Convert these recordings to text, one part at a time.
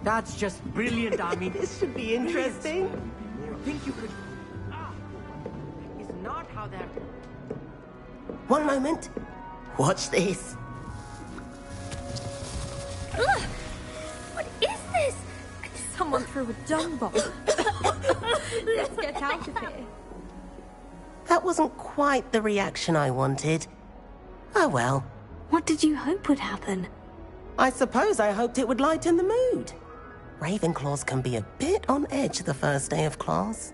That's just brilliant, Army. This should be interesting. You think you could... Ah! It's not how that... One moment. Watch this. Ugh! What is this? Someone threw a dung bomb. Let's get out of here. That wasn't quite the reaction I wanted. Oh well. What did you hope would happen? I suppose I hoped it would lighten the mood. Ravenclaws can be a bit on edge the first day of class.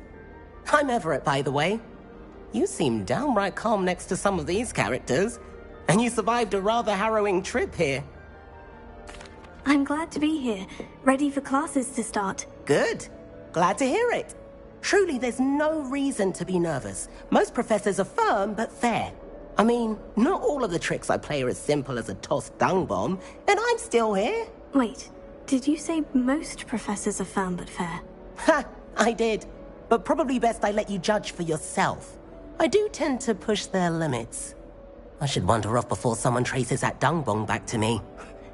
I'm Everett, by the way. You seem downright calm next to some of these characters, and you survived a rather harrowing trip here. I'm glad to be here, ready for classes to start. Good. Glad to hear it. Truly, there's no reason to be nervous. Most professors are firm but fair. I mean, not all of the tricks I play are as simple as a tossed dung bomb, and I'm still here. Wait, did you say most professors are firm but fair? Ha! I did. But probably best I let you judge for yourself. I do tend to push their limits. I should wander off before someone traces that dung bomb back to me.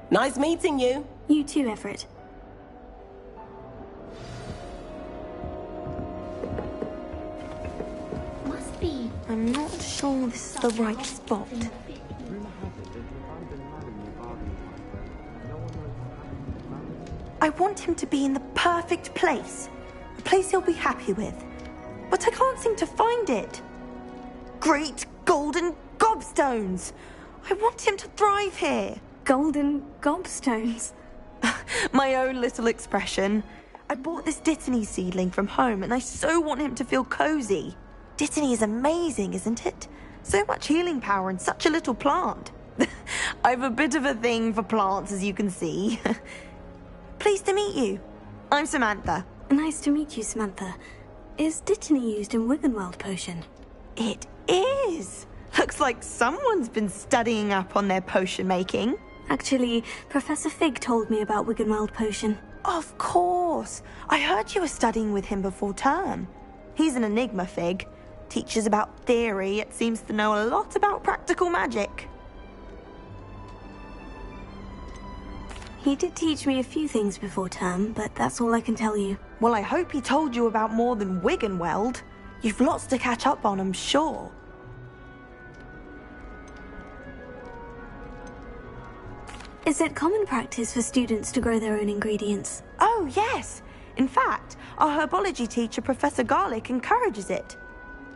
Nice meeting you. You too, Everett. Must be. I'm not sure this is the right spot. I want him to be in the perfect place. A place he'll be happy with. But I can't seem to find it. Great golden gobstones! I want him to thrive here. Golden gobstones. My own little expression. I bought this Dittany seedling from home and I so want him to feel cozy. Dittany is amazing, isn't it? So much healing power in such a little plant. I've a bit of a thing for plants, as you can see. Pleased to meet you. I'm Samantha. Nice to meet you, Samantha. Is Dittany used in Wiggenweld potion? It is. Looks like someone's been studying up on their potion making. Actually, Professor Fig told me about Wiggenweld potion. Of course. I heard you were studying with him before term. He's an enigma, Fig. Teaches about theory, yet seems to know a lot about practical magic. He did teach me a few things before term, but that's all I can tell you. Well, I hope he told you about more than Wiggenweld. You've lots to catch up on, I'm sure. Is it common practice for students to grow their own ingredients? Oh, yes. In fact, our herbology teacher, Professor Garlick, encourages it.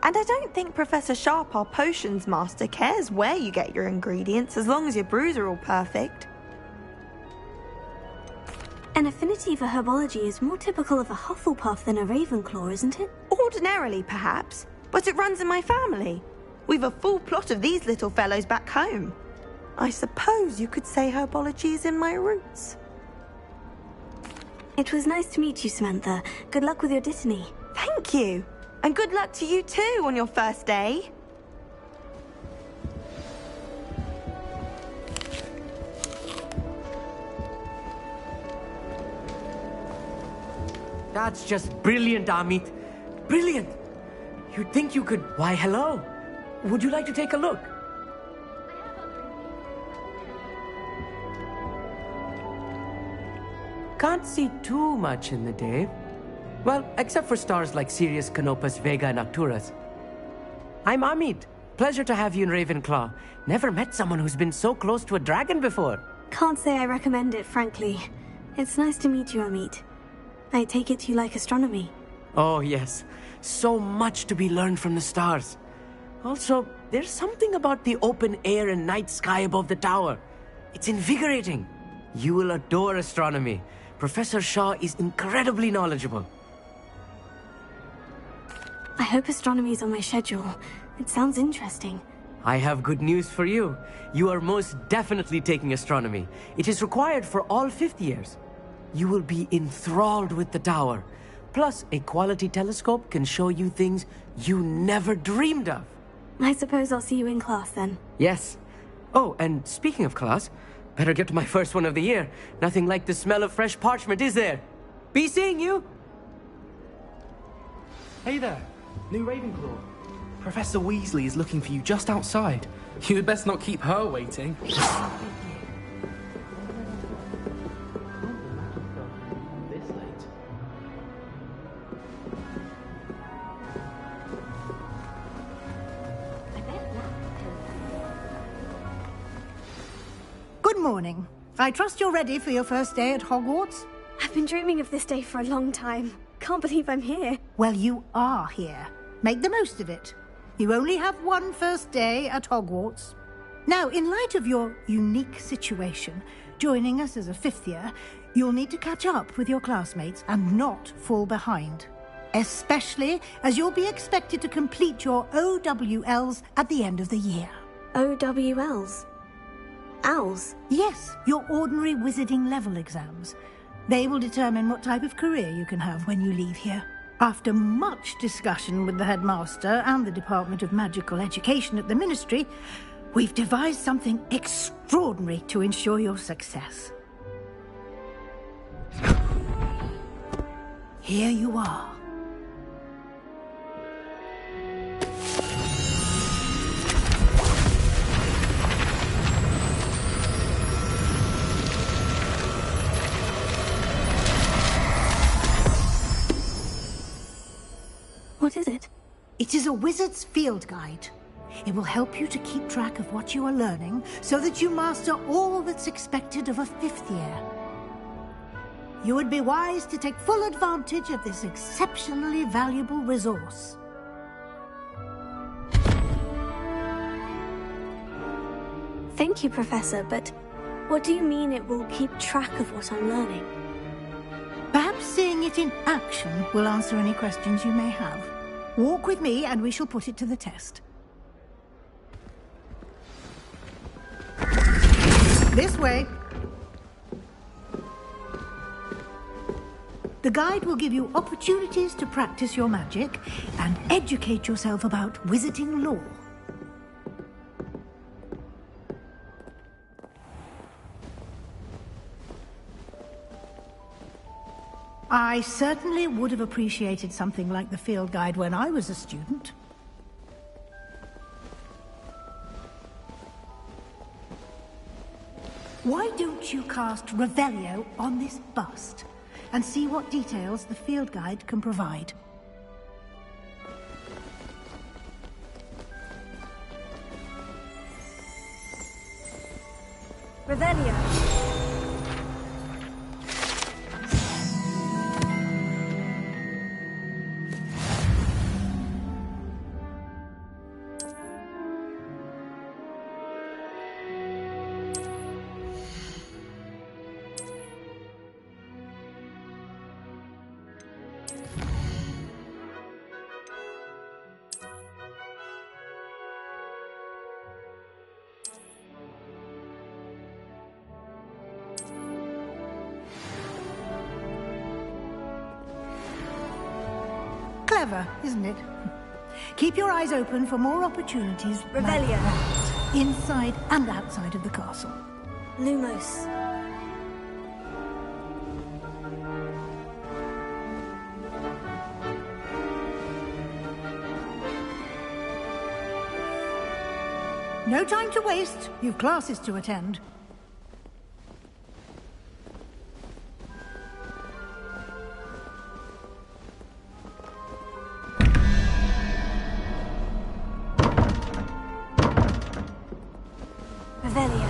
And I don't think Professor Sharp, our potions master, cares where you get your ingredients as long as your brews are all perfect. An affinity for herbology is more typical of a Hufflepuff than a Ravenclaw, isn't it? Ordinarily, perhaps, but it runs in my family. We've a full plot of these little fellows back home. I suppose you could say herbology is in my roots. It was nice to meet you, Samantha. Good luck with your Dittany. Thank you. And good luck to you too on your first day. That's just brilliant, Amit. Brilliant! You'd think you could... Why, hello. Would you like to take a look? Can't see too much in the day. Well, except for stars like Sirius, Canopus, Vega, and Arcturus. I'm Amit. Pleasure to have you in Ravenclaw. Never met someone who's been so close to a dragon before. Can't say I recommend it, frankly. It's nice to meet you, Amit. I take it you like astronomy. Oh, yes. So much to be learned from the stars. Also, there's something about the open air and night sky above the tower. It's invigorating. You will adore astronomy. Professor Shaw is incredibly knowledgeable. I hope astronomy's on my schedule. It sounds interesting. I have good news for you. You are most definitely taking astronomy. It is required for all fifth years. You will be enthralled with the tower. Plus, a quality telescope can show you things you never dreamed of. I suppose I'll see you in class then. Yes. Oh, and speaking of class, better get to my first one of the year. Nothing like the smell of fresh parchment, is there? Be seeing you! Hey there, new Ravenclaw. Professor Weasley is looking for you just outside. You'd best not keep her waiting. morning. I trust you're ready for your first day at Hogwarts? I've been dreaming of this day for a long time. Can't believe I'm here. Well, you are here. Make the most of it. You only have one first day at Hogwarts. Now, in light of your unique situation, joining us as a fifth year, you'll need to catch up with your classmates and not fall behind. Especially as you'll be expected to complete your OWLs at the end of the year. OWLs? Owls? Yes, your ordinary wizarding level exams. They will determine what type of career you can have when you leave here. After much discussion with the headmaster and the Department of Magical Education at the Ministry, we've devised something extraordinary to ensure your success. Here you are. What is it? It is a wizard's field guide. It will help you to keep track of what you are learning so that you master all that's expected of a fifth year. You would be wise to take full advantage of this exceptionally valuable resource. Thank you, Professor, but what do you mean it will keep track of what I'm learning? Perhaps seeing it in action will answer any questions you may have. Walk with me and we shall put it to the test. This way. The guide will give you opportunities to practice your magic and educate yourself about wizarding lore. I certainly would have appreciated something like the field guide when I was a student. Why don't you cast Revelio on this bust and see what details the field guide can provide? Revelio. Clever, isn't it? Keep your eyes open for more opportunities like Revelio. that, inside and outside of the castle. Lumos. No time to waste. You've classes to attend. Revelio.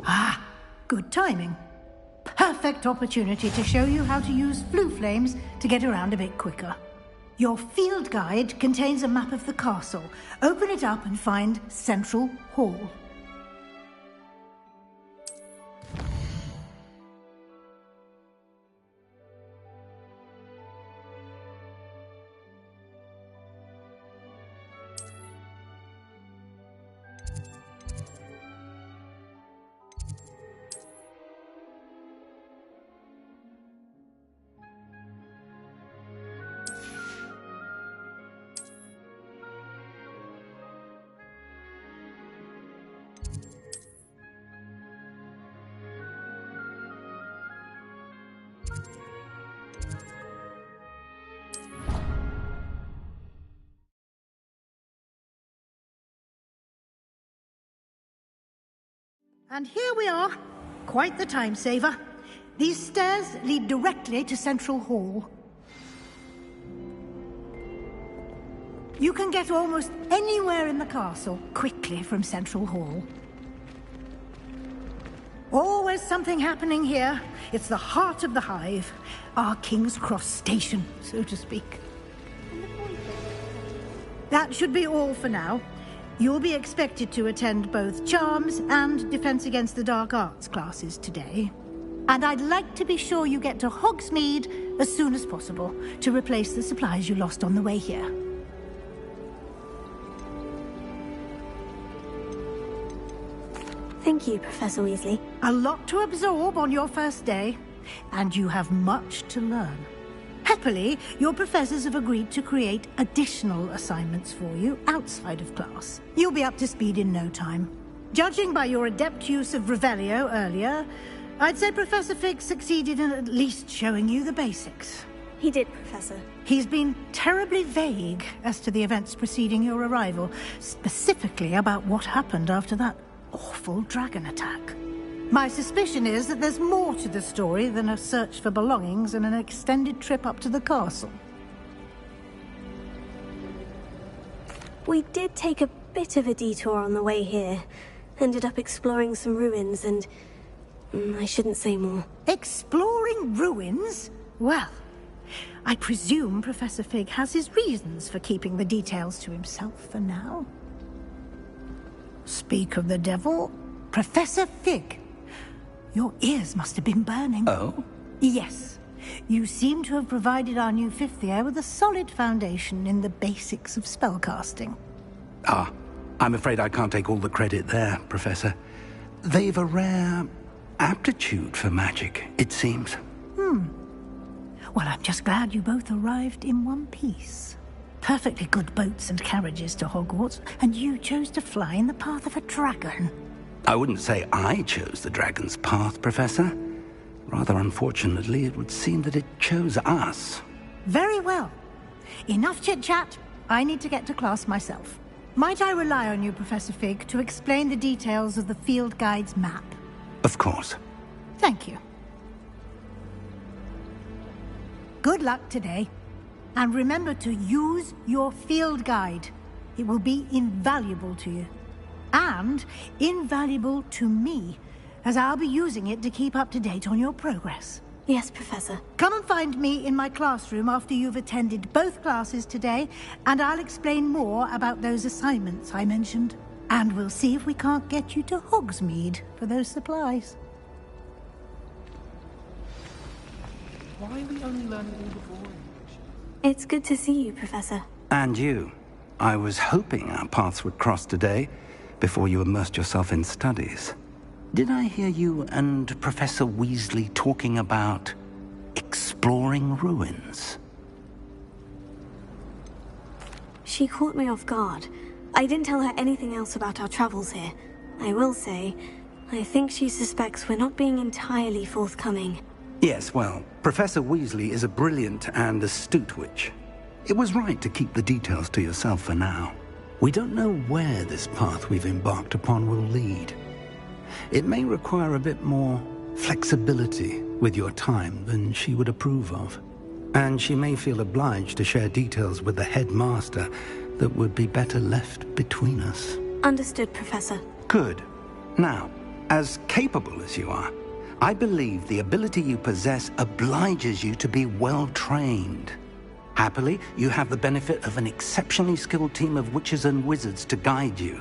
Ah, good timing. Perfect opportunity to show you how to use flue flames to get around a bit quicker. Your field guide contains a map of the castle. Open it up and find Central Hall. And here we are. Quite the time saver. These stairs lead directly to Central Hall. You can get almost anywhere in the castle quickly from Central Hall. Always something happening here. It's the heart of the Hive. Our King's Cross station, so to speak. That should be all for now. You'll be expected to attend both Charms and Defense Against the Dark Arts classes today. And I'd like to be sure you get to Hogsmeade as soon as possible to replace the supplies you lost on the way here. Thank you, Professor Weasley. A lot to absorb on your first day, and you have much to learn. Happily, your professors have agreed to create additional assignments for you outside of class. You'll be up to speed in no time. Judging by your adept use of Revelio earlier, I'd say Professor Fig succeeded in at least showing you the basics. He did, Professor. He's been terribly vague as to the events preceding your arrival, specifically about what happened after that awful dragon attack. My suspicion is that there's more to the story than a search for belongings and an extended trip up to the castle. We did take a bit of a detour on the way here. Ended up exploring some ruins and... I shouldn't say more. Exploring ruins? Well, I presume Professor Fig has his reasons for keeping the details to himself for now. Speak of the devil, Professor Fig. Your ears must have been burning. Oh? Yes. You seem to have provided our new fifth year with a solid foundation in the basics of spellcasting. Ah, I'm afraid I can't take all the credit there, Professor. They've a rare aptitude for magic, it seems. Well, I'm just glad you both arrived in one piece. Perfectly good boats and carriages to Hogwarts, and you chose to fly in the path of a dragon. I wouldn't say I chose the dragon's path, Professor. Rather unfortunately, it would seem that it chose us. Very well. Enough chit-chat. I need to get to class myself. Might I rely on you, Professor Fig, to explain the details of the field guide's map? Of course. Thank you. Good luck today. And remember to use your field guide. It will be invaluable to you. And invaluable to me, as I'll be using it to keep up to date on your progress. Yes, Professor. Come and find me in my classroom after you've attended both classes today, and I'll explain more about those assignments I mentioned. And we'll see if we can't get you to Hogsmeade for those supplies. Why are we only learning all the boring? It's good to see you, Professor. And you. I was hoping our paths would cross today, before you immersed yourself in studies. Did I hear you and Professor Weasley talking about exploring ruins? She caught me off guard. I didn't tell her anything else about our travels here. I will say, I think she suspects we're not being entirely forthcoming. Yes, well, Professor Weasley is a brilliant and astute witch. It was right to keep the details to yourself for now. We don't know where this path we've embarked upon will lead. It may require a bit more flexibility with your time than she would approve of. And she may feel obliged to share details with the headmaster that would be better left between us. Understood, Professor. Good. Now, as capable as you are, I believe the ability you possess obliges you to be well-trained. Happily, you have the benefit of an exceptionally skilled team of witches and wizards to guide you.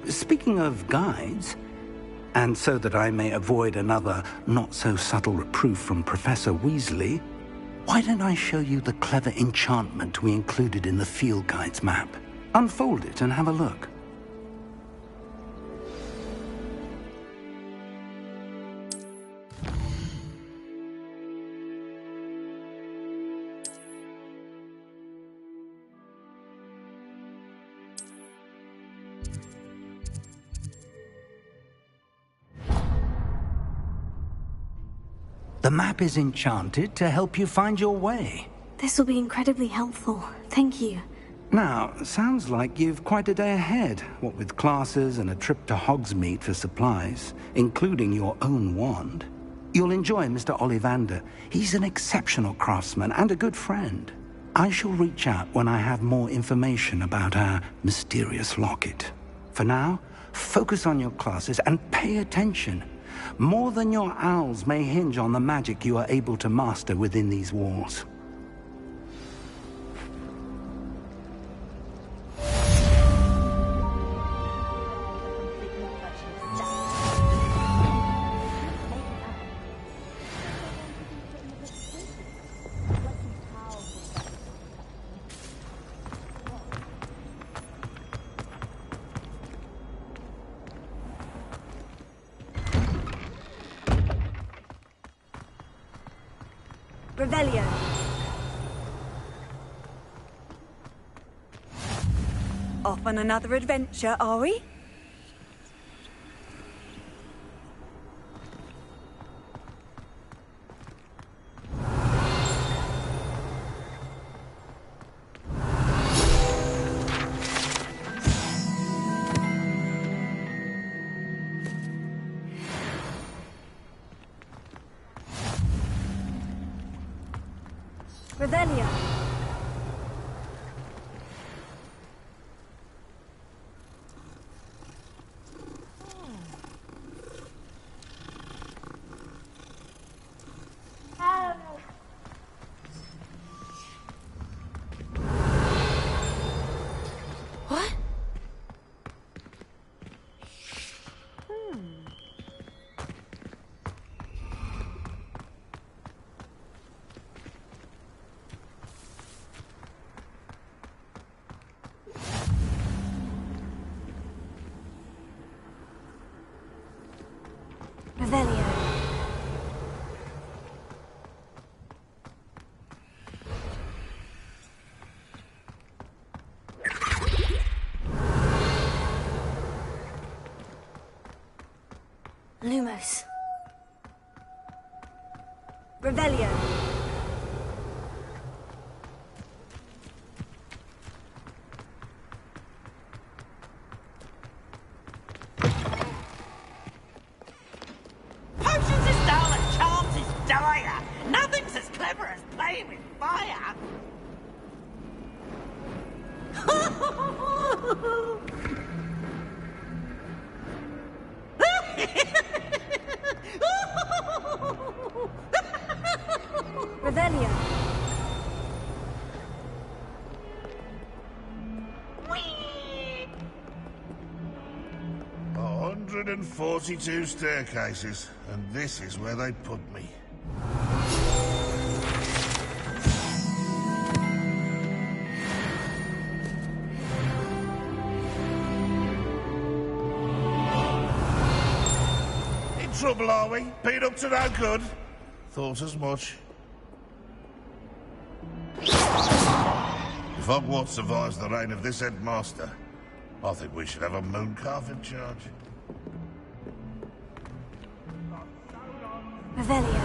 Speaking of guides, and so that I may avoid another not-so-subtle reproof from Professor Weasley, why don't I show you the clever enchantment we included in the field guide's map? Unfold it and have a look. The map is enchanted to help you find your way. This will be incredibly helpful. Thank you. Now, sounds like you've quite a day ahead, what with classes and a trip to Hogsmeade for supplies, including your own wand. You'll enjoy Mr. Ollivander. He's an exceptional craftsman and a good friend. I shall reach out when I have more information about our mysterious locket. For now, focus on your classes and pay attention. More than your owls may hinge on the magic you are able to master within these walls. Revelio. Off on another adventure, are we? Revelio. What? Revelio. Lumos. Revelio. Potions is dull and charms is dire. Nothing's as clever as playing with fire. Revelio. 142 staircases, and this is where they put me. In trouble, are we? Been up to no good? Thought as much. If Hogwarts survives the reign of this headmaster, I think we should have a mooncalf in charge. Revelio.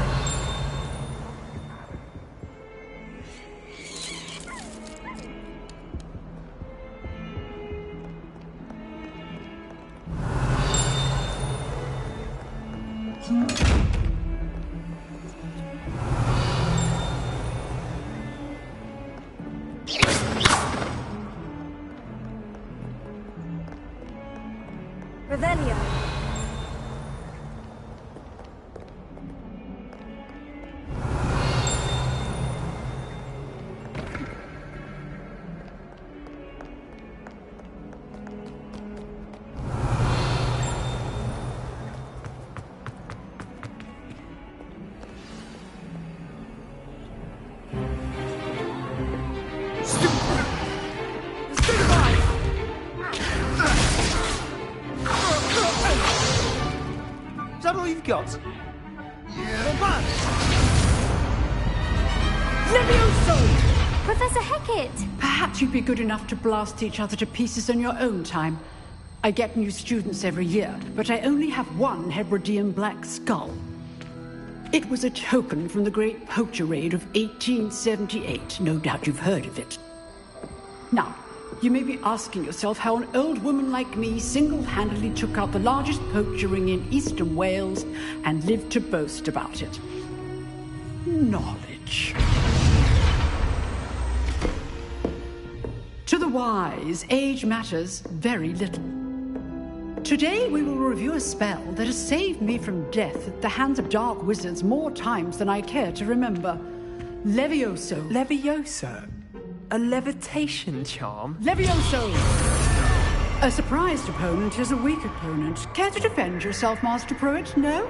Revelio. Is that all you've got? Professor Hecat! Perhaps you'd be good enough to blast each other to pieces on your own time. I get new students every year, but I only have one Hebridean black skull. It was a token from the Great Poacher Raid of 1878. No doubt you've heard of it. Now, you may be asking yourself how an old woman like me single-handedly took out the largest poacher ring in eastern Wales and lived to boast about it. Knowledge. To the wise, age matters very little. Today we will review a spell that has saved me from death at the hands of dark wizards more times than I care to remember. Levioso. Levioso? A levitation charm? Levioso! A surprised opponent is a weak opponent. Care to defend yourself, Master Pruitt? No?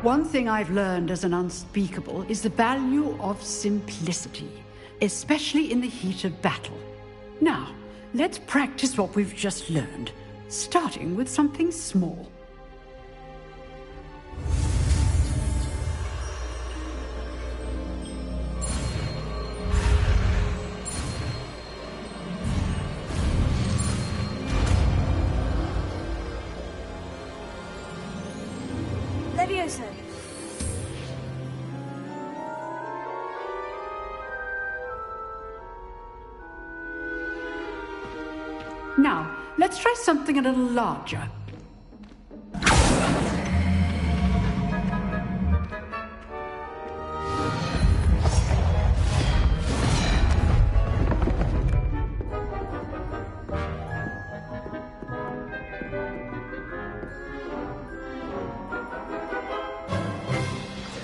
One thing I've learned as an unspeakable is the value of simplicity, especially in the heat of battle. Now, let's practice what we've just learned, starting with something small. Levioso. Now, let's try something a little larger.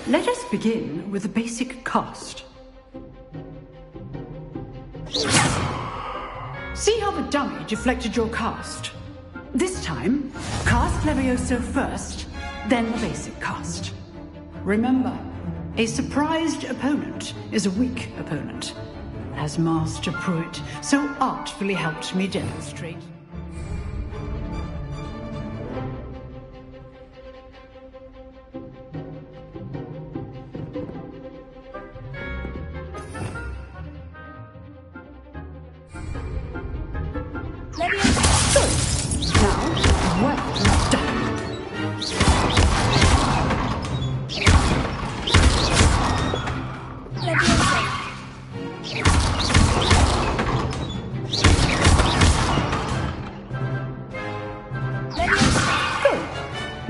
Let us begin with the basic cast. See how the dummy deflected your cast? This time, cast Levioso first, then the basic cast. Remember, a surprised opponent is a weak opponent, as Master Pruitt so artfully helped me demonstrate.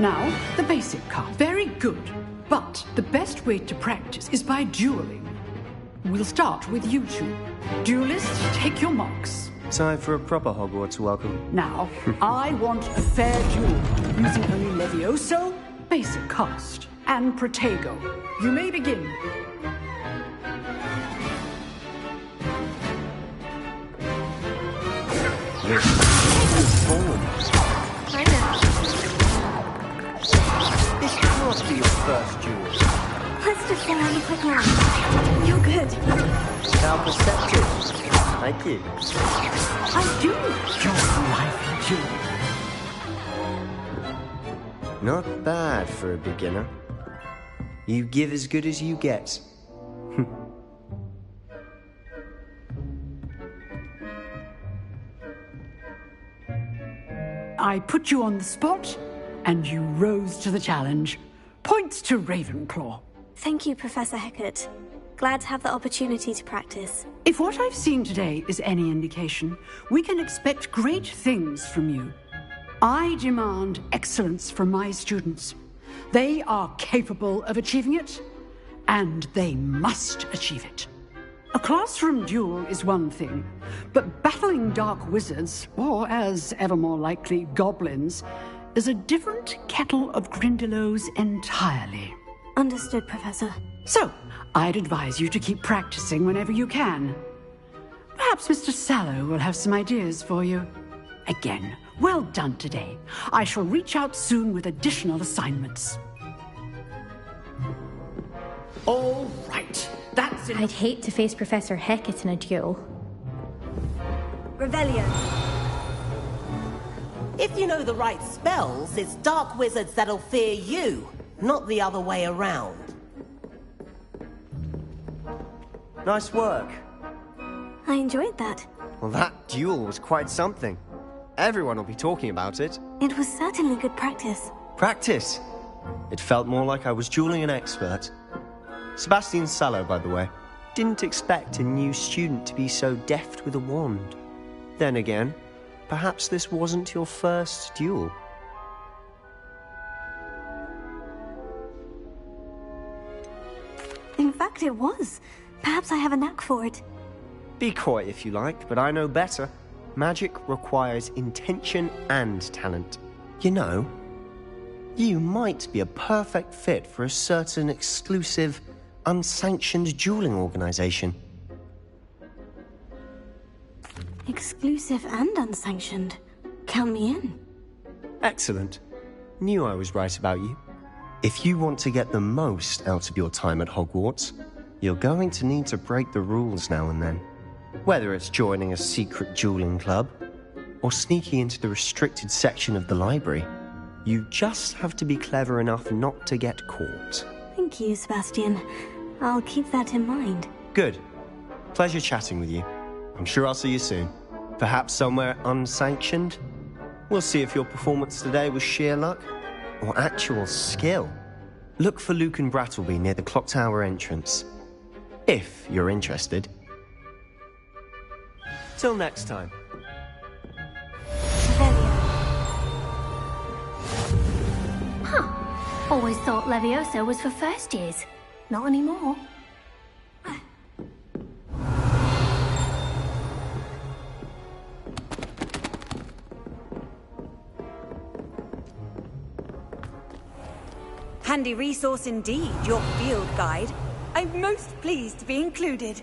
Now, the basic card. Very good. But the best way to practice is by dueling. We'll start with you two. Duelists, take your marks. Time for a proper Hogwarts welcome. Now, I want a fair duel, using only Levioso, basic cast, and Protego. You may begin. I know. This can't be your first duel. Let's just go on a quick round. You're good. How perceptive. Thank you. I do. You're lively duel. Not bad for a beginner. You give as good as you get. I put you on the spot, and you rose to the challenge. Points to Ravenclaw. Thank you, Professor Hecat. Glad to have the opportunity to practice. If what I've seen today is any indication, we can expect great things from you. I demand excellence from my students. They are capable of achieving it, and they must achieve it. A classroom duel is one thing, but battling dark wizards, or as ever more likely, goblins, is a different kettle of Grindylows entirely. Understood, Professor. So, I'd advise you to keep practicing whenever you can. Perhaps Mr. Sallow will have some ideas for you. Again, well done today. I shall reach out soon with additional assignments. All right, that's it. I'd hate to face Professor Hecat in a duel. Revelio. If you know the right spells, it's dark wizards that'll fear you, not the other way around. Nice work. I enjoyed that. Well, that duel was quite something. Everyone will be talking about it. It was certainly good practice. Practice? It felt more like I was dueling an expert. Sebastian Sallow, by the way. Didn't expect a new student to be so deft with a wand. Then again, perhaps this wasn't your first duel. In fact, it was. Perhaps I have a knack for it. Be quiet if you like, but I know better. Magic requires intention and talent. You know, you might be a perfect fit for a certain exclusive, unsanctioned dueling organization. Exclusive and unsanctioned. Count me in. Excellent. Knew I was right about you. If you want to get the most out of your time at Hogwarts, you're going to need to break the rules now and then. Whether it's joining a secret dueling club, or sneaking into the restricted section of the library, you just have to be clever enough not to get caught. Thank you, Sebastian. I'll keep that in mind. Good. Pleasure chatting with you. I'm sure I'll see you soon. Perhaps somewhere unsanctioned? We'll see if your performance today was sheer luck or actual skill. Look for Luke and Brattleby near the clock tower entrance, if you're interested. Till next time. Huh. Always thought Levioso was for first years. Not anymore. Handy resource indeed, your field guide. I'm most pleased to be included.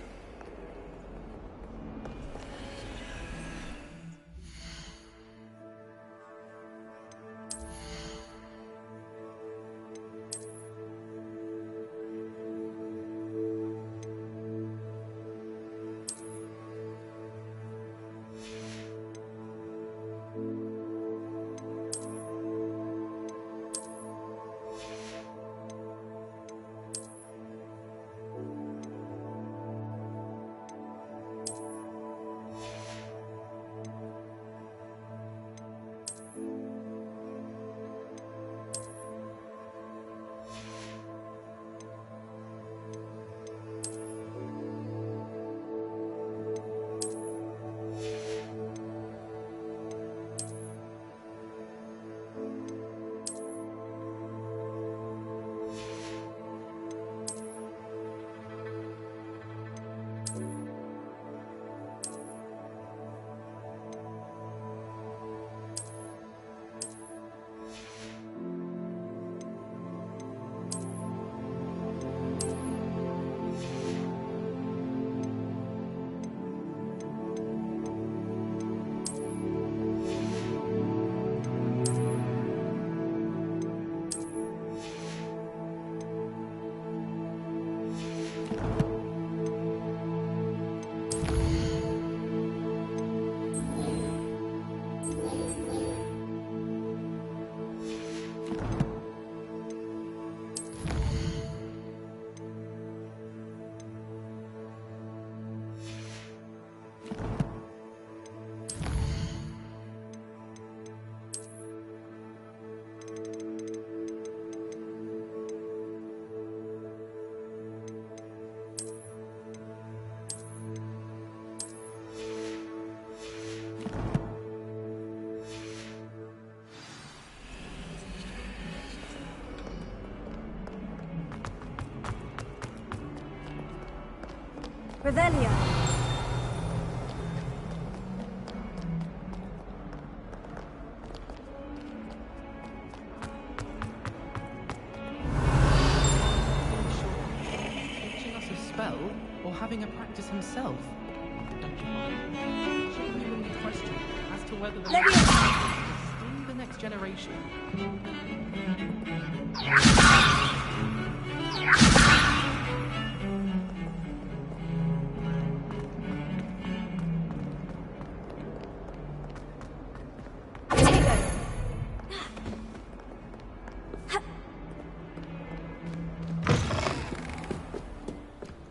Revelio. Teaching us a spell, or having a practice himself? Don't you mind? Genuinely question as to whether the still the next generation.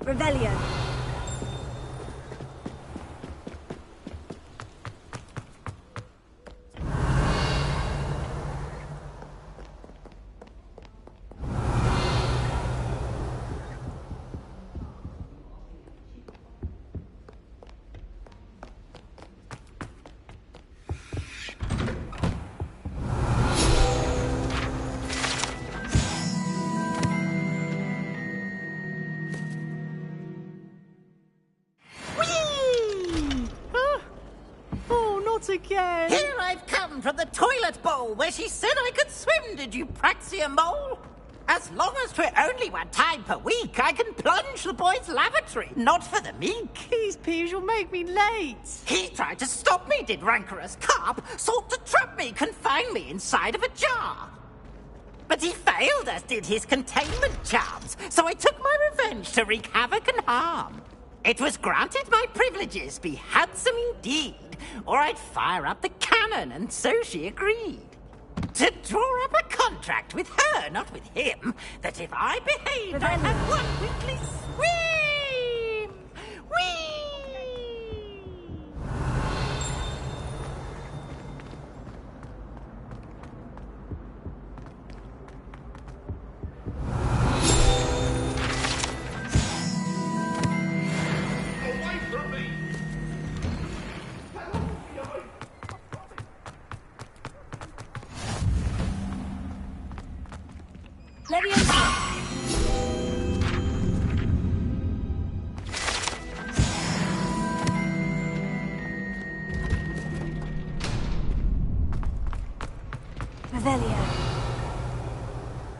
Revelio. again. Here I've come from the toilet bowl where she said I could swim, did you praxia mole? As long as 'twere only one time per week, I can plunge the boy's lavatory, not for the meek. These peas will make me late. He tried to stop me, did rancorous carp, sought to trap me, confine me inside of a jar. But he failed, as did his containment charms, so I took my revenge to wreak havoc and harm. It was granted my privileges be handsome indeed, or I'd fire up the cannon, and so she agreed. To draw up a contract with her, not with him, that if I behaved, I'd have one weekly swim! Whee!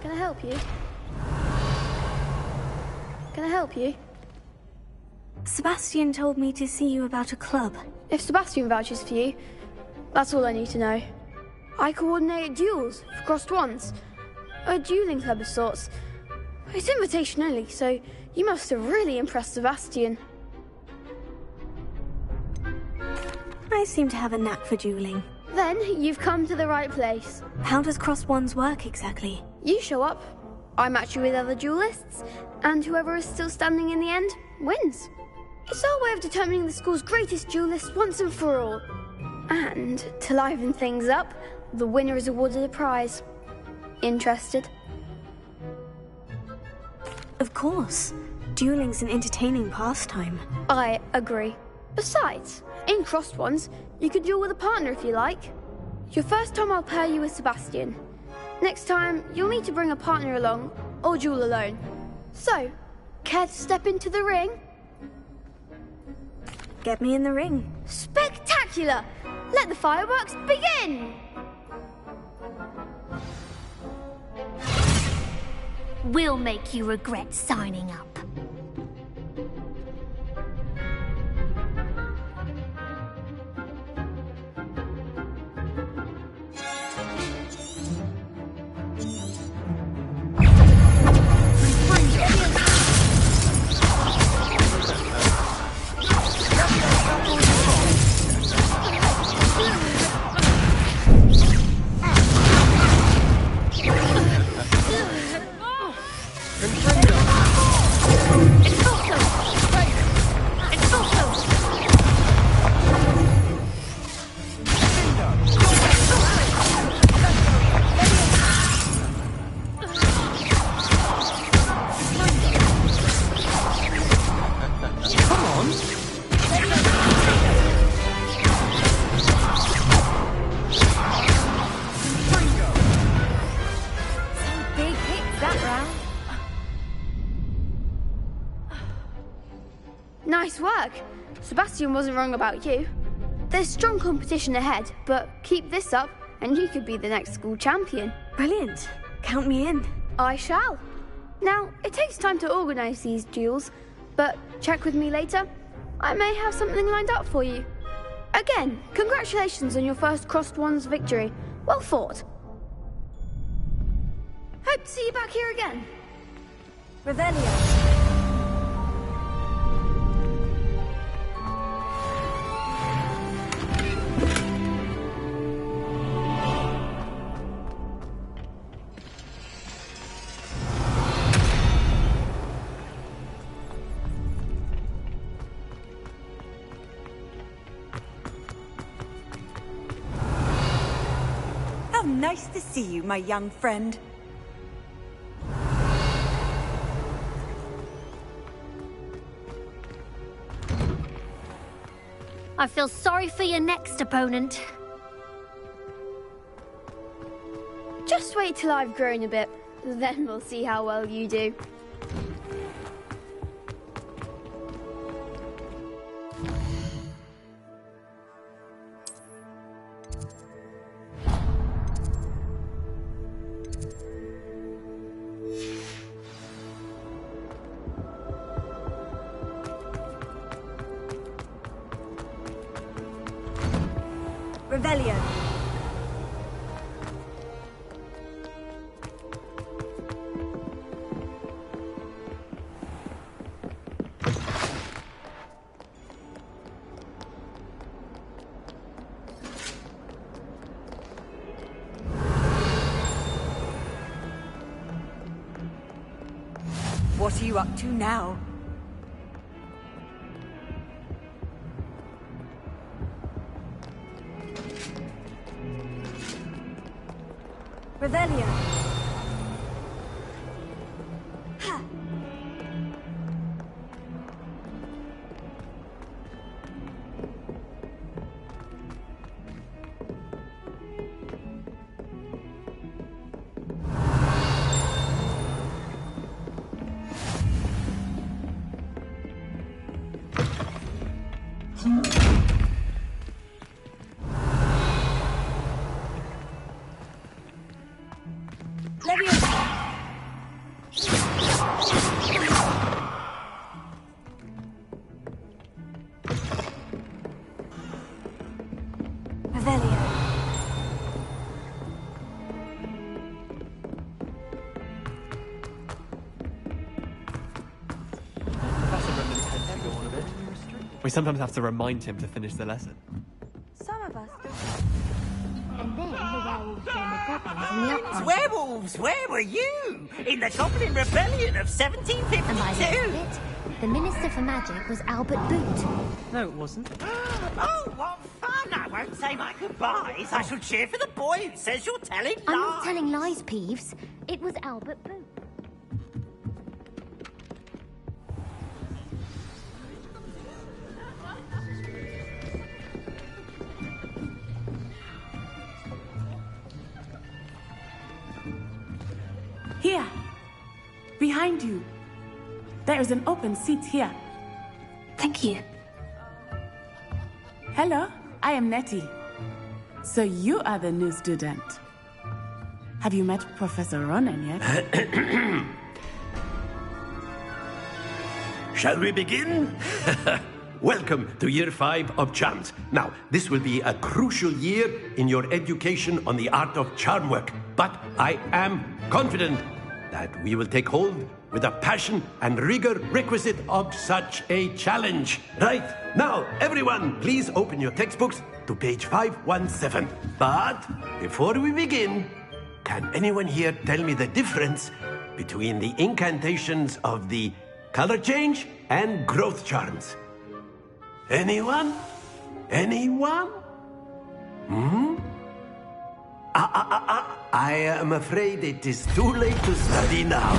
Can I help you? Can I help you? Sebastian told me to see you about a club. If Sebastian vouches for you, that's all I need to know. I coordinate duels for crossed ones. A dueling club of sorts. It's invitation only, so you must have really impressed Sebastian. I seem to have a knack for dueling. Then you've come to the right place. How does crossed ones work exactly? You show up, I match you with other duelists, and whoever is still standing in the end wins. It's our way of determining the school's greatest duelist once and for all. And to liven things up, the winner is awarded a prize. Interested? Of course. Dueling's an entertaining pastime. I agree. Besides, in crossed ones, you could duel with a partner if you like. Your first time I'll pair you with Sebastian. Next time, you'll need to bring a partner along, or duel alone. So, care to step into the ring? Get me in the ring. Spectacular! Let the fireworks begin! We'll make you regret signing up. Nice work. Sebastian wasn't wrong about you. There's strong competition ahead, but keep this up and you could be the next school champion. Brilliant. Count me in. I shall. Now, it takes time to organise these duels, but check with me later. I may have something lined up for you. Again, congratulations on your first Crossed Ones victory. Well fought. Hope to see you back here again. Revelio. Nice to see you, my young friend. I feel sorry for your next opponent. Just wait till I've grown a bit, then we'll see how well you do. Revelio. What are you up to now? Revelio. Ha! We sometimes have to remind him to finish the lesson. Some of us. And then the werewolves joined the goblins in the uprising. Werewolves, where were you? In the Goblin Rebellion of 1752? And by the end of it, the Minister for Magic was Albert Boot. No, it wasn't. Oh, what fun! I won't say my goodbyes. I shall cheer for the boy who says you're telling lies. I'm not telling lies, Peeves. It was Albert Boot. Here, behind you. There is an open seat here. Thank you. Hello, I am Nettie. So you are the new student. Have you met Professor Ronan yet? Shall we begin? Welcome to Year 5 of Charms. Now, this will be a crucial year in your education on the art of charm work. But I am confident that we will take hold with the passion and rigor requisite of such a challenge. Right, now, everyone, please open your textbooks to page 517. But before we begin, can anyone here tell me the difference between the incantations of the color change and growth charms? Anyone? Anyone? I am afraid it is too late to study now.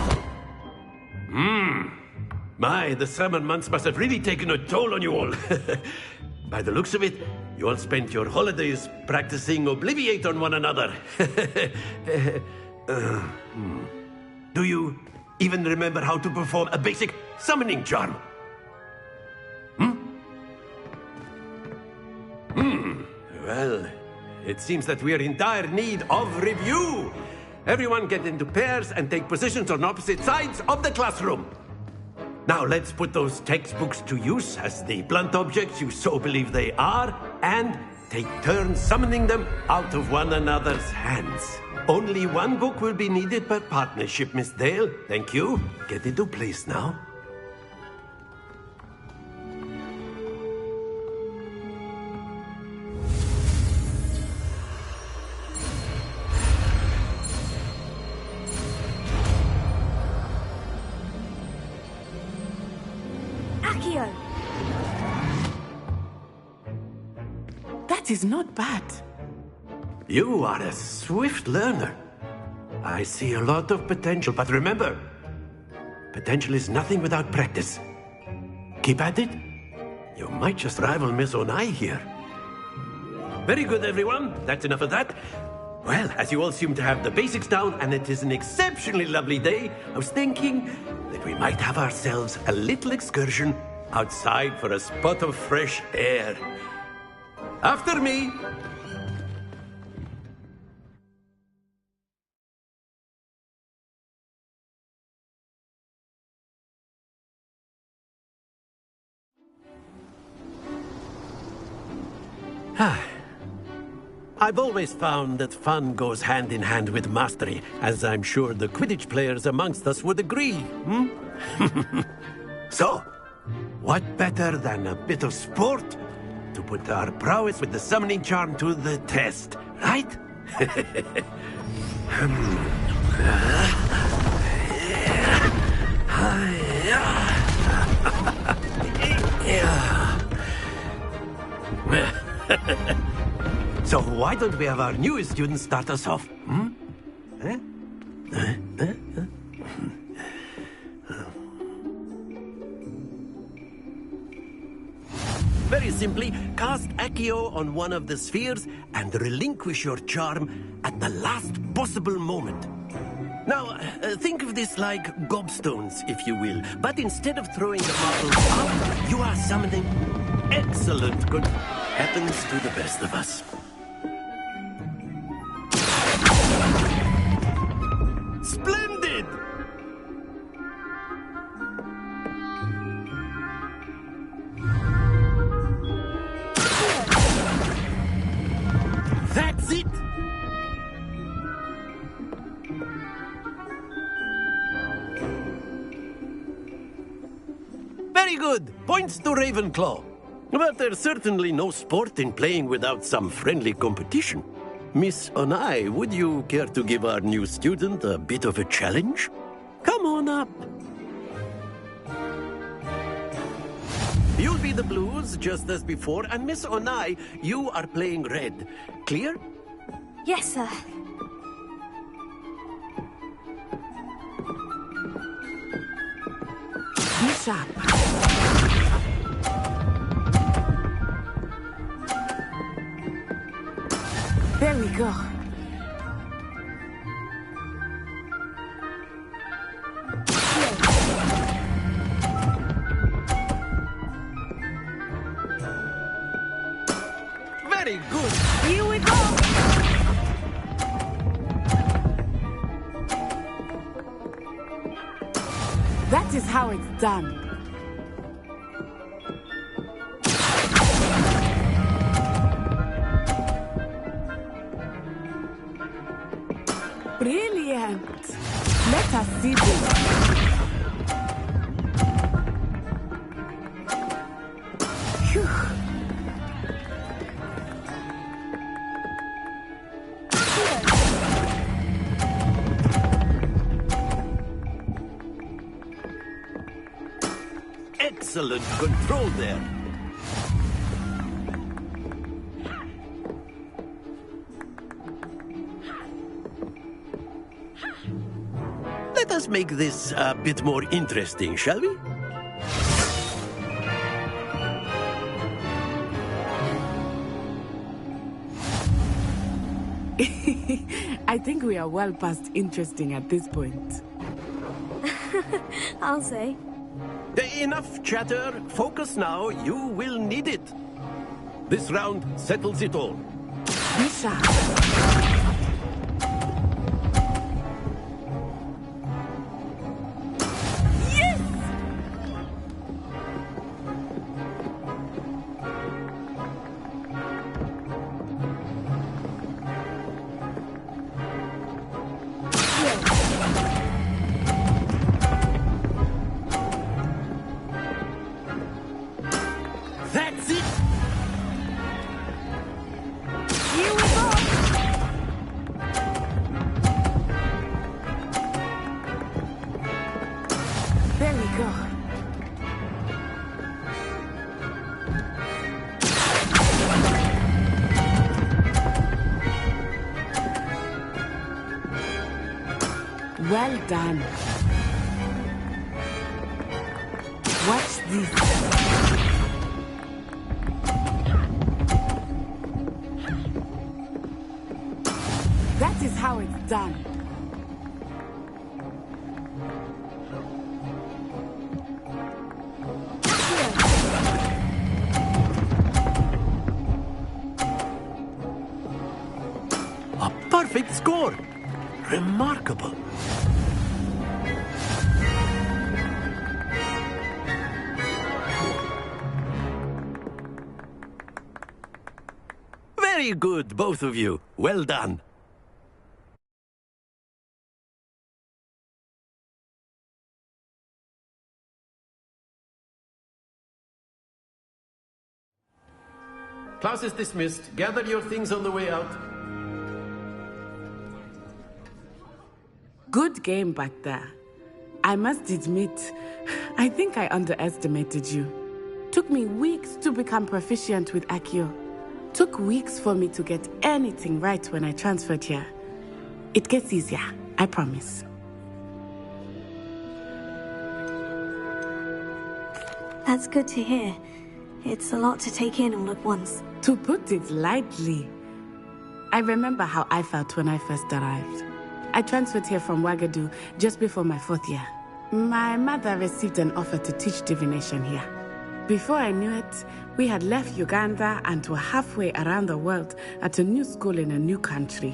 My, the summer months must have really taken a toll on you all. By the looks of it, you all spent your holidays practicing Obliviate on one another. Do you even remember how to perform a basic summoning charm? Well, it seems that we are in dire need of review. Everyone get into pairs and take positions on opposite sides of the classroom. Now let's put those textbooks to use as the blunt objects you so believe they are, and take turns summoning them out of one another's hands. Only one book will be needed per partnership, Miss Dale. Thank you. Get into place now. That is not bad. You are a swift learner. I see a lot of potential, but remember, potential is nothing without practice. Keep at it. You might just rival Miss Onai here. Very good, everyone. That's enough of that. Well, as you all seem to have the basics down, and it is an exceptionally lovely day, I was thinking that we might have ourselves a little excursion outside for a spot of fresh air. After me. I've always found that fun goes hand in hand with mastery, as I'm sure the Quidditch players amongst us would agree, So, what better than a bit of sport to put our prowess with the summoning charm to the test, right? So why don't we have our newest student start us off? Very simply, cast Accio on one of the spheres and relinquish your charm at the last possible moment. Now, think of this like gobstones, if you will. But instead of throwing the marbles out, you are summoning excellent good. Happens to the best of us. Splendid! That's it! Very good. Points to Ravenclaw. But there's certainly no sport in playing without some friendly competition. Miss Onai, would you care to give our new student a bit of a challenge? Come on up. You'll be the blues, just as before, and Miss Onai, you are playing red. Clear? Yes, sir. Bishop. There we go. Very good. Here we go. That is how it's done. Brilliant. Let us see this. Phew. Excellent control there. Let us make this a bit more interesting, shall we? I think we are well past interesting at this point. I'll say. Enough chatter. Focus now. You will need it. This round settles it all. Bishop. That's it! Here we go! There we go. Well done. Watch this. That is how it's done. A perfect score. Remarkable. Very Very good, both of you. Well done. Class is dismissed. Gather your things on the way out. Good game back there. I must admit, I think I underestimated you. Took me weeks to become proficient with Accio. Took weeks for me to get anything right when I transferred here. It gets easier, I promise. That's good to hear. It's a lot to take in all at once. To put it lightly, I remember how I felt when I first arrived. I transferred here from Ouagadougou just before my 4th year. My mother received an offer to teach divination here. Before I knew it, we had left Uganda and were halfway around the world at a new school in a new country.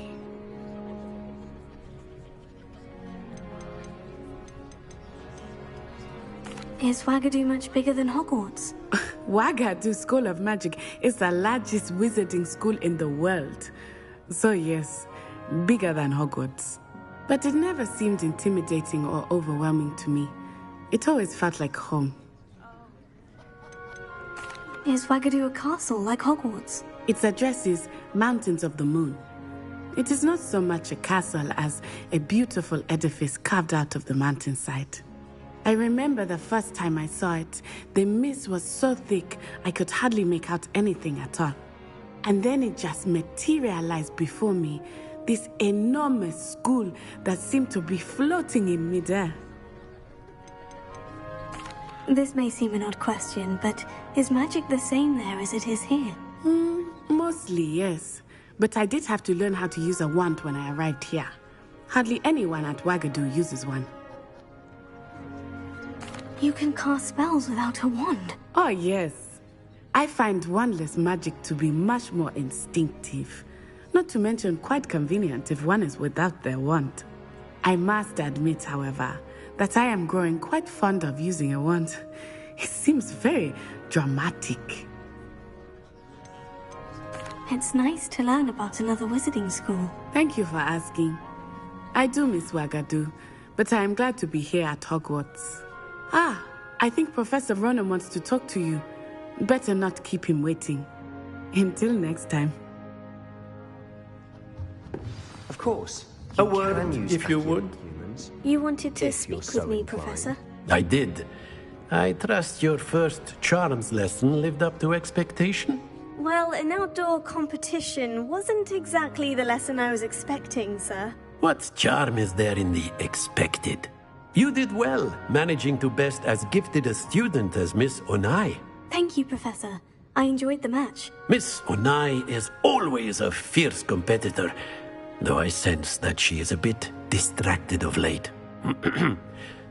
Is Ouagadougou much bigger than Hogwarts? Ouagadougou School of Magic is the largest wizarding school in the world. So yes, bigger than Hogwarts. But it never seemed intimidating or overwhelming to me. It always felt like home. Is Ouagadougou a castle like Hogwarts? Its address is Mountains of the Moon. It is not so much a castle as a beautiful edifice carved out of the mountainside. I remember the first time I saw it, the mist was so thick I could hardly make out anything at all. And then it just materialized before me, this enormous school that seemed to be floating in midair. This may seem an odd question, but is magic the same there as it is here? Mostly, yes. But I did have to learn how to use a wand when I arrived here. Hardly anyone at Ouagadougou uses one. You can cast spells without a wand? Oh, yes. I find wandless magic to be much more instinctive. Not to mention quite convenient if one is without their wand. I must admit, however, that I am growing quite fond of using a wand. It seems very dramatic. It's nice to learn about another wizarding school. Thank you for asking. I do miss Ouagadougou, but I am glad to be here at Hogwarts. Ah, I think Professor Ronan wants to talk to you. Better not keep him waiting. Until next time. Of course. A word, if you would. You wanted to speak with me, Professor? I did. I trust your first charms lesson lived up to expectation? Well, an outdoor competition wasn't exactly the lesson I was expecting, sir. What charm is there in the expected? You did well, managing to best as gifted a student as Miss Onai. Thank you, Professor. I enjoyed the match. Miss Onai is always a fierce competitor, though I sense that she is a bit distracted of late.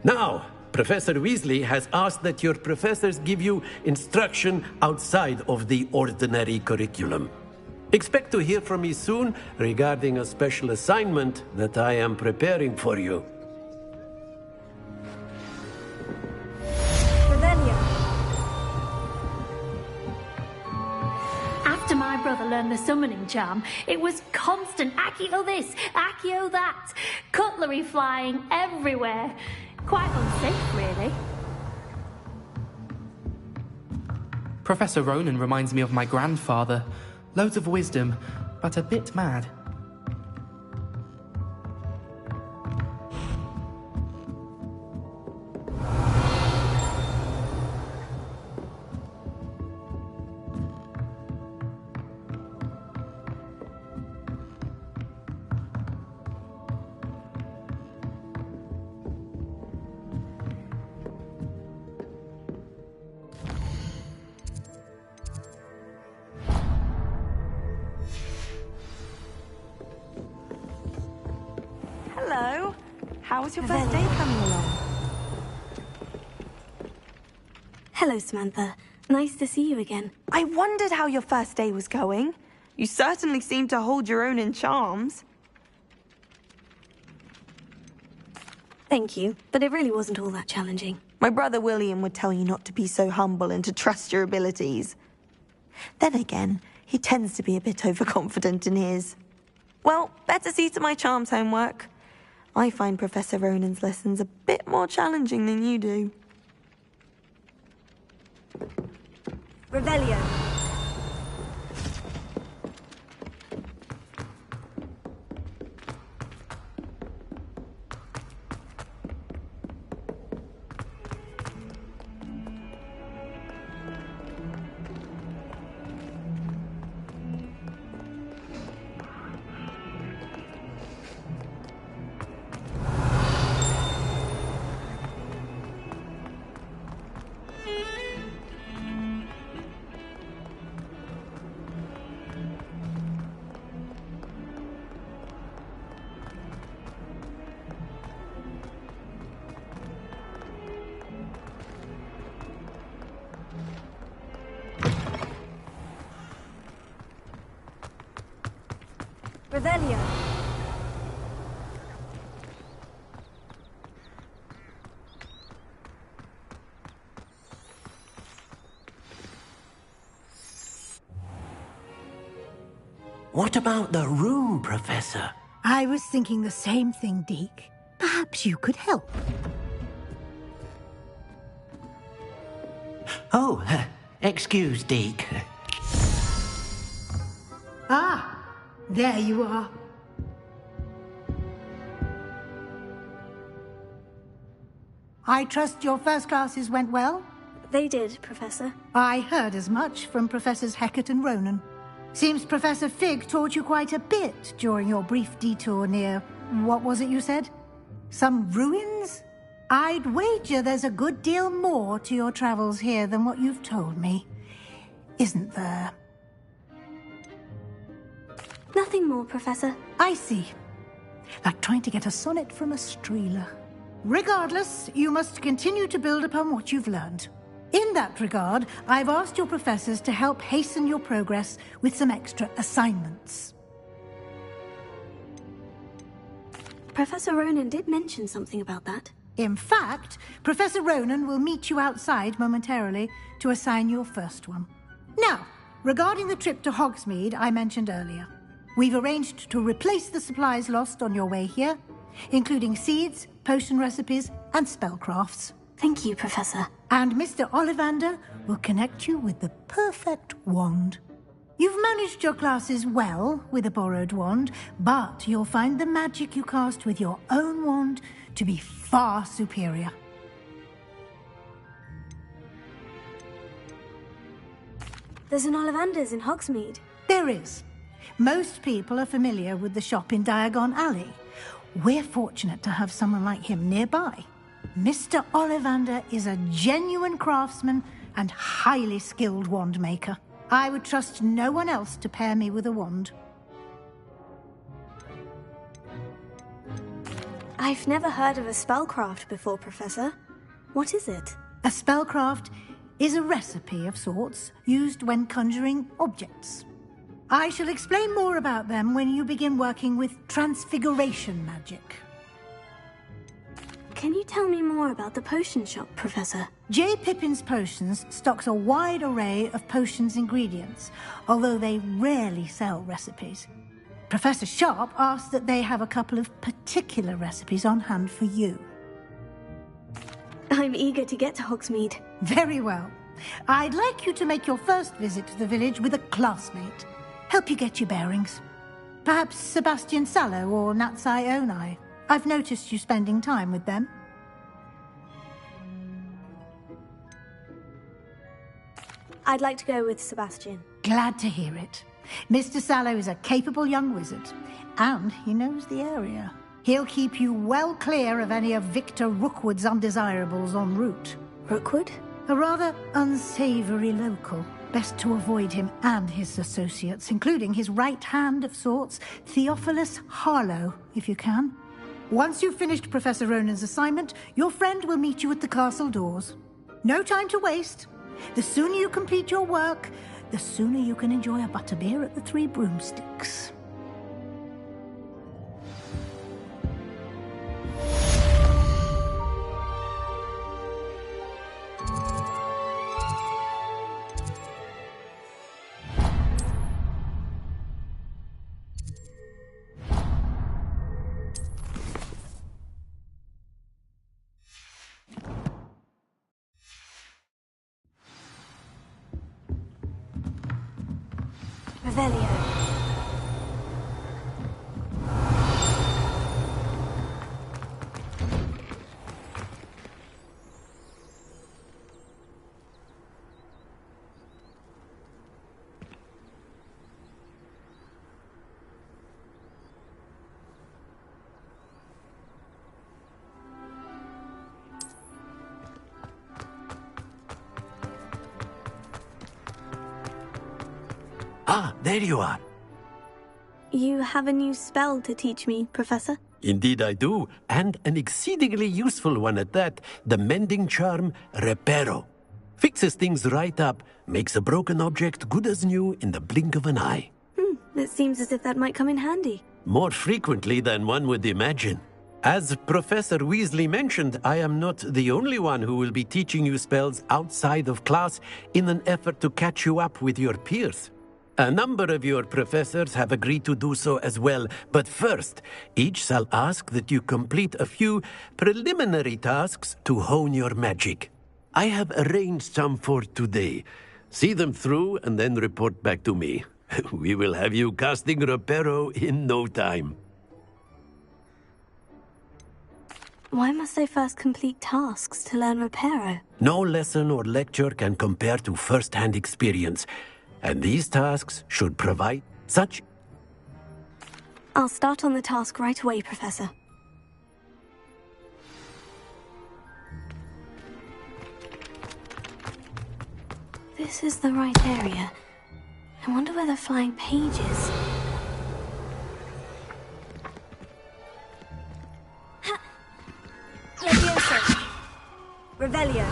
Now, Professor Weasley has asked that your professors give you instruction outside of the ordinary curriculum. Expect to hear from me soon regarding a special assignment that I am preparing for you. After my brother learned the summoning charm, it was constant Accio this, Accio that, cutlery flying everywhere. Quite unsafe, really. Professor Ronan reminds me of my grandfather. Loads of wisdom, but a bit mad. Hello. How was your first day coming along? Hello, Samantha. Nice to see you again. I wondered how your first day was going. You certainly seem to hold your own in charms. Thank you, but it really wasn't all that challenging. My brother William would tell you not to be so humble and to trust your abilities. Then again, He tends to be a bit overconfident in his. Well, better see to my charms homework. I find Professor Ronan's lessons a bit more challenging than you do. Revelio. Revelio. What about the room, Professor? I was thinking the same thing, Deke. Perhaps you could help. Oh, excuse, Deke. Ah, there you are. I trust your first classes went well? They did, Professor. I heard as much from Professors Hecat and Ronan. Seems Professor Fig taught you quite a bit during your brief detour near... what was it you said? Some ruins? I'd wager there's a good deal more to your travels here than what you've told me. Isn't there? Nothing more, Professor. I see. Like trying to get a sonnet from a streeler. Regardless, you must continue to build upon what you've learned. In that regard, I've asked your professors to help hasten your progress with some extra assignments. Professor Ronan did mention something about that. In fact, Professor Ronan will meet you outside momentarily to assign your first one. Now, regarding the trip to Hogsmeade I mentioned earlier, we've arranged to replace the supplies lost on your way here, including seeds, potion recipes, and spellcrafts. Thank you, Professor. And Mr. Ollivander will connect you with the perfect wand. You've managed your classes well with a borrowed wand, but you'll find the magic you cast with your own wand to be far superior. There's an Ollivander's in Hogsmeade. There is. Most people are familiar with the shop in Diagon Alley. We're fortunate to have someone like him nearby. Mr. Ollivander is a genuine craftsman and highly skilled wand maker. I would trust no one else to pair me with a wand. I've never heard of a spellcraft before, Professor. What is it? A spellcraft is a recipe of sorts used when conjuring objects. I shall explain more about them when you begin working with transfiguration magic. Can you tell me more about the potion shop, Professor? J. Pippin's Potions stocks a wide array of potions ingredients, although they rarely sell recipes. Professor Sharp asked that they have a couple of particular recipes on hand for you. I'm eager to get to Hogsmeade. Very well. I'd like you to make your first visit to the village with a classmate. Help you get your bearings. Perhaps Sebastian Sallow or Natsai Onai. I've noticed you spending time with them. I'd like to go with Sebastian. Glad to hear it. Mr. Sallow is a capable young wizard, and he knows the area. He'll keep you well clear of any of Victor Rookwood's undesirables en route. Rookwood? A rather unsavory local. Best to avoid him and his associates, including his right hand of sorts, Theophilus Harlow, if you can. Once you've finished Professor Ronan's assignment, your friend will meet you at the castle doors. No time to waste. The sooner you complete your work, the sooner you can enjoy a butterbeer at the Three Broomsticks. Revelio. Ah, there you are. You have a new spell to teach me, Professor? Indeed I do, and an exceedingly useful one at that. The mending charm, Reparo. Fixes things right up, makes a broken object good as new in the blink of an eye. It seems as if that might come in handy. More frequently than one would imagine. As Professor Weasley mentioned, I am not the only one who will be teaching you spells outside of class in an effort to catch you up with your peers. A number of your professors have agreed to do so as well, but first, each shall ask that you complete a few preliminary tasks to hone your magic. I have arranged some for today. See them through and then report back to me. We will have you casting Reparo in no time. Why must I first complete tasks to learn Reparo? No lesson or lecture can compare to first-hand experience, and these tasks should provide such... I'll start on the task right away, Professor. This is the right area. I wonder where the flying page is. Levioso. Revelio.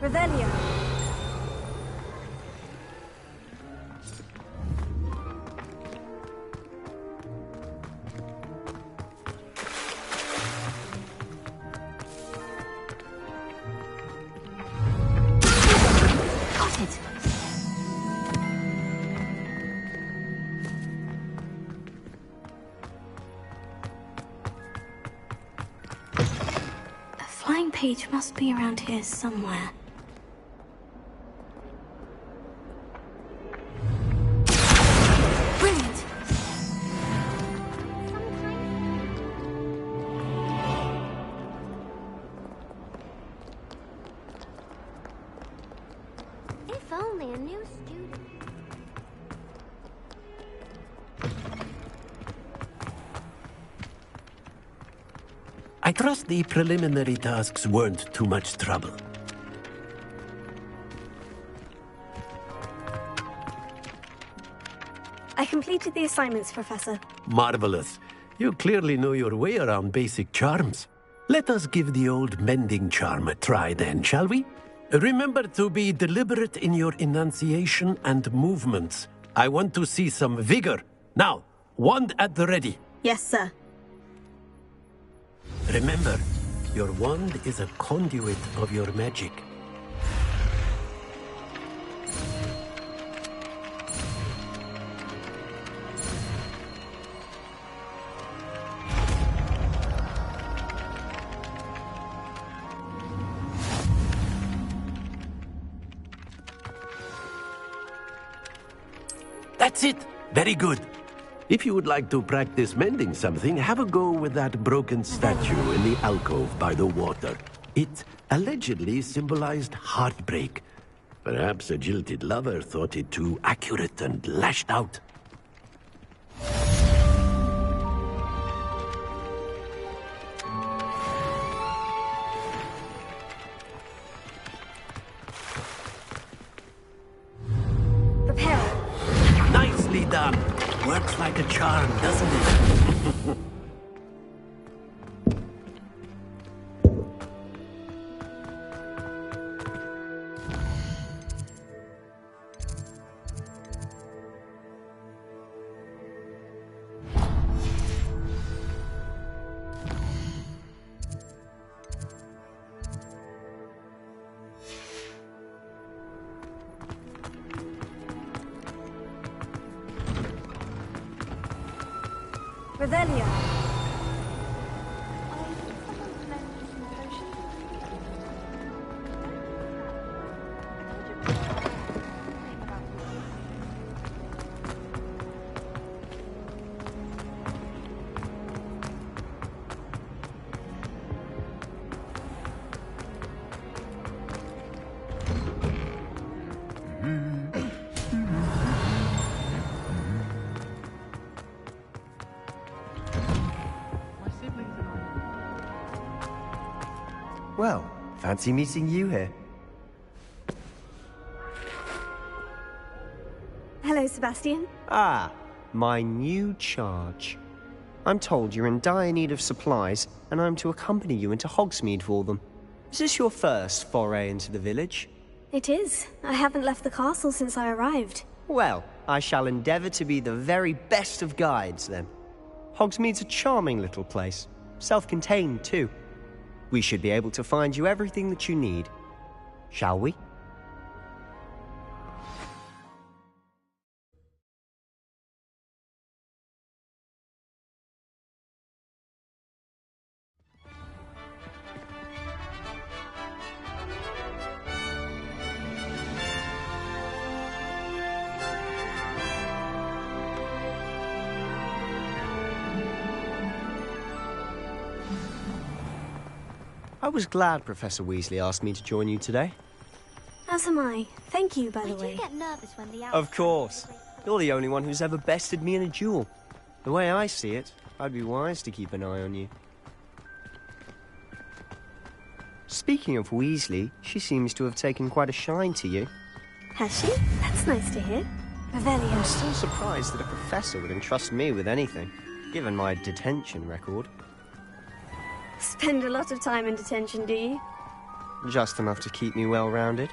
Revelio. Got it. A flying page must be around here somewhere. If only a new student. I trust the preliminary tasks weren't too much trouble. I completed the assignments, Professor. Marvelous. You clearly know your way around basic charms. Let us give the old mending charm a try then, shall we? Remember to be deliberate in your enunciation and movements. I want to see some vigor. Now, wand at the ready. Yes, sir. Remember, your wand is a conduit of your magic. That's it. Very good. If you would like to practice mending something, have a go with that broken statue in the alcove by the water. It allegedly symbolized heartbreak. Perhaps a jilted lover thought it too accurate and lashed out. Nicely done. Works like a charm, doesn't it? Revelio. Well, fancy meeting you here. Hello, Sebastian. Ah, my new charge. I'm told you're in dire need of supplies, and I'm to accompany you into Hogsmeade for them. Is this your first foray into the village? It is. I haven't left the castle since I arrived. Well, I shall endeavour to be the very best of guides, then. Hogsmeade's a charming little place. Self-contained, too. We should be able to find you everything that you need. Shall we? I was glad Professor Weasley asked me to join you today. As am I. Thank you, by the way. You get nervous when the Of course. You're the only one who's ever bested me in a duel. The way I see it, I'd be wise to keep an eye on you. Speaking of Weasley, she seems to have taken quite a shine to you. Has she? That's nice to hear. Revelio. I'm still surprised that a professor would entrust me with anything, given my detention record. Spend a lot of time in detention, do you? Just enough to keep me well-rounded.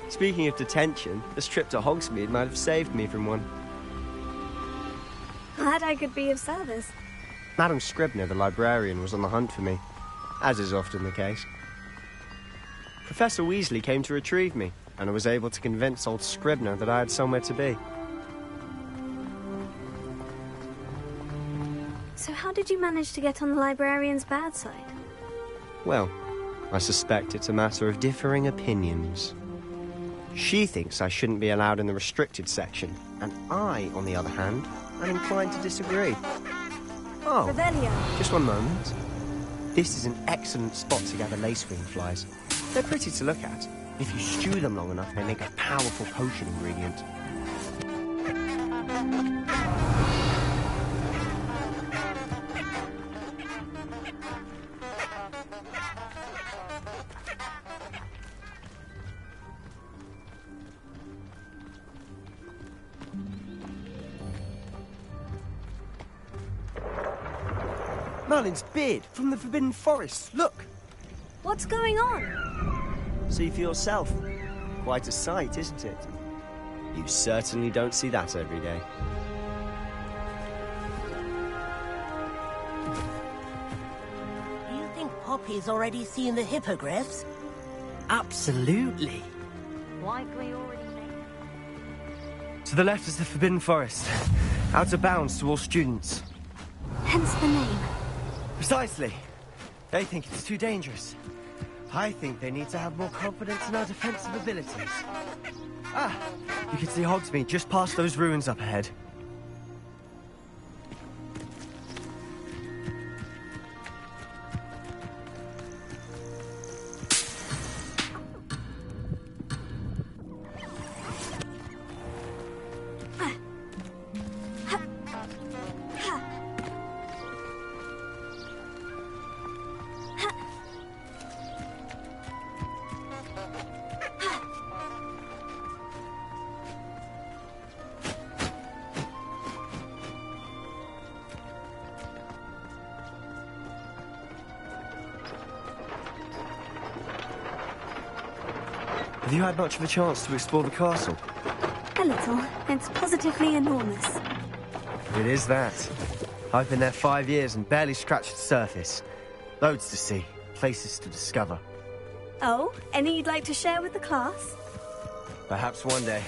Speaking of detention, this trip to Hogsmeade might have saved me from one. Glad I could be of service. Madam Scribner, the librarian, was on the hunt for me, as is often the case. Professor Weasley came to retrieve me, and I was able to convince old Scribner that I had somewhere to be. So how did you manage to get on the librarian's bad side? Well, I suspect it's a matter of differing opinions. She thinks I shouldn't be allowed in the restricted section, and I, on the other hand, am inclined to disagree. Oh, Revelio. Just one moment. This is an excellent spot to gather lacewing flies. They're pretty to look at. If you stew them long enough, they make a powerful potion ingredient. Merlin's beard from the Forbidden Forest. Look! What's going on? See for yourself. Quite a sight, isn't it? You certainly don't see that every day. Do you think Poppy's already seen the hippogriffs? Absolutely. Like we already know. To the left is the Forbidden Forest. Out of bounds to all students. Hence the name. Precisely. They think it's too dangerous. I think they need to have more confidence in our defensive abilities. Ah, you can see Hogsmeade just past those ruins up ahead. Have you had much of a chance to explore the castle? A little. It's positively enormous. It is that. I've been there 5 years and barely scratched the surface. Loads to see, places to discover. Oh, any you'd like to share with the class? Perhaps one day.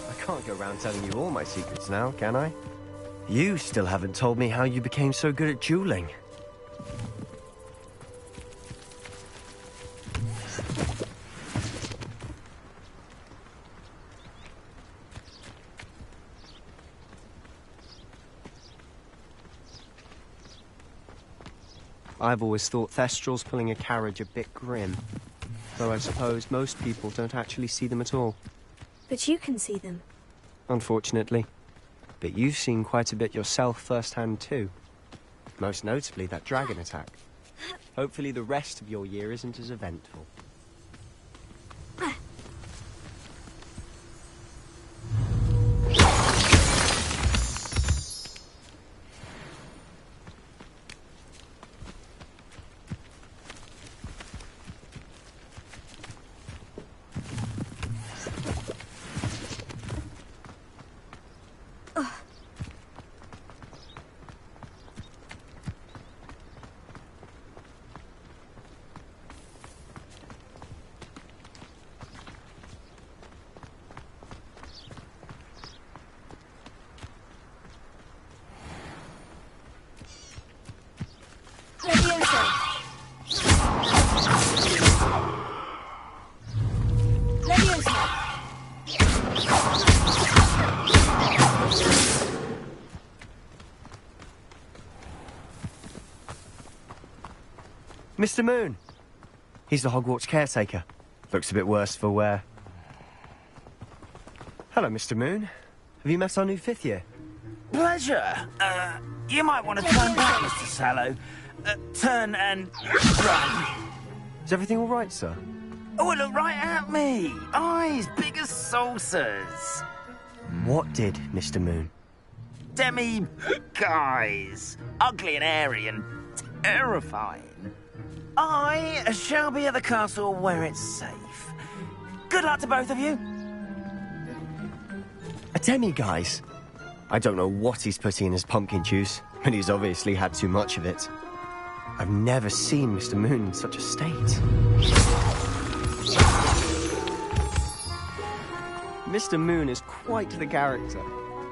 I can't go around telling you all my secrets now, can I? You still haven't told me how you became so good at dueling. I've always thought Thestrals pulling a carriage a bit grim. Though I suppose most people don't actually see them at all. But you can see them. Unfortunately. But you've seen quite a bit yourself firsthand too. Most notably that dragon attack. Hopefully the rest of your year isn't as eventful. Mr. Moon. He's the Hogwarts caretaker. Looks a bit worse for wear. Hello, Mr. Moon. Have you met our new 5th year? Pleasure. You might want to turn back, Mr. Sallow. Turn and run. Is everything all right, sir? Oh, look right at me. Eyes big as saucers. What did, Mr. Moon? Demi-guys. Ugly and airy and terrifying. I shall be at the castle where it's safe. Good luck to both of you. A demi-guise? I don't know what he's putting in his pumpkin juice, but he's obviously had too much of it. I've never seen Mr. Moon in such a state. Mr. Moon is quite the character.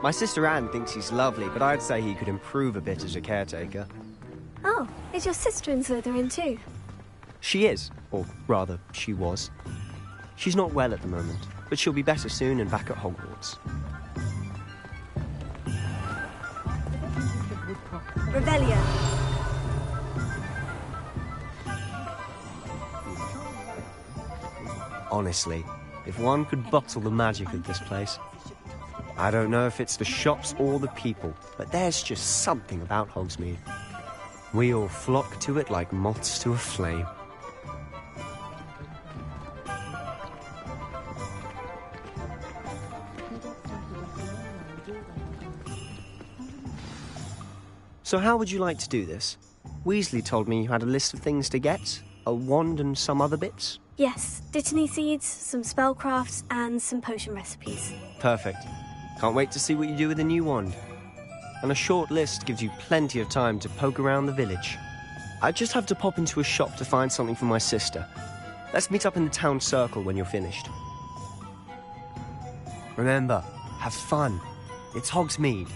My sister Anne thinks he's lovely, but I'd say he could improve a bit as a caretaker. Oh, is your sister in Slytherin too? She is, or rather, she was. She's not well at the moment, but she'll be better soon and back at Hogwarts. Revelio. Honestly, if one could bottle the magic of this place. I don't know if it's the shops or the people, but there's just something about Hogsmeade. We all flock to it like moths to a flame. So how would you like to do this? Weasley told me you had a list of things to get, a wand and some other bits. Yes, dittany seeds, some spellcrafts, and some potion recipes. Perfect. Can't wait to see what you do with the new wand. And a short list gives you plenty of time to poke around the village. I just have to pop into a shop to find something for my sister. Let's meet up in the town circle when you're finished. Remember, have fun. It's Hogsmeade.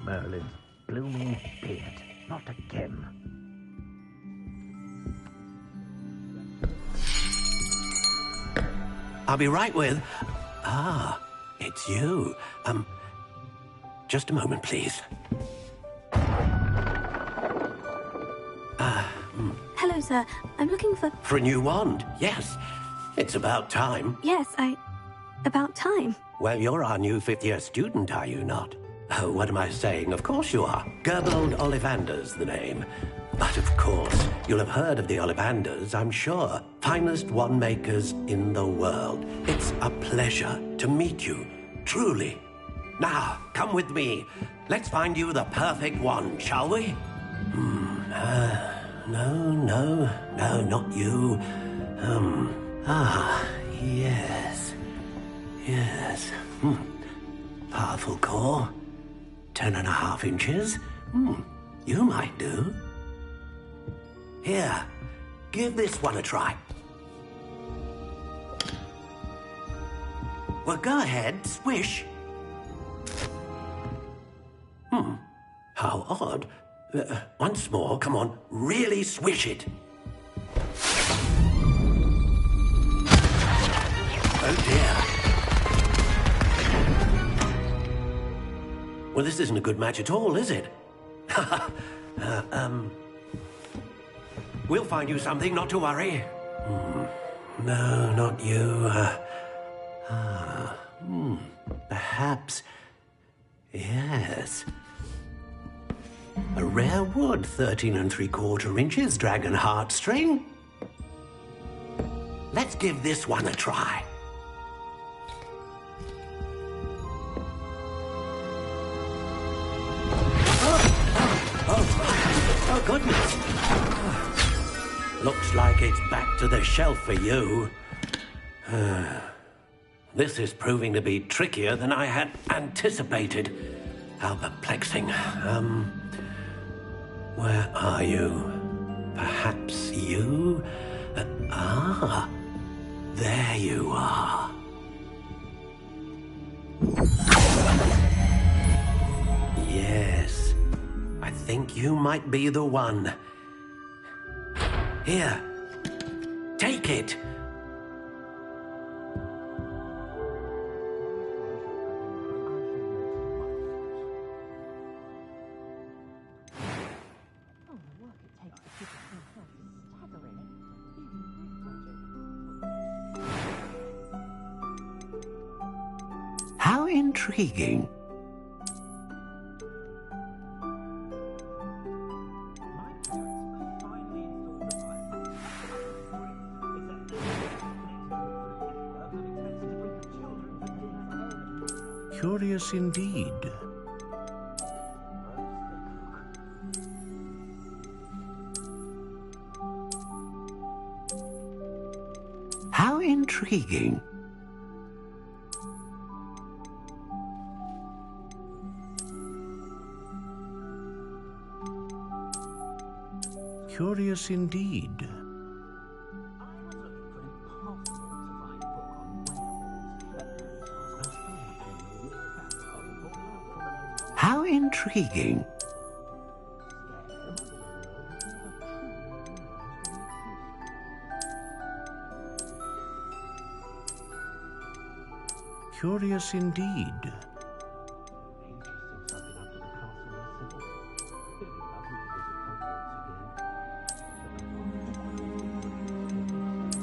Merlin's blooming beard. Not again. I'll be right with... Ah, it's you. Just a moment, please. Hello, sir. I'm looking for... For a new wand, yes. It's about time. Yes, about time. Well, you're our new 5th-year student, are you not? Oh, what am I saying? Of course you are. Gerbold Ollivander's the name. But of course, you'll have heard of the Ollivanders, I'm sure. Finest wand makers in the world. It's a pleasure to meet you, truly. Now, come with me. Let's find you the perfect one, shall we? No, not you. Yes. Yes. Powerful core. 10.5 inches. You might do. Here, give this one a try. Well, go ahead, swish. How odd. Once more, come on, really swish it. Oh dear. Well, this isn't a good match at all, is it? We'll find you something, not to worry. No, not you. Perhaps. Yes. A rare wood, 13 3/4 inches, dragon heartstring. Let's give this one a try. Oh, goodness. Looks like it's back to the shelf for you. This is proving to be trickier than I had anticipated. How perplexing. Where are you? Perhaps you? There you are. Yes, I think you might be the one. Here, take it. How intriguing. Curious indeed. How intriguing. Curious indeed. How intriguing. Curious indeed.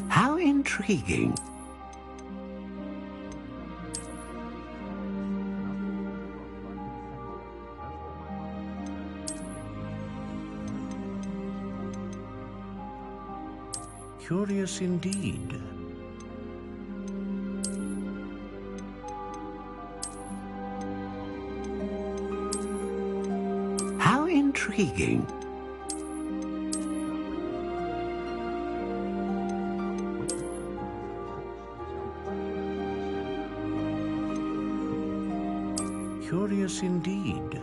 How intriguing. Curious indeed. How intriguing. Curious indeed.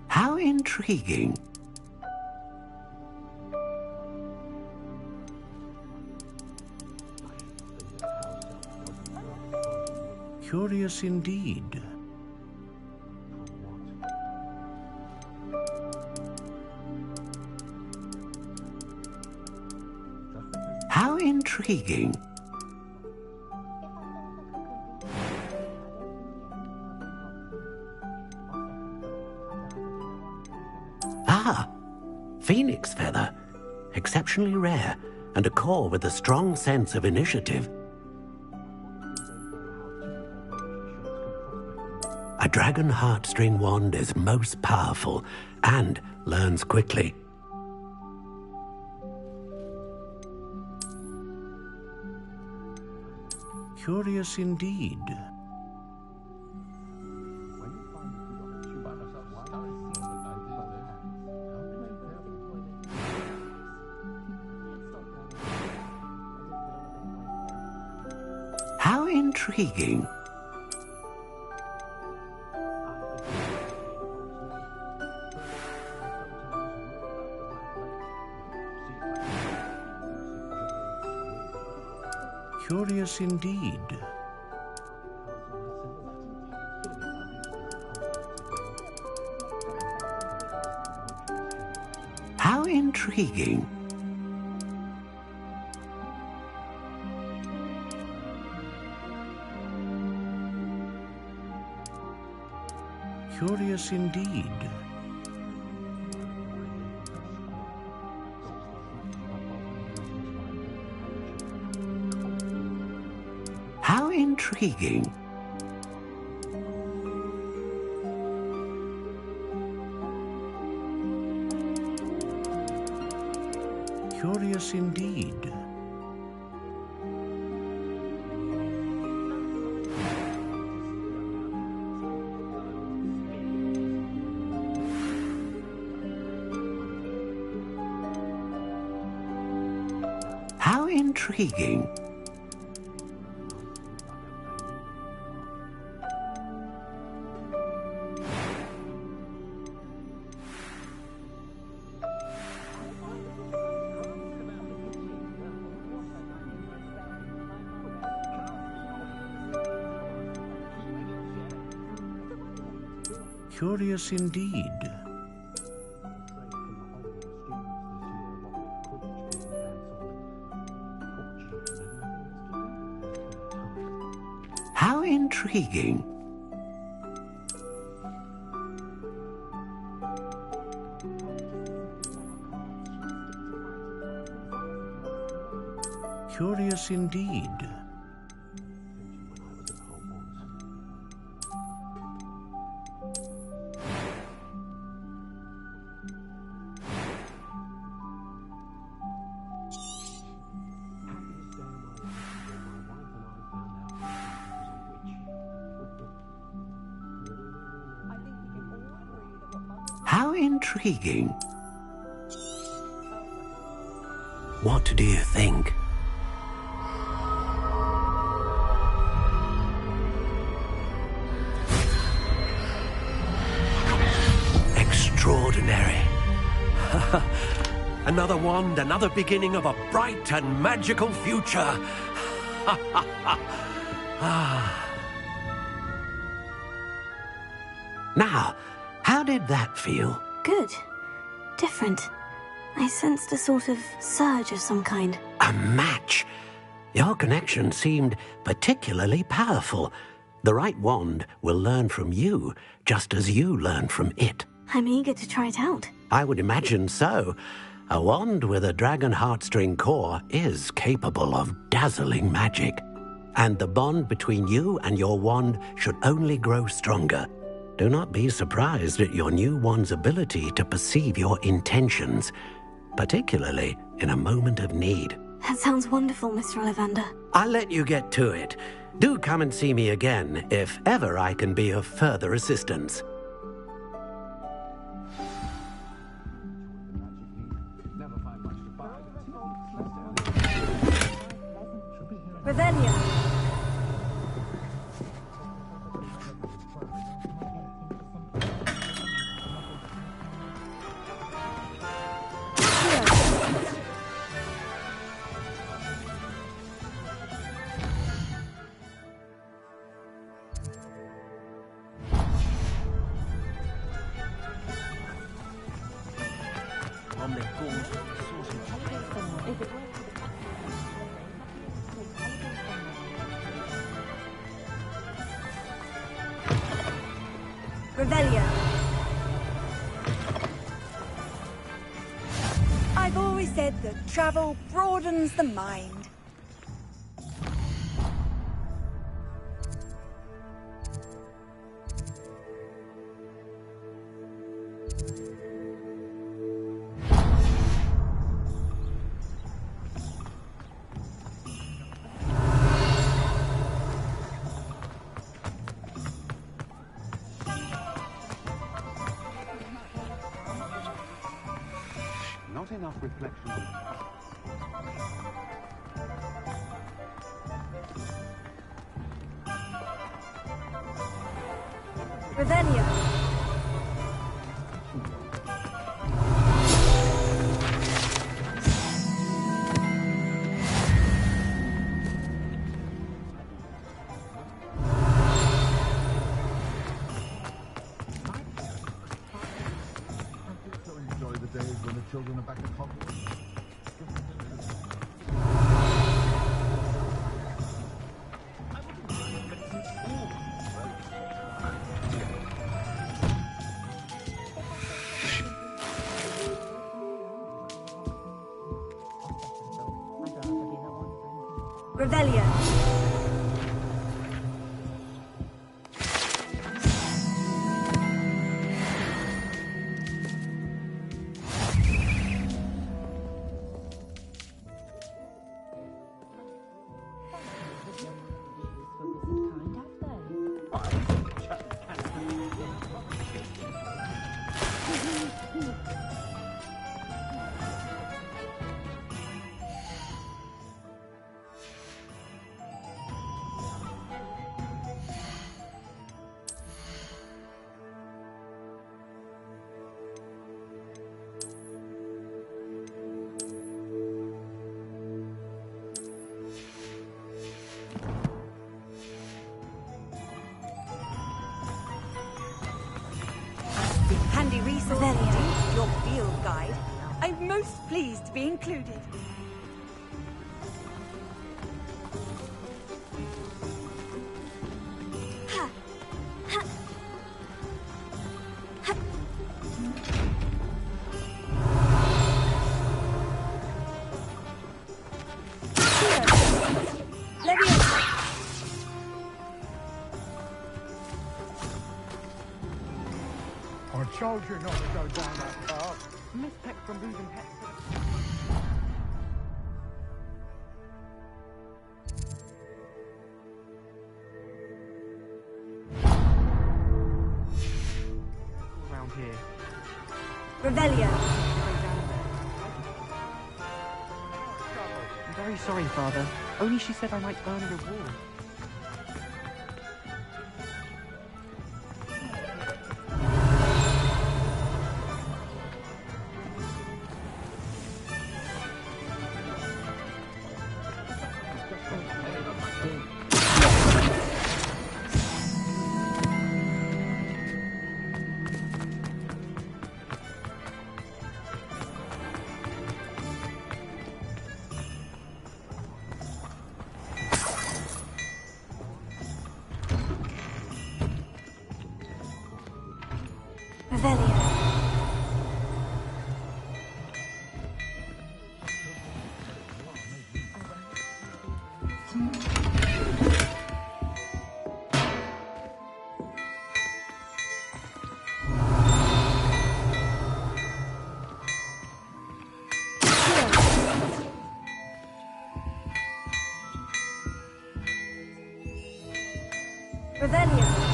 How intriguing. Curious indeed. How intriguing. Phoenix feather. Exceptionally rare, and a core with a strong sense of initiative. A dragon heartstring wand is most powerful and learns quickly. Curious indeed. How intriguing. Curious indeed. How intriguing. Curious indeed. How intriguing. Curious indeed. How intriguing. Curious indeed. How intriguing. Curious indeed. How intriguing. What do you think? Extraordinary. Another wand, another beginning of a bright and magical future. Now, how did that feel? Good. Different. I sensed a sort of surge of some kind. A match. Your connection seemed particularly powerful. The right wand will learn from you, just as you learn from it. I'm eager to try it out. I would imagine so. A wand with a dragon heartstring core is capable of dazzling magic. And the bond between you and your wand should only grow stronger. Do not be surprised at your new wand's ability to perceive your intentions, particularly in a moment of need. That sounds wonderful, Mr. Ollivander. I'll let you get to it. Do come and see me again if ever I can be of further assistance. Revelio. Revelio. I've always said that travel broadens the mind. enough reflection on Revelio. enjoy the days when the children are back at Hogwarts. Revelio. Handy resource indeed, your field guide. I'm most pleased to be included. I told you not to go down that path. Miss Peck from losing pets. Around here. Revelio. I'm very sorry, Father. Only she said I might earn a reward. Revelio. Revelio.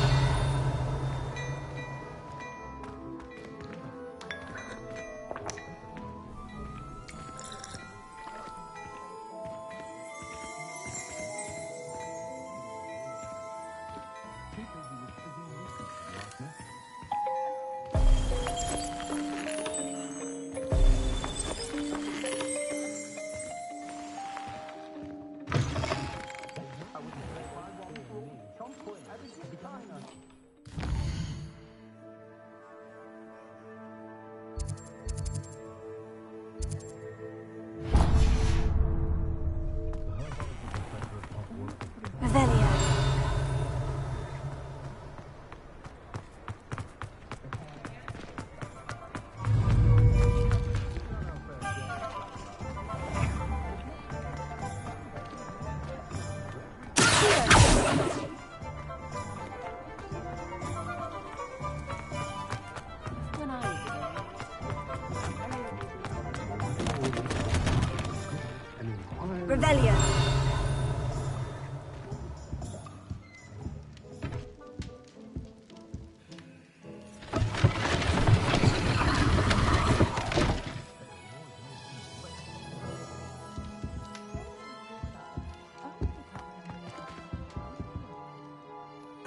Revelio. Revelio.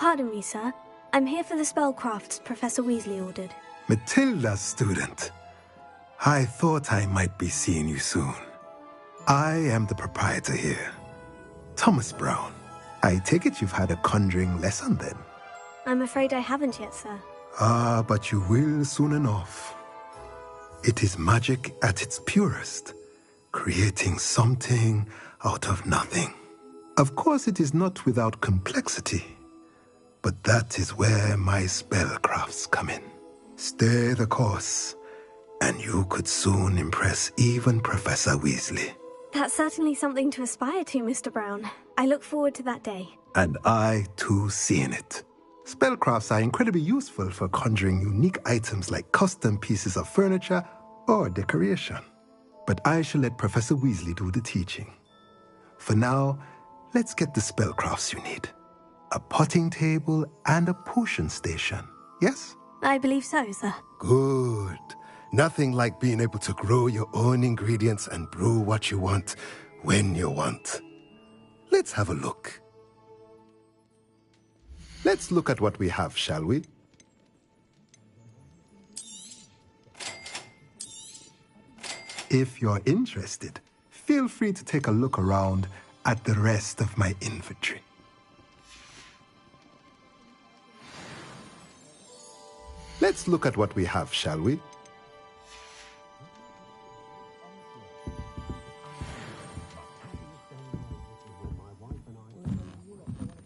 Pardon me, sir. I'm here for the spellcrafts Professor Weasley ordered. Matilda's student. I thought I might be seeing you soon. I am the proprietor here, Thomas Brown. I take it you've had a conjuring lesson then? I'm afraid I haven't yet, sir. Ah, but you will soon enough. It is magic at its purest, creating something out of nothing. Of course, it is not without complexity, but that is where my spellcrafts come in. Stay the course, and you could soon impress even Professor Weasley. That's certainly something to aspire to, Mr. Brown. I look forward to that day. And I, too, seeing it. Spellcrafts are incredibly useful for conjuring unique items like custom pieces of furniture or decoration. But I shall let Professor Weasley do the teaching. For now, let's get the spellcrafts you need. A potting table and a potion station, yes? I believe so, sir. Good. Nothing like being able to grow your own ingredients and brew what you want when you want. Let's have a look. Let's look at what we have, shall we? If you're interested, feel free to take a look around at the rest of my inventory. Let's look at what we have, shall we?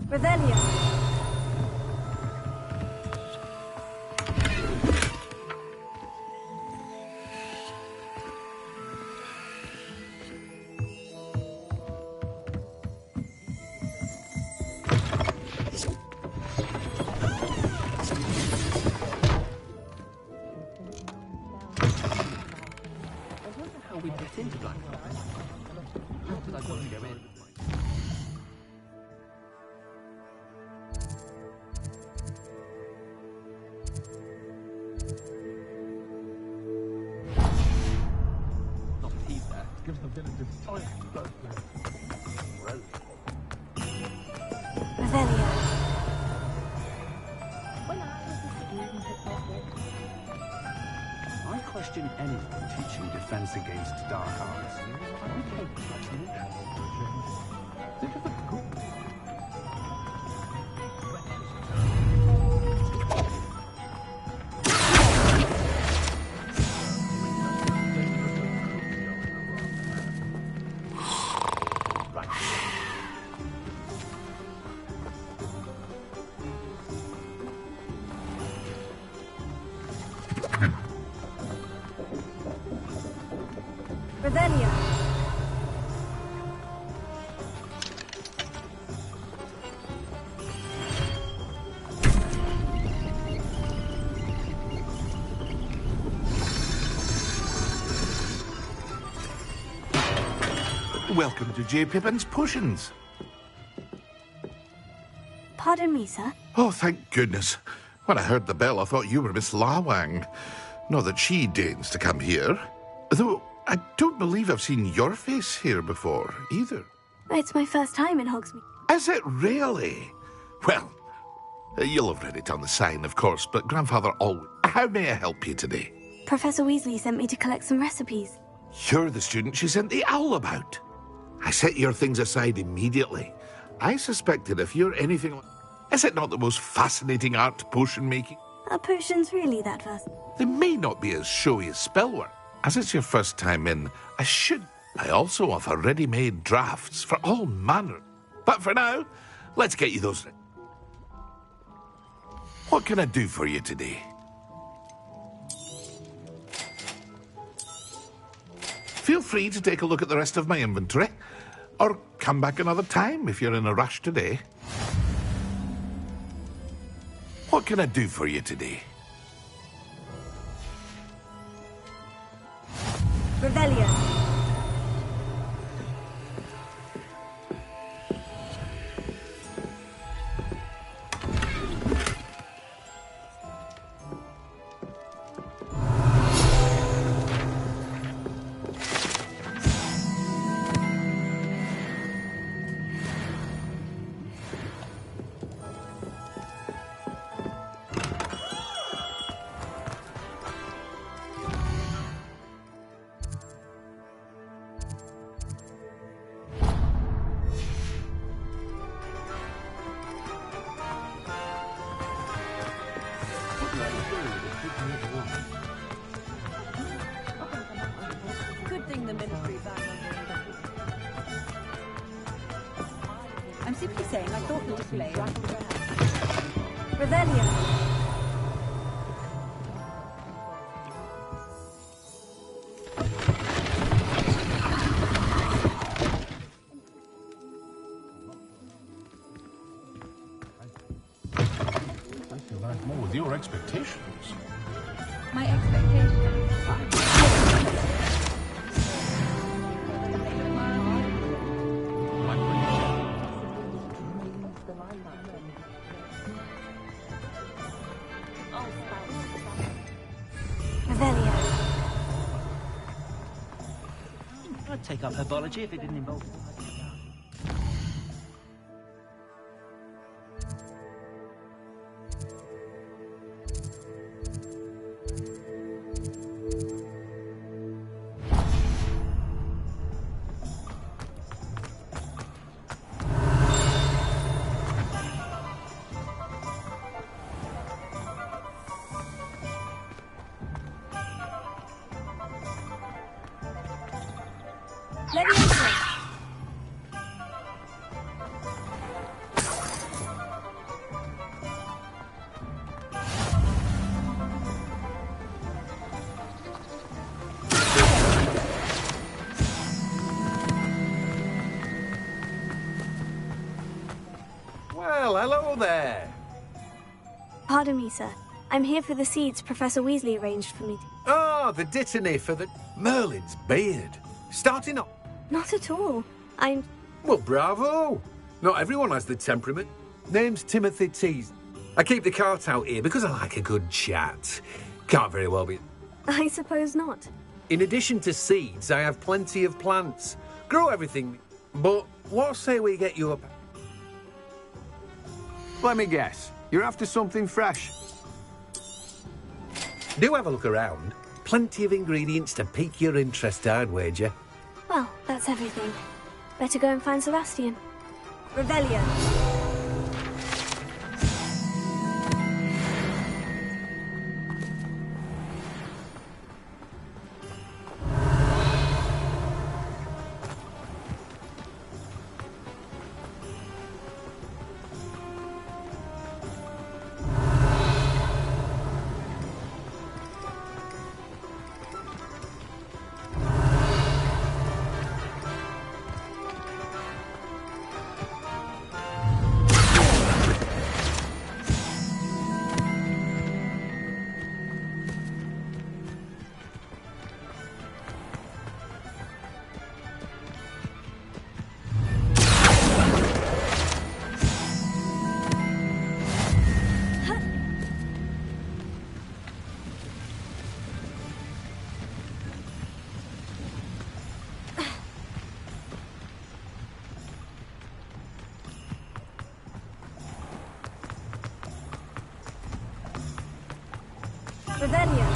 Revelio. How we get into Blackfriars? Not that I want to go in. Not that he's there. Gives the villagers time. Revelio. I question anyone teaching defense against dark arts. Think of the good. Revelio. Welcome to J. Pippin's Potions. Pardon me, sir. Oh, thank goodness. When I heard the bell, I thought you were Miss Lawang. Not that she deigns to come here. Though I don't believe I've seen your face here before, either. It's my first time in Hogsmeade. Is it really? Well, you'll have read it on the sign, of course, but Grandfather always... How may I help you today? Professor Weasley sent me to collect some recipes. You're the student she sent the owl about. I set your things aside immediately. I suspected if you're anything like... Is it not the most fascinating art, potion making? Are potions really that vast? They may not be as showy as spellwork. As it's your first time in, I also offer ready-made drafts for all manner. But for now, let's get you those... What can I do for you today? Feel free to take a look at the rest of my inventory, or come back another time if you're in a rush today. What can I do for you today? Revelio. simply saying I thought the display... Revelio. More with your expectations. My expectations... Revelio. I'd take up herbology if it didn't involve... Well, hello there. Pardon me, sir. I'm here for the seeds Professor Weasley arranged for me. Ah, the dittany for the... Merlin's beard. Starting up. Not at all. I'm... Well, bravo. Not everyone has the temperament. Name's Timothy Tees. I keep the cart out here because I like a good chat. Can't very well be... I suppose not. In addition to seeds, I have plenty of plants. Grow everything. But what say we get you up... Let me guess. You're after something fresh. Do have a look around. Plenty of ingredients to pique your interest, I'd wager. Well, that's everything. Better go and find Sebastian. Revelio. Revelio.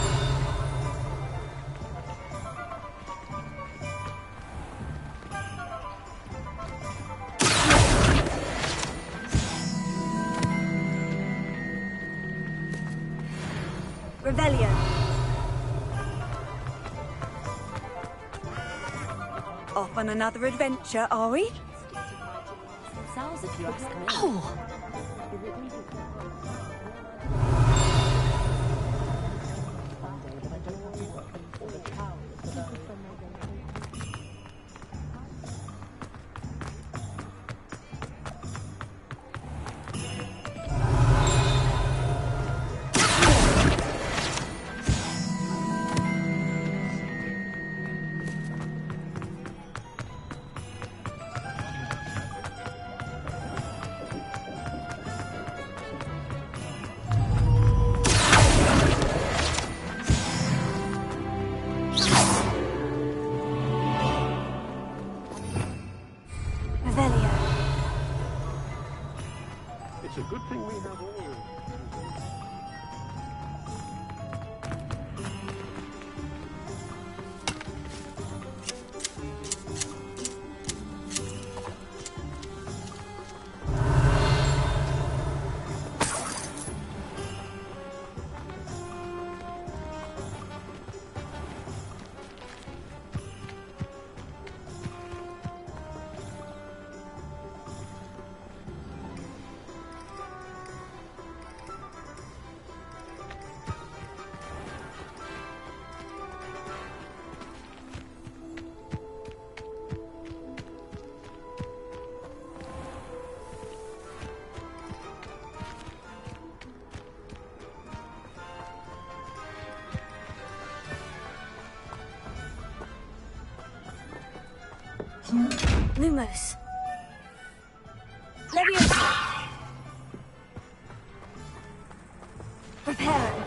Revelio. Off on another adventure, are we? Sounds if you ask me. Oh! It's a good thing we have all. Lumos. Leviosa. Reparo.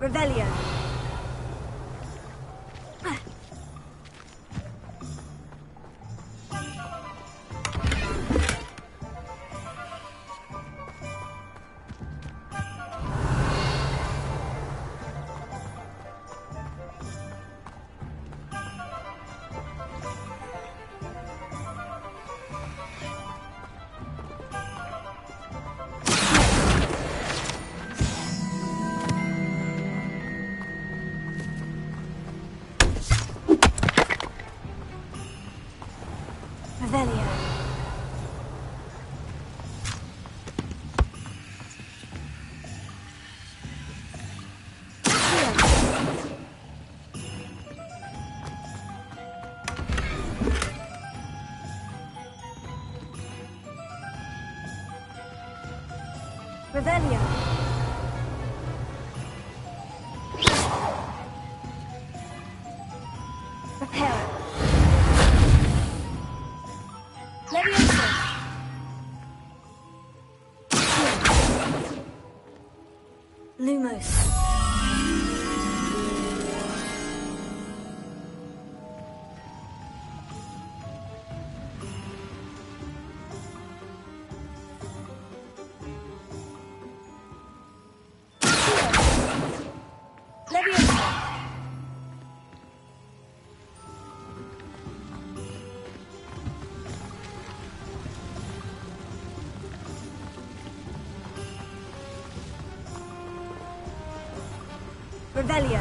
Revelio. Revelio. Revelio. Reparo. Leviosa. Lumos. Leviosa. Revelio.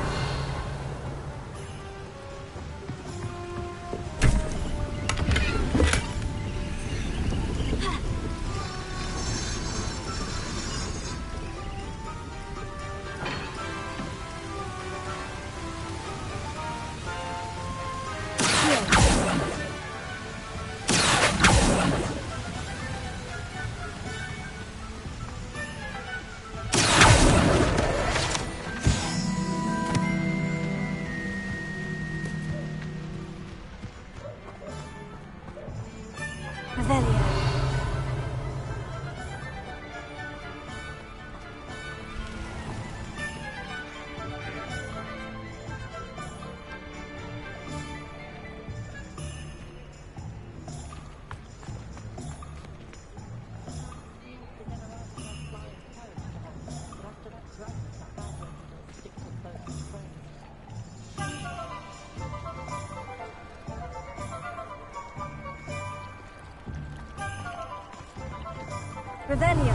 Revelio. Revelio.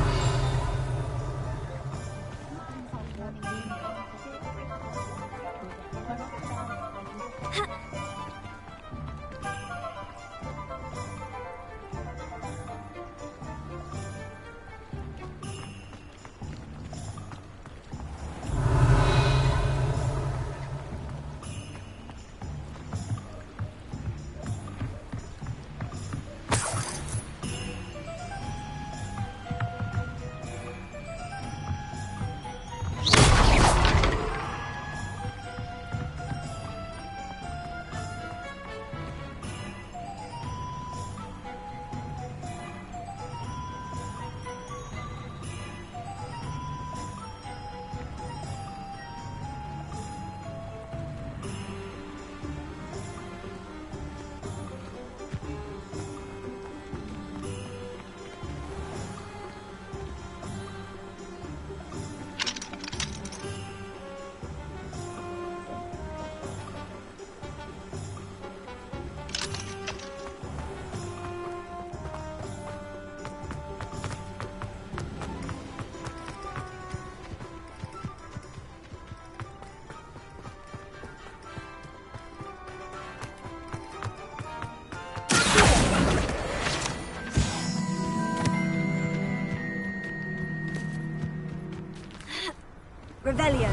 Revelio.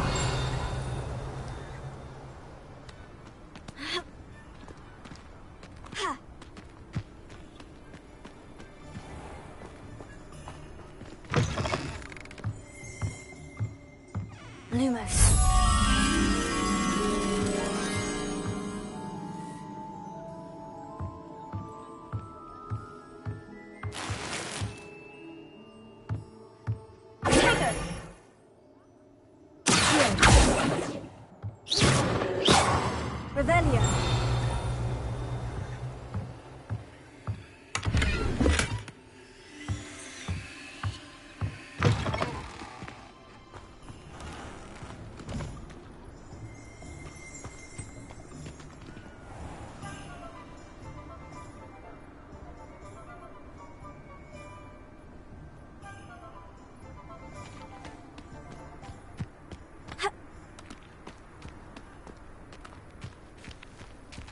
Lumos. Revelio.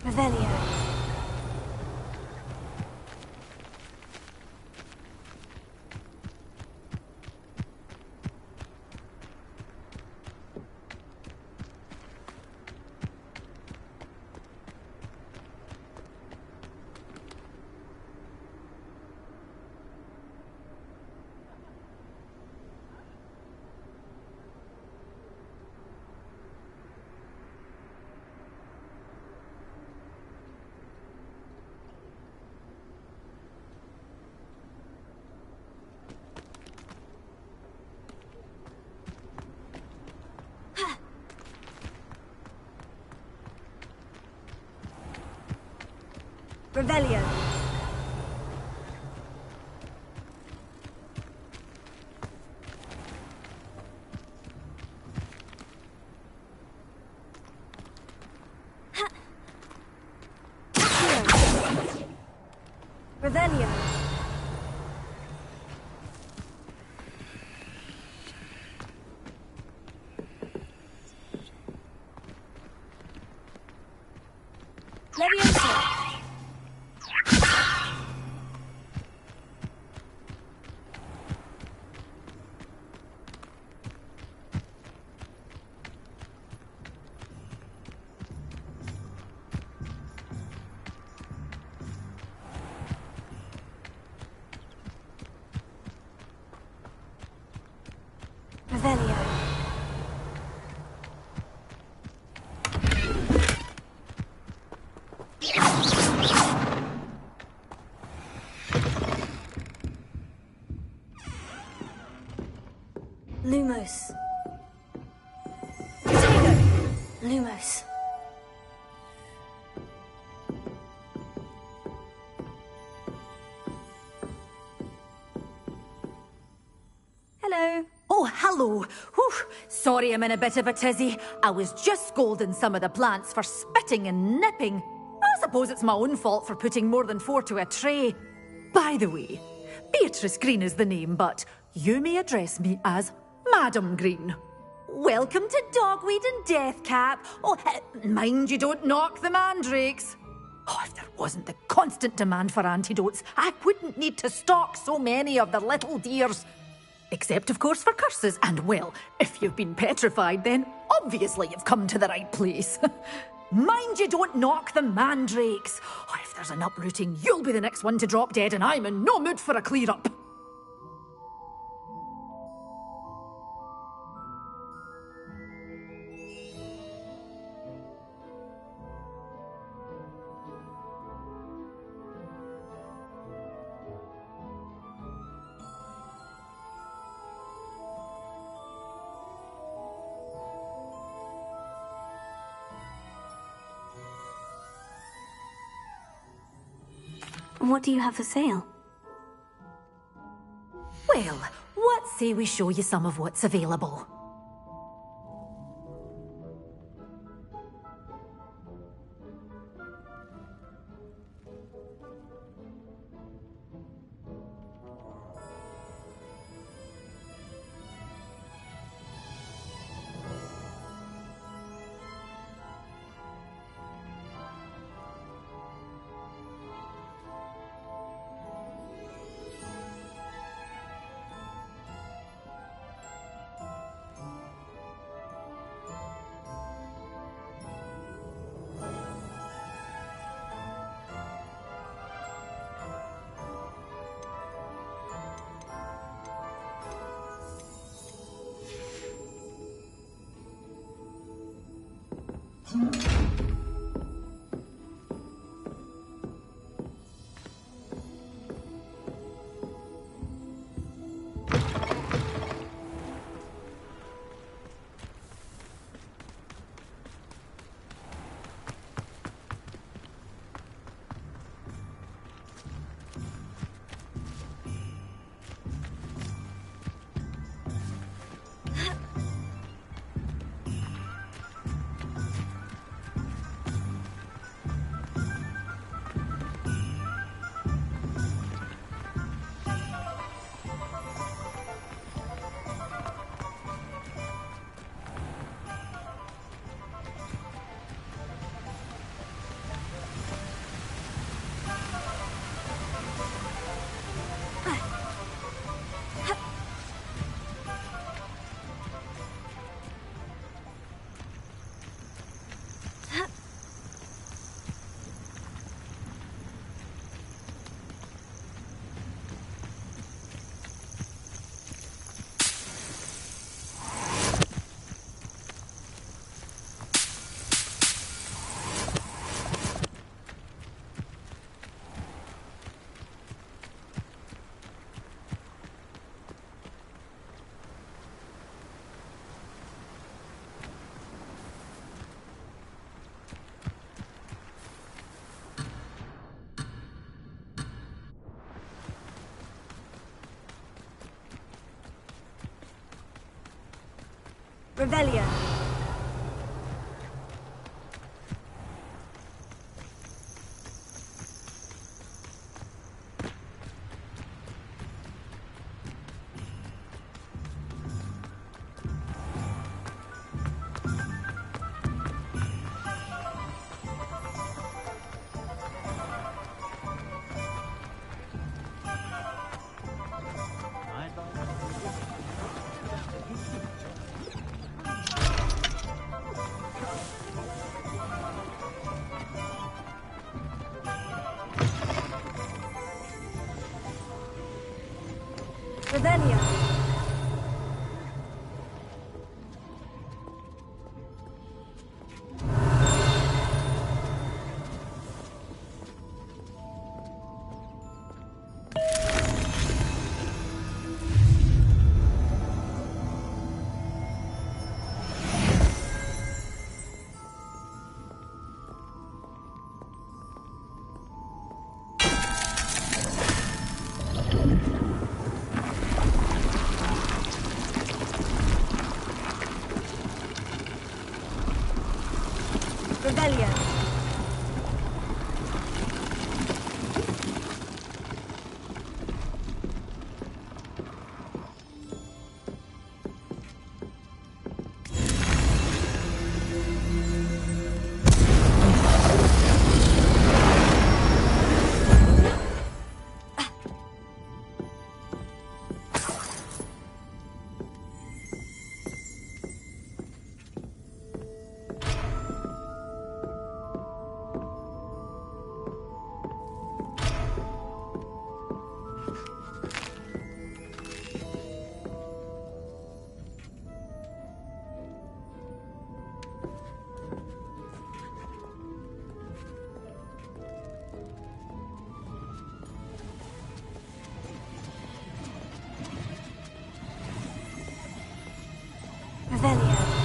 Revelio. Revelio. Revelio. Levioso. Revelio. Lumos. Lumos. Hello. Oh, hello. Whew. Sorry I'm in a bit of a tizzy. I was just scolding some of the plants for spitting and nipping. I suppose it's my own fault for putting more than 4 to a tray. By the way, Beatrice Green is the name, but you may address me as Madam Green. Welcome to Dogweed and Deathcap. Oh, mind you don't knock the mandrakes. Oh, if there wasn't the constant demand for antidotes, I wouldn't need to stock so many of the little dears. Except, of course, for curses. And, well, if you've been petrified, then obviously you've come to the right place. Mind you don't knock the mandrakes. Oh, if there's an uprooting, you'll be the next one to drop dead, and I'm in no mood for a clear-up. What do you have for sale? Well, what say we show you some of what's available? Revelio. Revelio. Revelio. Revelio.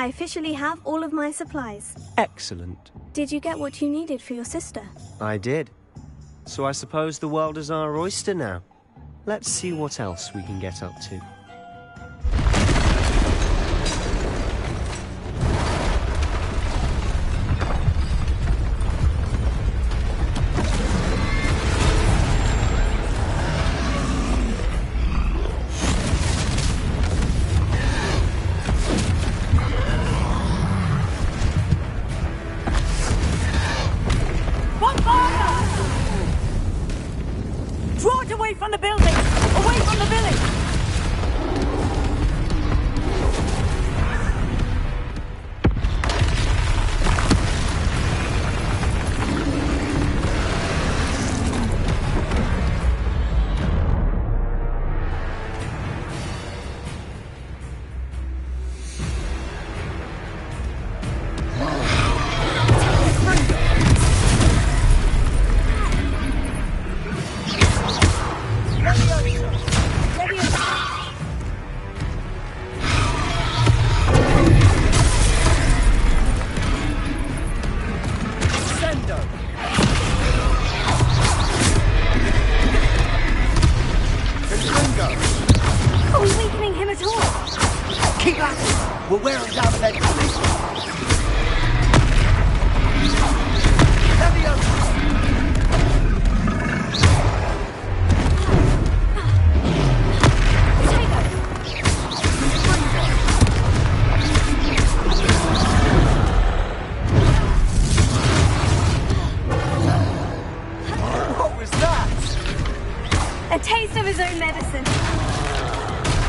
I officially have all of my supplies. Excellent. Did you get what you needed for your sister? I did. So I suppose the world is our oyster now. Let's see what else we can get up to. Keep at it! We'll wear them down eventually. Leviosa! A taste of his own medicine.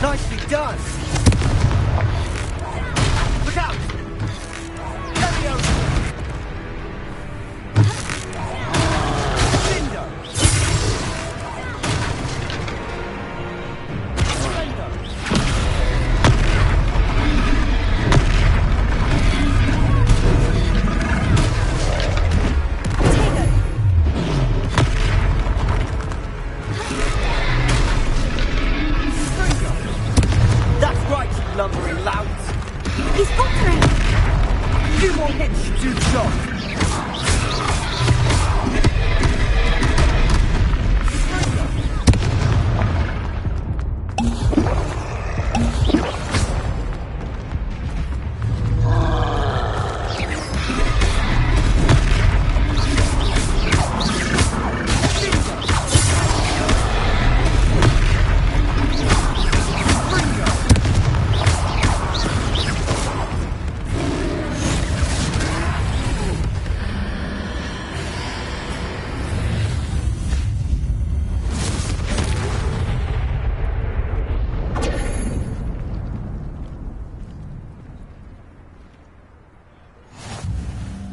Nicely done. Look out! Leviosa! Cinder! Surrender! That's right, you lumbering louts. He's faltering. A few more hits should do the job.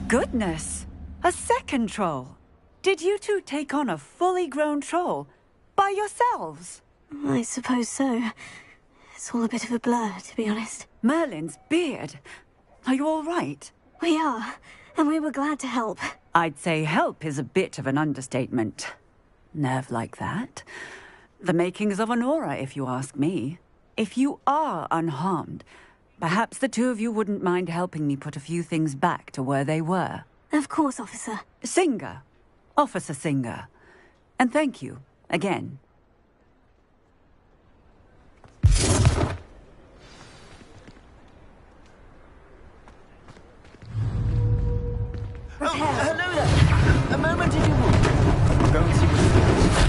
Goodness! A second troll! Did you two take on a fully grown troll? By yourselves? I suppose so. It's all a bit of a blur, to be honest. Merlin's beard! Are you all right? We are, and we were glad to help. I'd say help is a bit of an understatement. Nerve like that. The makings of an aura, if you ask me. If you are unharmed, perhaps the two of you wouldn't mind helping me put a few things back to where they were. Of course, officer. Singer. Officer Singer. And thank you, again. Oh, hello there. A moment if you will. I'll go and see what it is.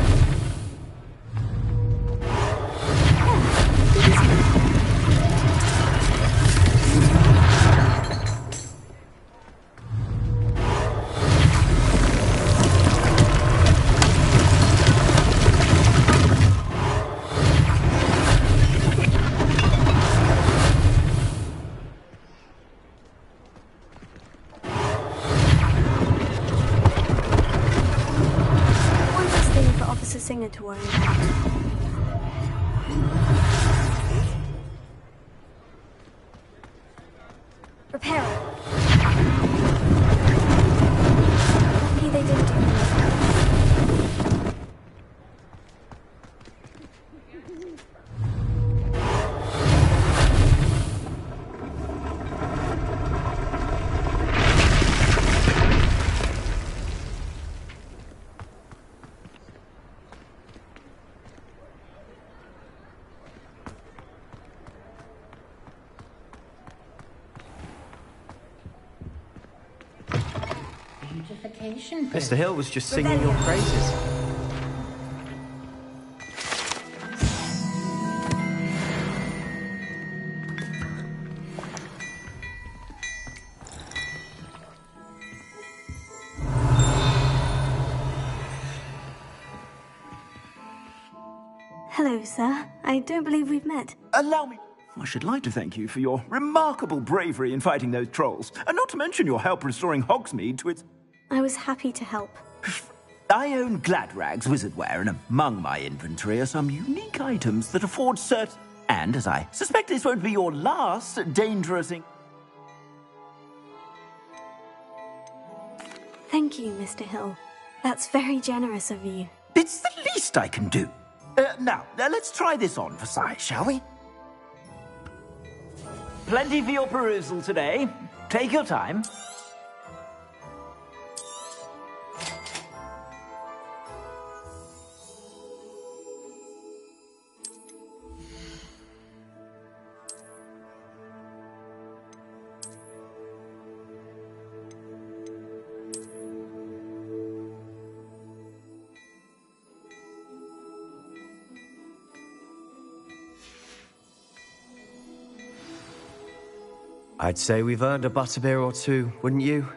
Singer to worry about. Repairer. Lucky they didn't do anything. Mr. Hill was just singing your praises. Hello, sir. I don't believe we've met. Allow me. I should like to thank you for your remarkable bravery in fighting those trolls, and not to mention your help restoring Hogsmeade to its... I was happy to help. I own Gladrag's wizardware, and among my inventory are some unique items that afford certain... And, as I suspect this won't be your last dangerous... Thank you, Mr. Hill. That's very generous of you. It's the least I can do. Now, let's try this on for size, shall we? Plenty for your perusal today. Take your time. I'd say we've earned a butterbeer or two, wouldn't you?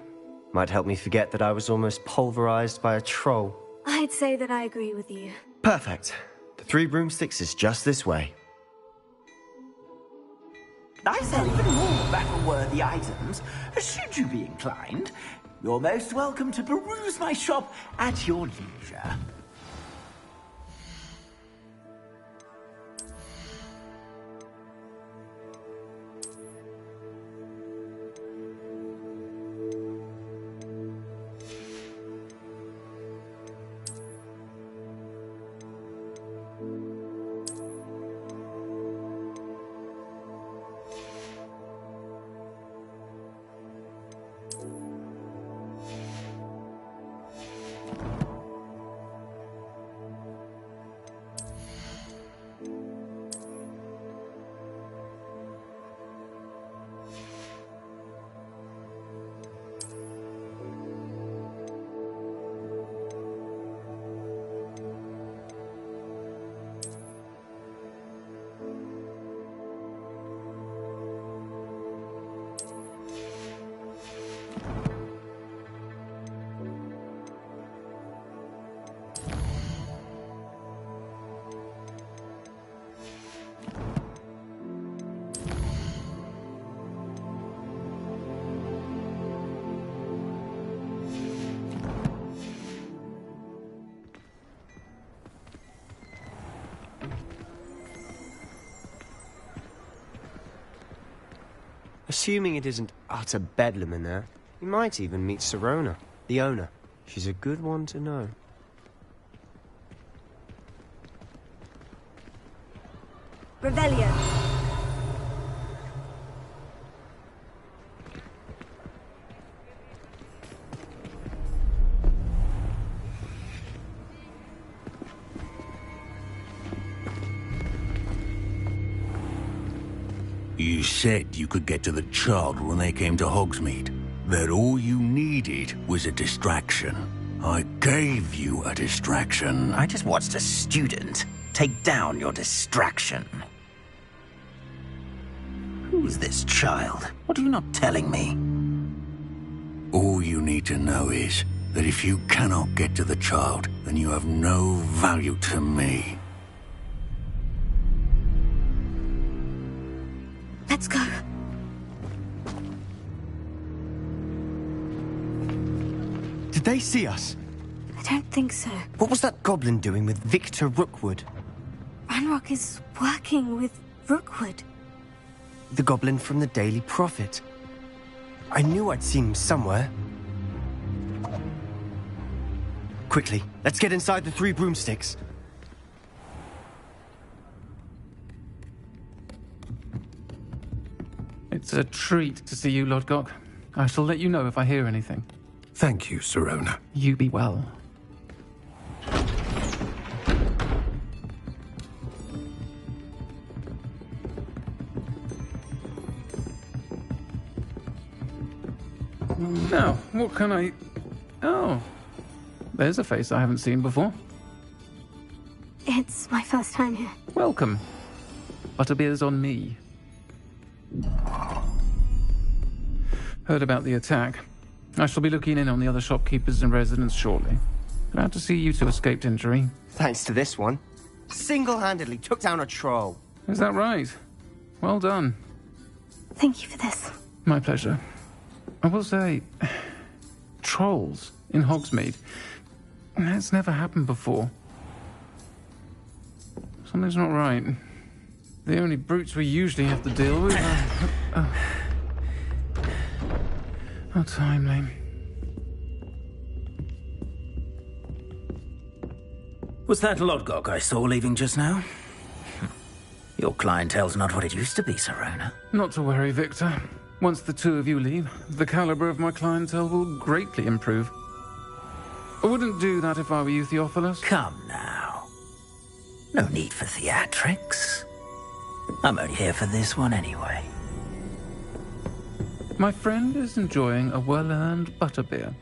Might help me forget that I was almost pulverized by a troll. I'd say that I agree with you. Perfect. The 3 broomsticks is just this way. I sell even more battle-worthy items. Should you be inclined, you're most welcome to peruse my shop at your leisure. Assuming it isn't utter bedlam in there, you might even meet Sirona, the owner. She's a good one to know. Revelio. You said you could get to the child when they came to Hogsmeade. That all you needed was a distraction. I gave you a distraction. I just watched a student take down your distraction. Who's this child? What are you not telling me? All you need to know is that if you cannot get to the child, then you have no value to me. Let's go. Did they see us? I don't think so. What was that goblin doing with Victor Rookwood? Ranrock is working with Rookwood. The goblin from the Daily Prophet. I knew I'd seen him somewhere. Quickly, let's get inside the 3 broomsticks. It's a treat to see you, Lodgok. I shall let you know if I hear anything. Thank you, Sirona. You be well. Now, what can I... Oh, there's a face I haven't seen before. It's my first time here. Welcome. Butterbeer's on me. Heard about the attack. I shall be looking in on the other shopkeepers and residents shortly. Glad to see you two escaped injury. Thanks to this one. Single-handedly took down a troll. Is that right? Well done. Thank you for this. My pleasure. I will say, trolls in Hogsmeade. That's never happened before. Something's not right. The only brutes we usually have to deal with are... How timely. Was that Lodgok I saw leaving just now? Your clientele's not what it used to be, Sirona. Not to worry, Victor. Once the 2 of you leave, the caliber of my clientele will greatly improve. I wouldn't do that if I were you, Theophilus. Come now. No need for theatrics. I'm only here for this one anyway. My friend is enjoying a well-earned butterbeer.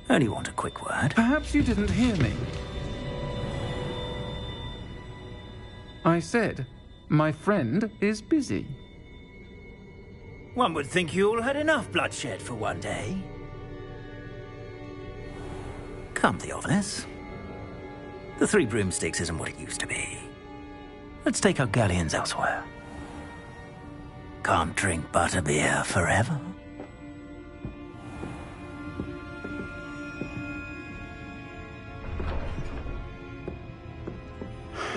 Only want a quick word. Perhaps you didn't hear me. I said, my friend is busy. One would think you all had enough bloodshed for one day. Come, Theophilus. The Three Broomsticks isn't what it used to be. Let's take our galleons elsewhere. Can't drink butterbeer forever.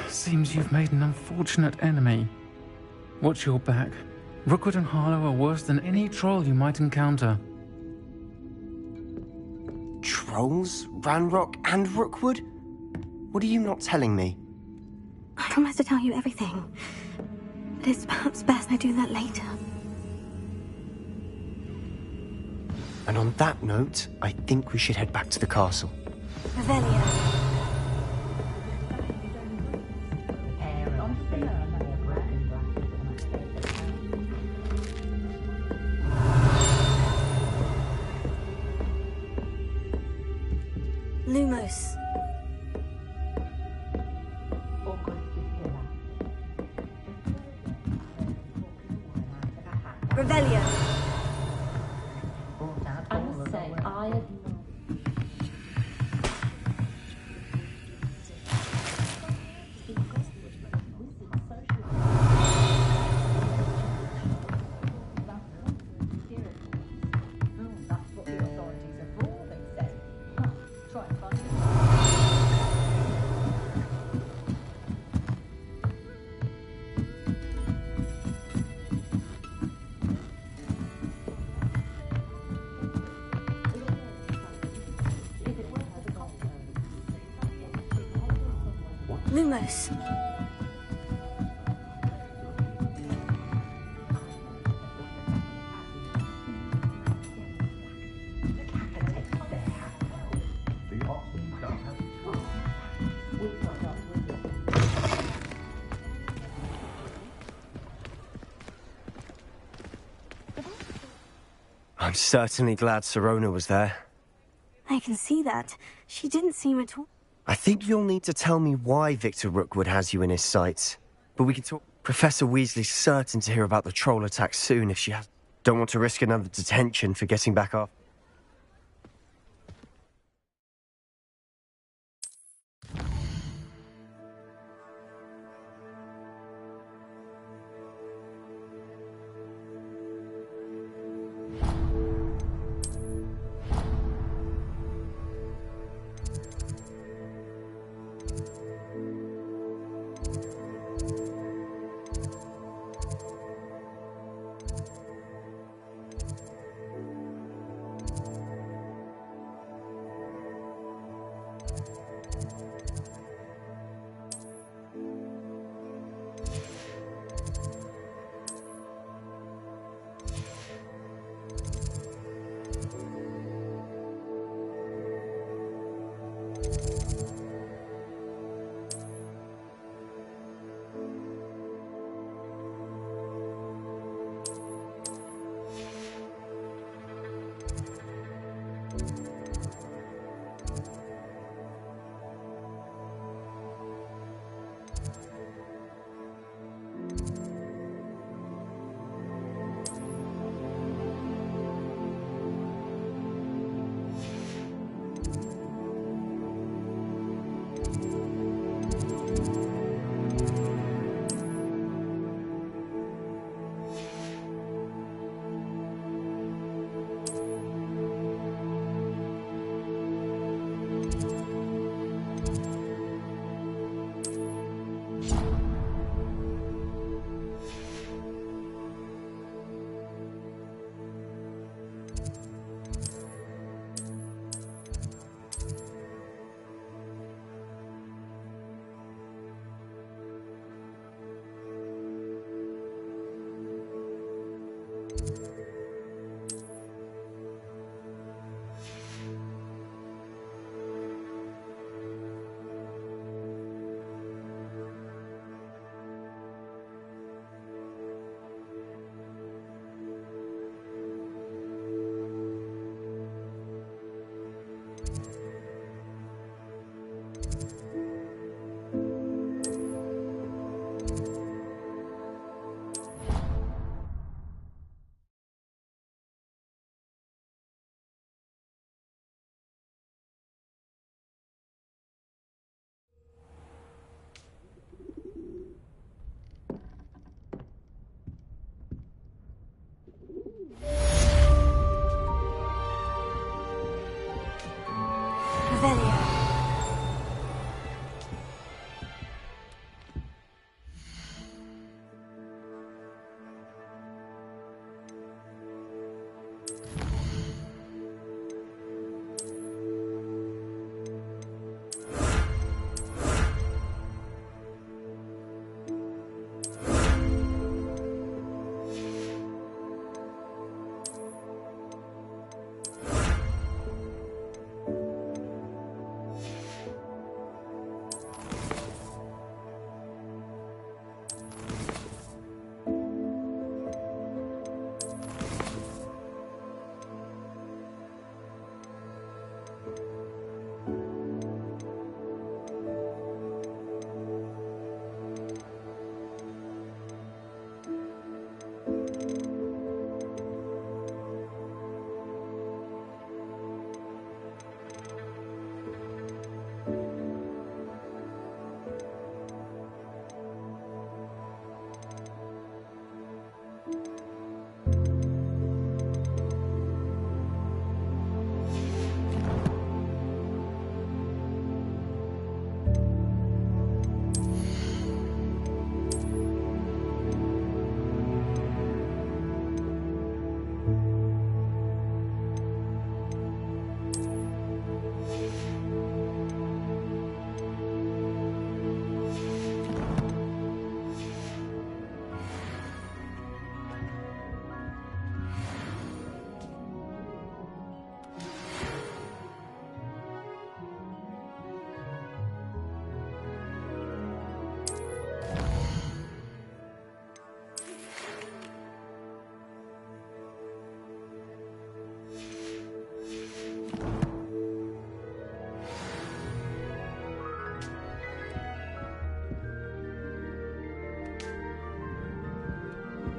Seems you've made an unfortunate enemy. Watch your back. Rookwood and Harlow are worse than any troll you might encounter. Trolls? Ranrock and Rookwood? What are you not telling me? I promise to tell you everything. But it's perhaps best I do that later. And on that note, I think we should head back to the castle. Revelio. Lumos. Revelio. I must say, I Lumos. I'm certainly glad Sirona was there. I can see that. She didn't seem at all. I think you'll need to tell me why Victor Rookwood has you in his sights. But we can talk. Professor Weasley's certain to hear about the troll attack soon if she has. Don't want to risk another detention for getting back off.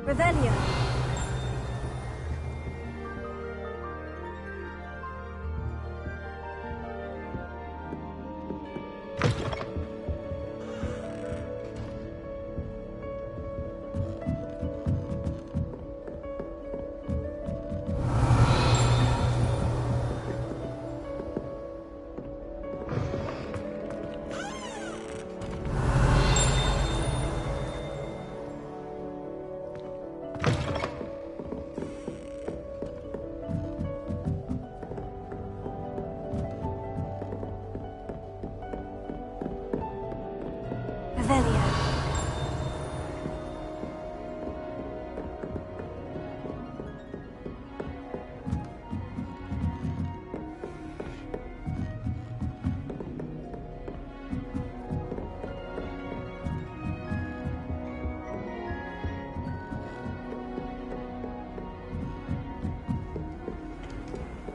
Revelio.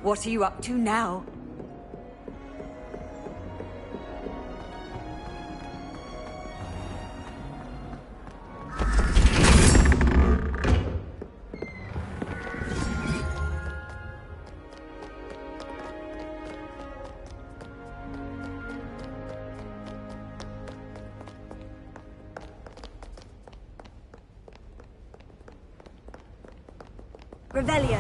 What are you up to now? Revelio.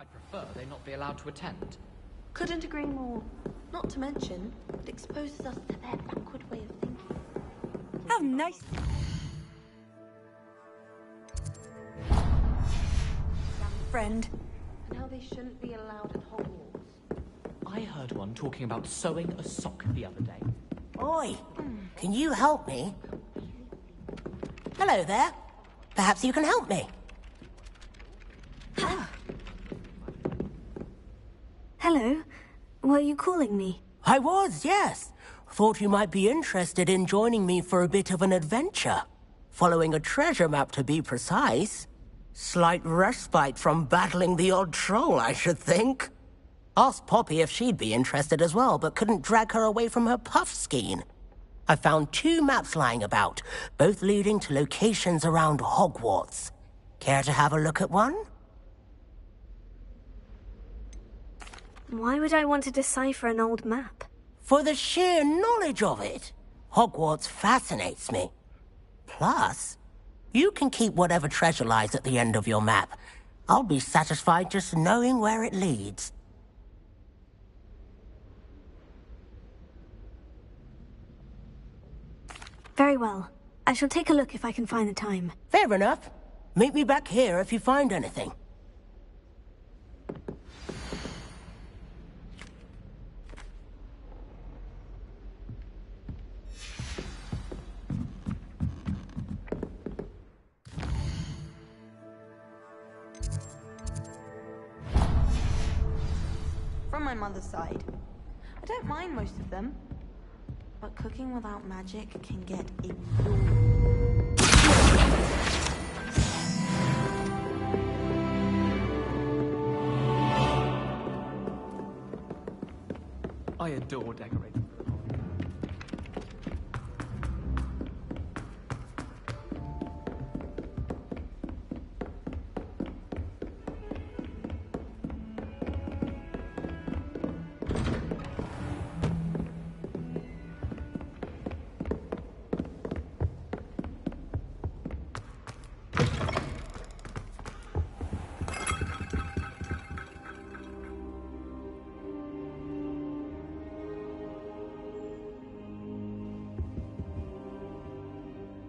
I'd prefer they not be allowed to attend. Couldn't agree more. Not to mention, it exposes us to their backward way of thinking. How nice. Friend. And how they shouldn't be allowed at Hogwarts. I heard one talking about sewing a sock the other day. Oi, can you help me? Hello there. Perhaps you can help me. Hello. Were you calling me? I was, yes. Thought you might be interested in joining me for a bit of an adventure. Following a treasure map, to be precise. Slight respite from battling the odd troll, I should think. Asked Poppy if she'd be interested as well, but couldn't drag her away from her puff skein. I found 2 maps lying about, both leading to locations around Hogwarts. Care to have a look at one? Why would I want to decipher an old map? For the sheer knowledge of it. Hogwarts fascinates me. Plus, you can keep whatever treasure lies at the end of your map. I'll be satisfied just knowing where it leads. Very well. I shall take a look if I can find the time. Fair enough. Meet me back here if you find anything. From my mother's side. I don't mind most of them. But cooking without magic can get exhausting. I adore decorating.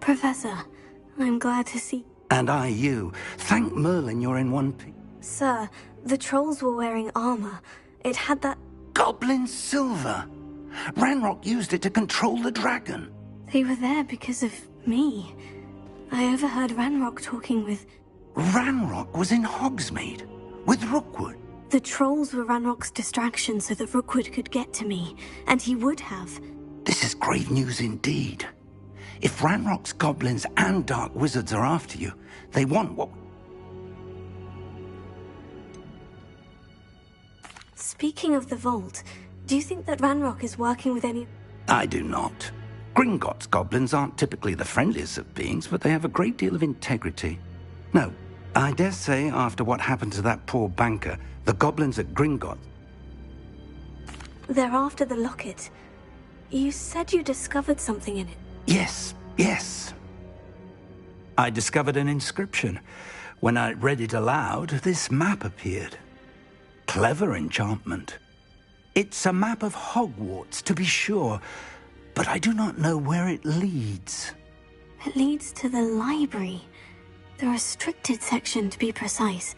Professor, I'm glad to see... And I you. Thank Merlin you're in one piece. Sir, the trolls were wearing armor. It had that... Goblin silver! Ranrock used it to control the dragon. They were there because of me. I overheard Ranrock talking with... Ranrock was in Hogsmeade, with Rookwood. The trolls were Ranrock's distraction so that Rookwood could get to me, and he would have. This is grave news indeed. If Ranrock's goblins and dark wizards are after you, they want what... Speaking of the vault, do you think that Ranrock is working with any... I do not. Gringotts goblins aren't typically the friendliest of beings, but they have a great deal of integrity. No, I dare say after what happened to that poor banker, the goblins at Gringotts... They're after the locket. You said you discovered something in it. Yes, yes. I discovered an inscription. When I read it aloud, this map appeared. Clever enchantment. It's a map of Hogwarts, to be sure, but I do not know where it leads. It leads to the library. The restricted section, to be precise,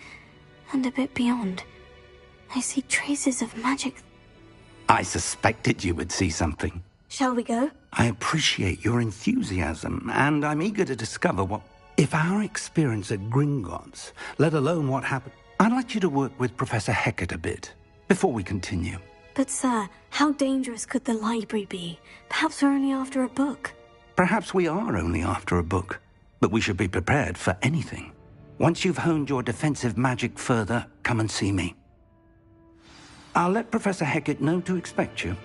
and a bit beyond. I see traces of magic. I suspected you would see something. Shall we go? I appreciate your enthusiasm, and I'm eager to discover what... If our experience at Gringotts, let alone what happened... I'd like you to work with Professor Hecat a bit, before we continue. But sir, how dangerous could the library be? Perhaps we're only after a book. Perhaps we are only after a book, but we should be prepared for anything. Once you've honed your defensive magic further, come and see me. I'll let Professor Hecat know to expect you.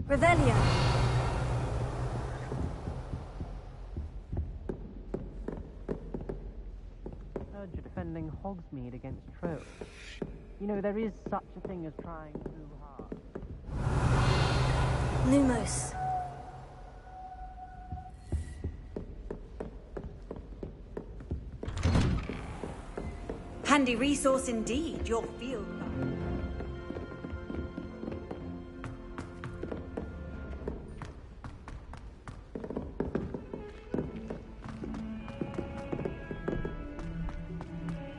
Revelio. Heard you're defending Hogsmeade against trolls. You know, there is such a thing as trying too hard. Lumos. Handy resource indeed, your field.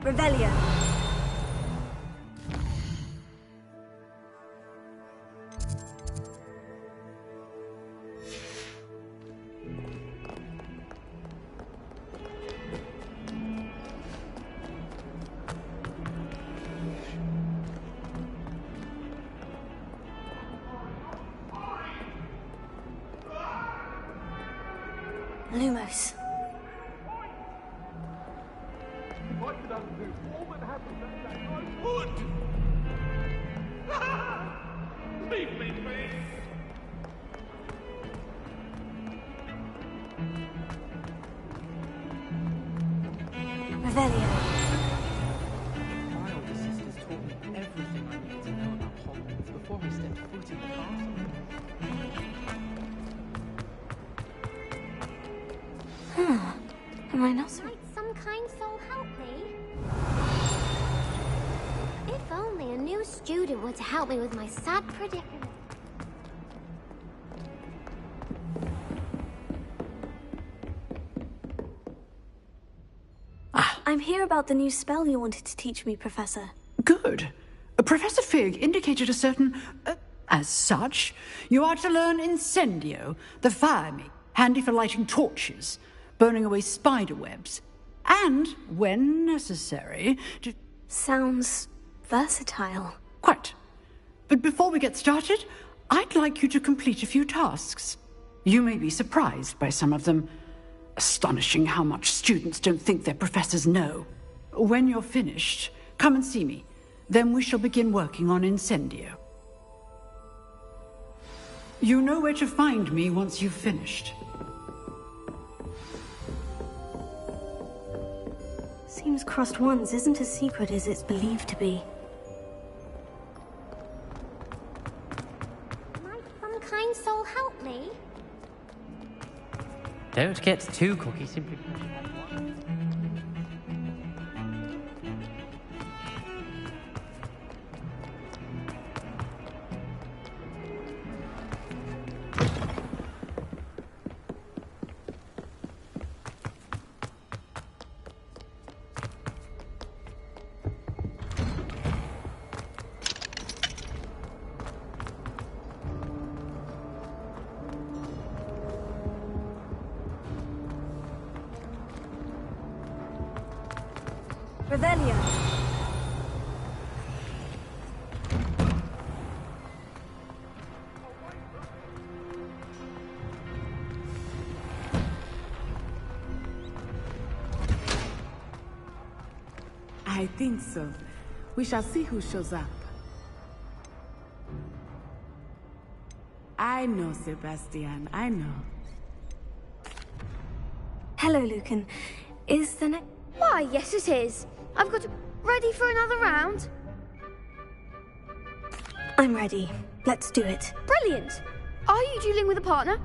Revelio. Lumos. What did I do? All that happened that day, I would! Leave me be! Revelio. My older sisters taught me everything I needed to know about Hogwarts before I stepped foot in the castle. Am I not so... Might some kind soul help me? If only a new student were to help me with my sad predicament. I'm here about the new spell you wanted to teach me, Professor. Good. Professor Fig indicated a certain... as such, you are to learn Incendio, the fire me, handy for lighting torches, burning away spider webs, and, when necessary, to... Sounds versatile. Quite. But before we get started, I'd like you to complete a few tasks. You may be surprised by some of them. Astonishing how much students don't think their professors know. When you're finished, come and see me. Then we shall begin working on Incendio. You know where to find me once you've finished. Seems crossed ones isn't as secret as it's believed to be. Might some kind soul help me? Don't get too cocky simply because you have one. Revelio. I think so. We shall see who shows up. I know, Sebastian, I know. Hello, Lucan. Is the next... Why, yes it is. I've got to... Ready for another round? I'm ready. Let's do it. Brilliant. Are you dueling with a partner?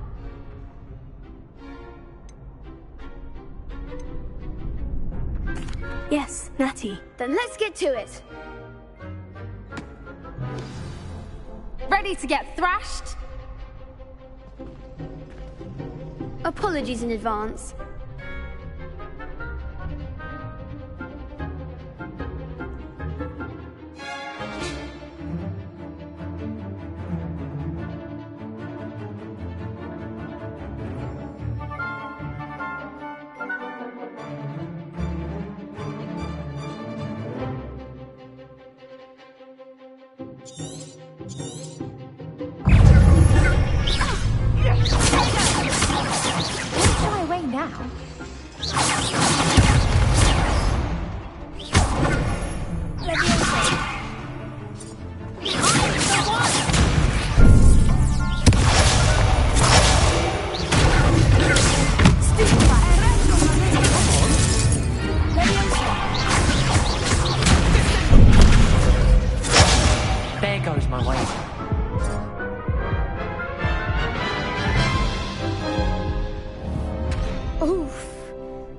Yes, Natty. Then let's get to it. Ready to get thrashed? Apologies in advance.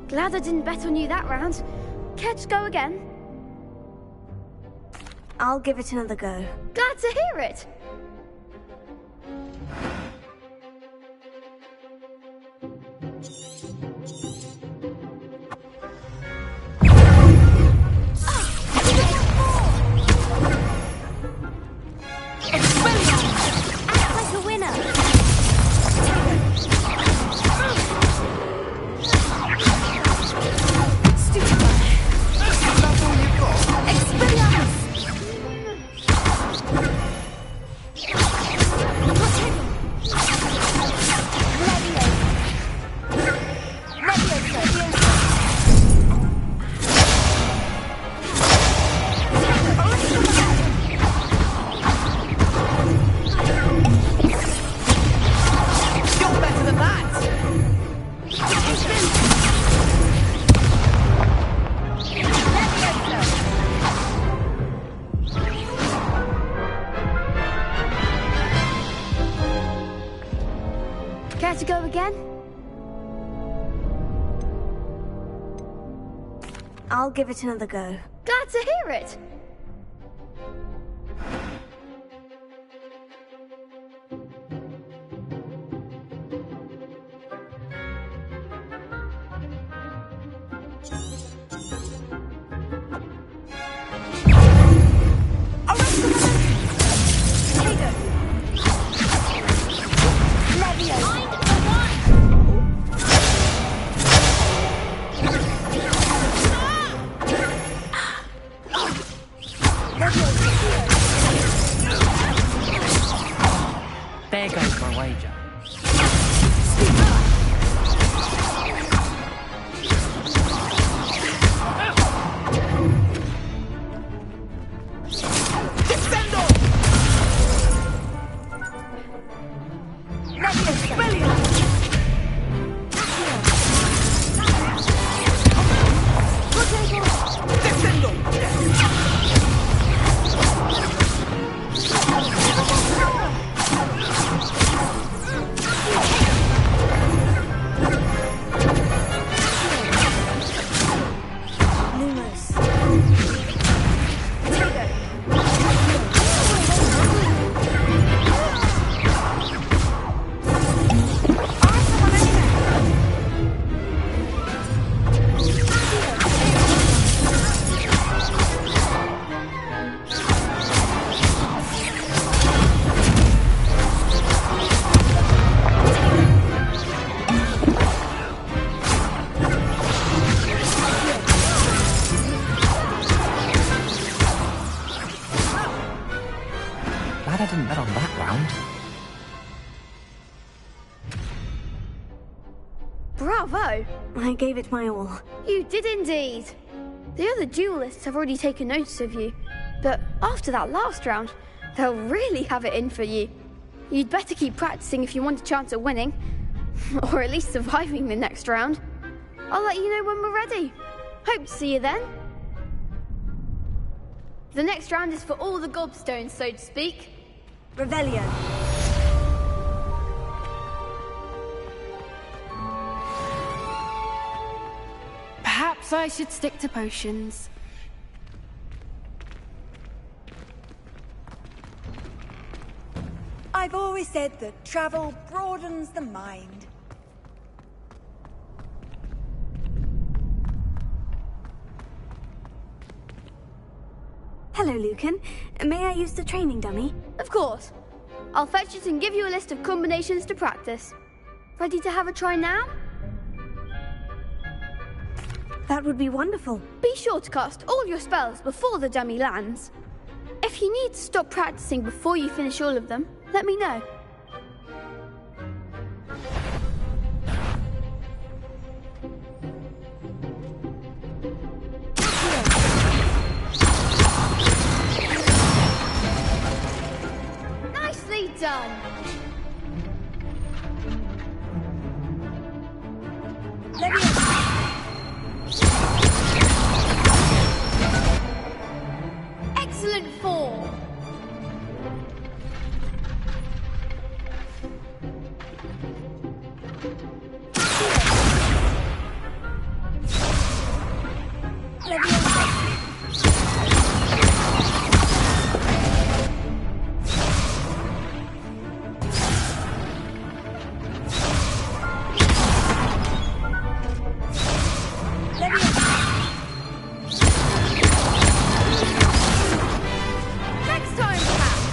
Glad I didn't bet on you that round. Care to go again? I'll give it another go. Glad to hear it. Care to go again? I'll give it another go. Glad to hear it. There goes my wager. Bravo! I gave it my all. You did indeed. The other duelists have already taken notice of you, but after that last round, they'll really have it in for you. You'd better keep practicing if you want a chance at winning, or at least surviving the next round. I'll let you know when we're ready. Hope to see you then. The next round is for all the gobstones, so to speak. Revelio. Perhaps I should stick to potions. I've always said that travel broadens the mind. Hello, Lucan. May I use the training dummy? Of course. I'll fetch it and give you a list of combinations to practice. Ready to have a try now? That would be wonderful. Be sure to cast all your spells before the dummy lands. If you need to stop practicing before you finish all of them, let me know. Nicely done! Excellent form! Next time, perhaps!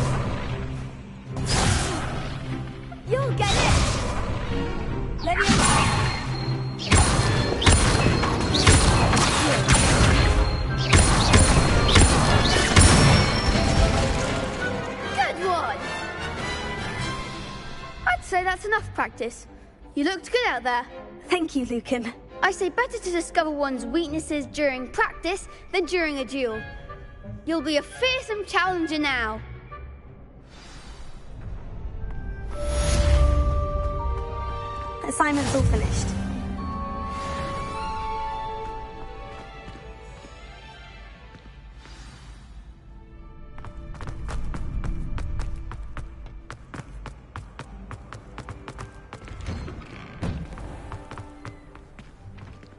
You'll get it! Good one! I'd say that's enough practice. You looked good out there. Thank you, Lucan. I say better to discover one's weaknesses during practice than during a duel. You'll be a fearsome challenger now. Assignment's all finished.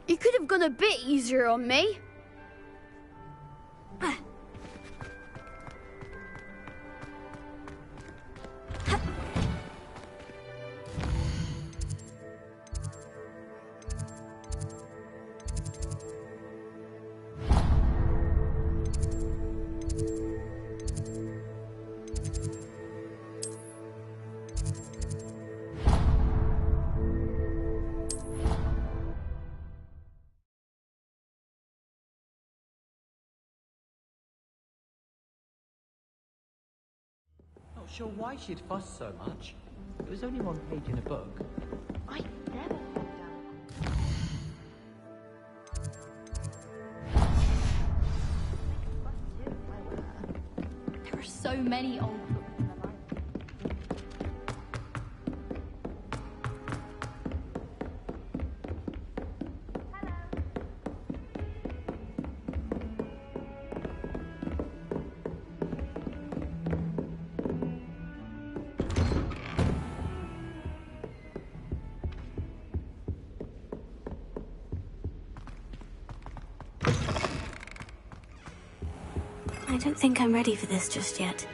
You could have gone a bit easier on me. Not sure why she'd fuss so much. It was only one page in a book. I never thought down. There are so many old books in the library. I don't think I'm ready for this just yet.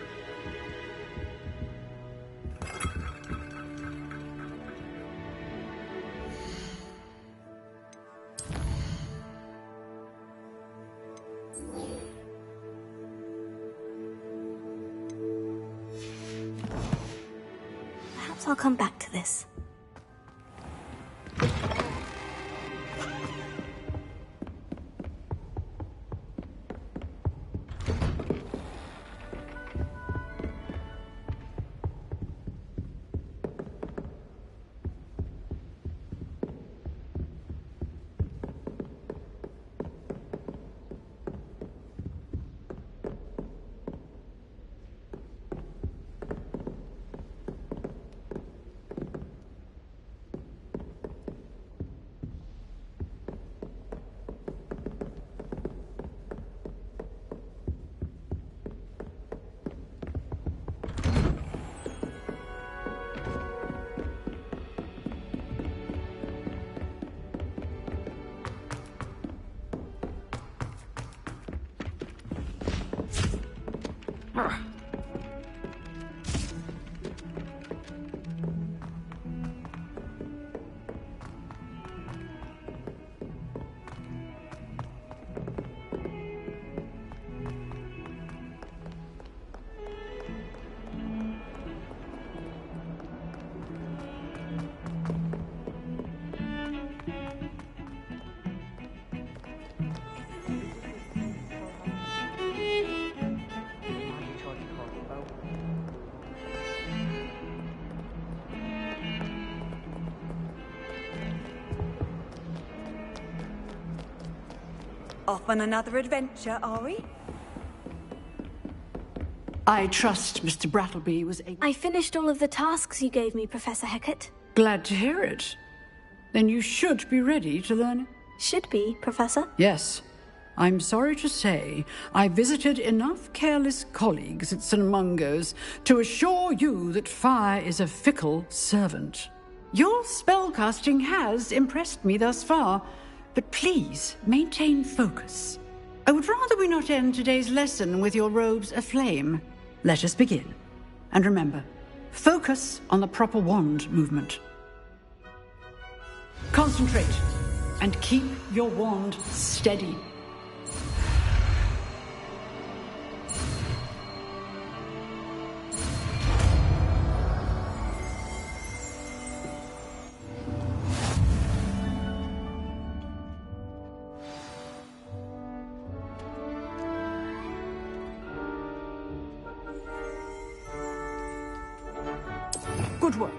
Perhaps I'll come back to this. Off on another adventure, are we? I trust Mr. Brattleby was able... I finished all of the tasks you gave me, Professor Hecat. Glad to hear it. Then you should be ready to learn... Should be, Professor? Yes. I'm sorry to say, I visited enough careless colleagues at St. Mungo's to assure you that fire is a fickle servant. Your spellcasting has impressed me thus far, but please maintain focus. I would rather we not end today's lesson with your robes aflame. Let us begin. And remember, focus on the proper wand movement. Concentrate and keep your wand steady. Good work.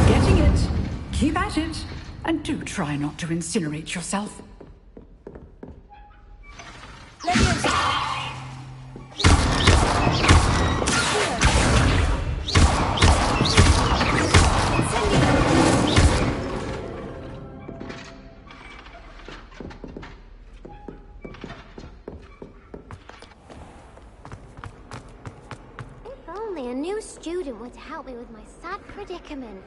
Getting it. Keep at it. And do try not to incinerate yourself. If only a new student would help me with my sad predicament.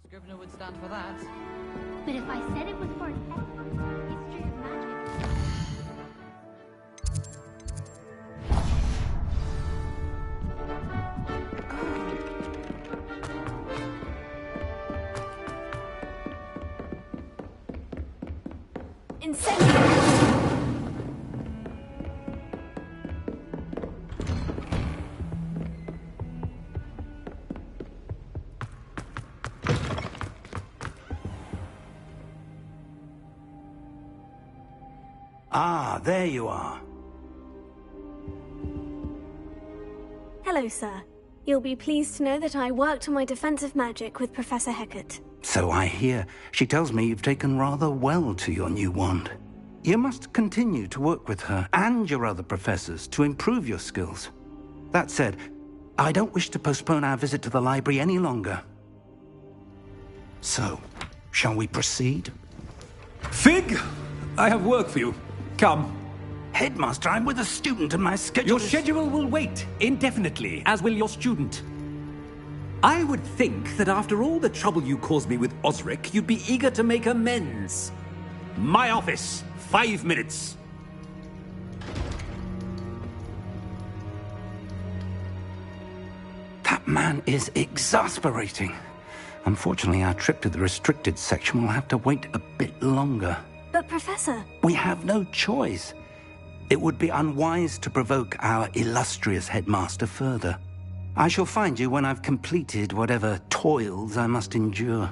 Scrivener would stand for that. But if I said it was for an history of magic... Ah, there you are. Hello, sir. You'll be pleased to know that I worked on my defensive magic with Professor Hecat. So I hear. She tells me you've taken rather well to your new wand. You must continue to work with her and your other professors to improve your skills. That said, I don't wish to postpone our visit to the library any longer. So, shall we proceed? Fig, I have work for you. Come. Headmaster, I'm with a student and my schedule Your schedule will wait indefinitely, as will your student. I would think that after all the trouble you caused me with Osric, you'd be eager to make amends. My office, 5 minutes. That man is exasperating. Unfortunately, our trip to the restricted section will have to wait a bit longer. But Professor... We have no choice. It would be unwise to provoke our illustrious headmaster further. I shall find you when I've completed whatever toils I must endure.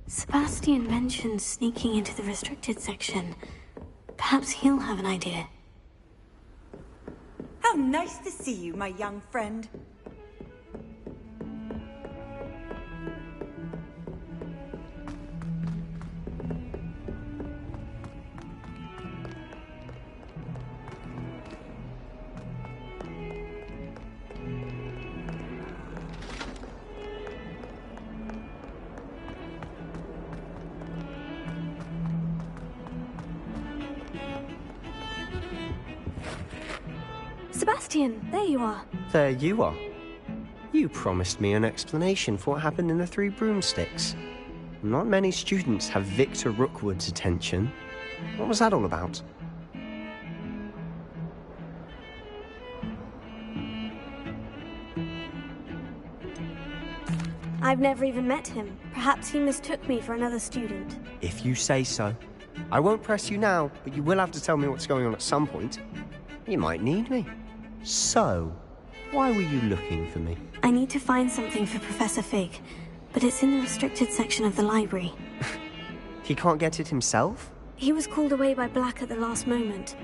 Sebastian mentioned sneaking into the restricted section. Perhaps he'll have an idea. How nice to see you, my young friend. Sebastian, there you are. There you are. You promised me an explanation for what happened in the Three Broomsticks. Not many students have Victor Rookwood's attention. What was that all about? I've never even met him. Perhaps he mistook me for another student. If you say so. I won't press you now, but you will have to tell me what's going on at some point. You might need me. So, why were you looking for me? I need to find something for Professor Fig, but it's in the restricted section of the library. He can't get it himself? He was called away by Black at the last moment.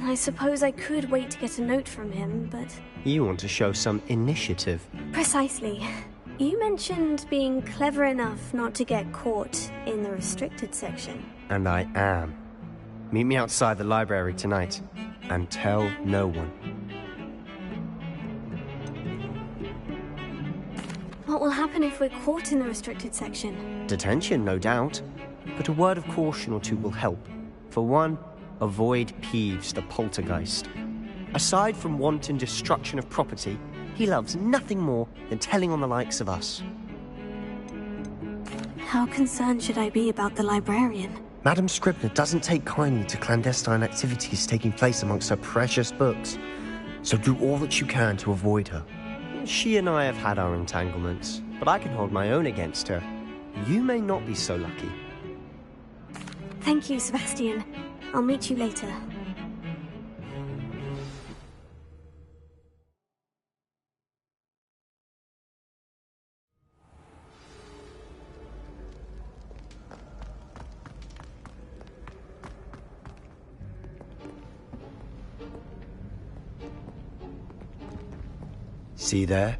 I suppose I could wait to get a note from him, but... You want to show some initiative. Precisely. You mentioned being clever enough not to get caught in the restricted section. And I am. Meet me outside the library tonight, and tell no one. What will happen if we're caught in the restricted section? Detention, no doubt. But a word of caution or two will help. For one, avoid Peeves, the poltergeist. Aside from wanton destruction of property, he loves nothing more than telling on the likes of us. How concerned should I be about the librarian? Madam Scribner doesn't take kindly to clandestine activities taking place amongst her precious books, so do all that you can to avoid her. She and I have had our entanglements, but I can hold my own against her. You may not be so lucky. Thank you, Sebastian. I'll meet you later. See there?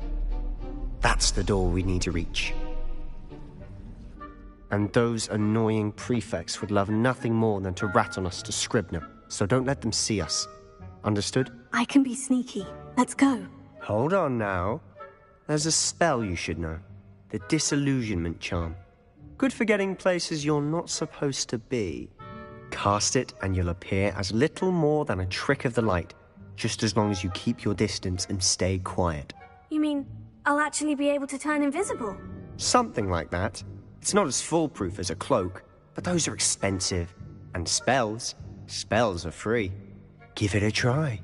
That's the door we need to reach. And those annoying prefects would love nothing more than to rat on us to Scribner, so don't let them see us. Understood? I can be sneaky. Let's go. Hold on now. There's a spell you should know. The Disillusionment Charm. Good for getting places you're not supposed to be. Cast it and you'll appear as little more than a trick of the light, just as long as you keep your distance and stay quiet. You mean I'll actually be able to turn invisible? Something like that. It's not as foolproof as a cloak, but those are expensive. And spells are free. Give it a try.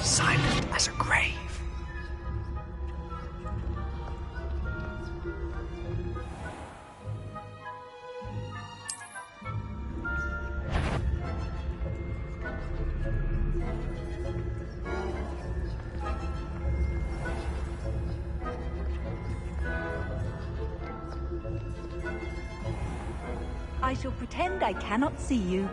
Silent as a grave. I shall pretend I cannot see you.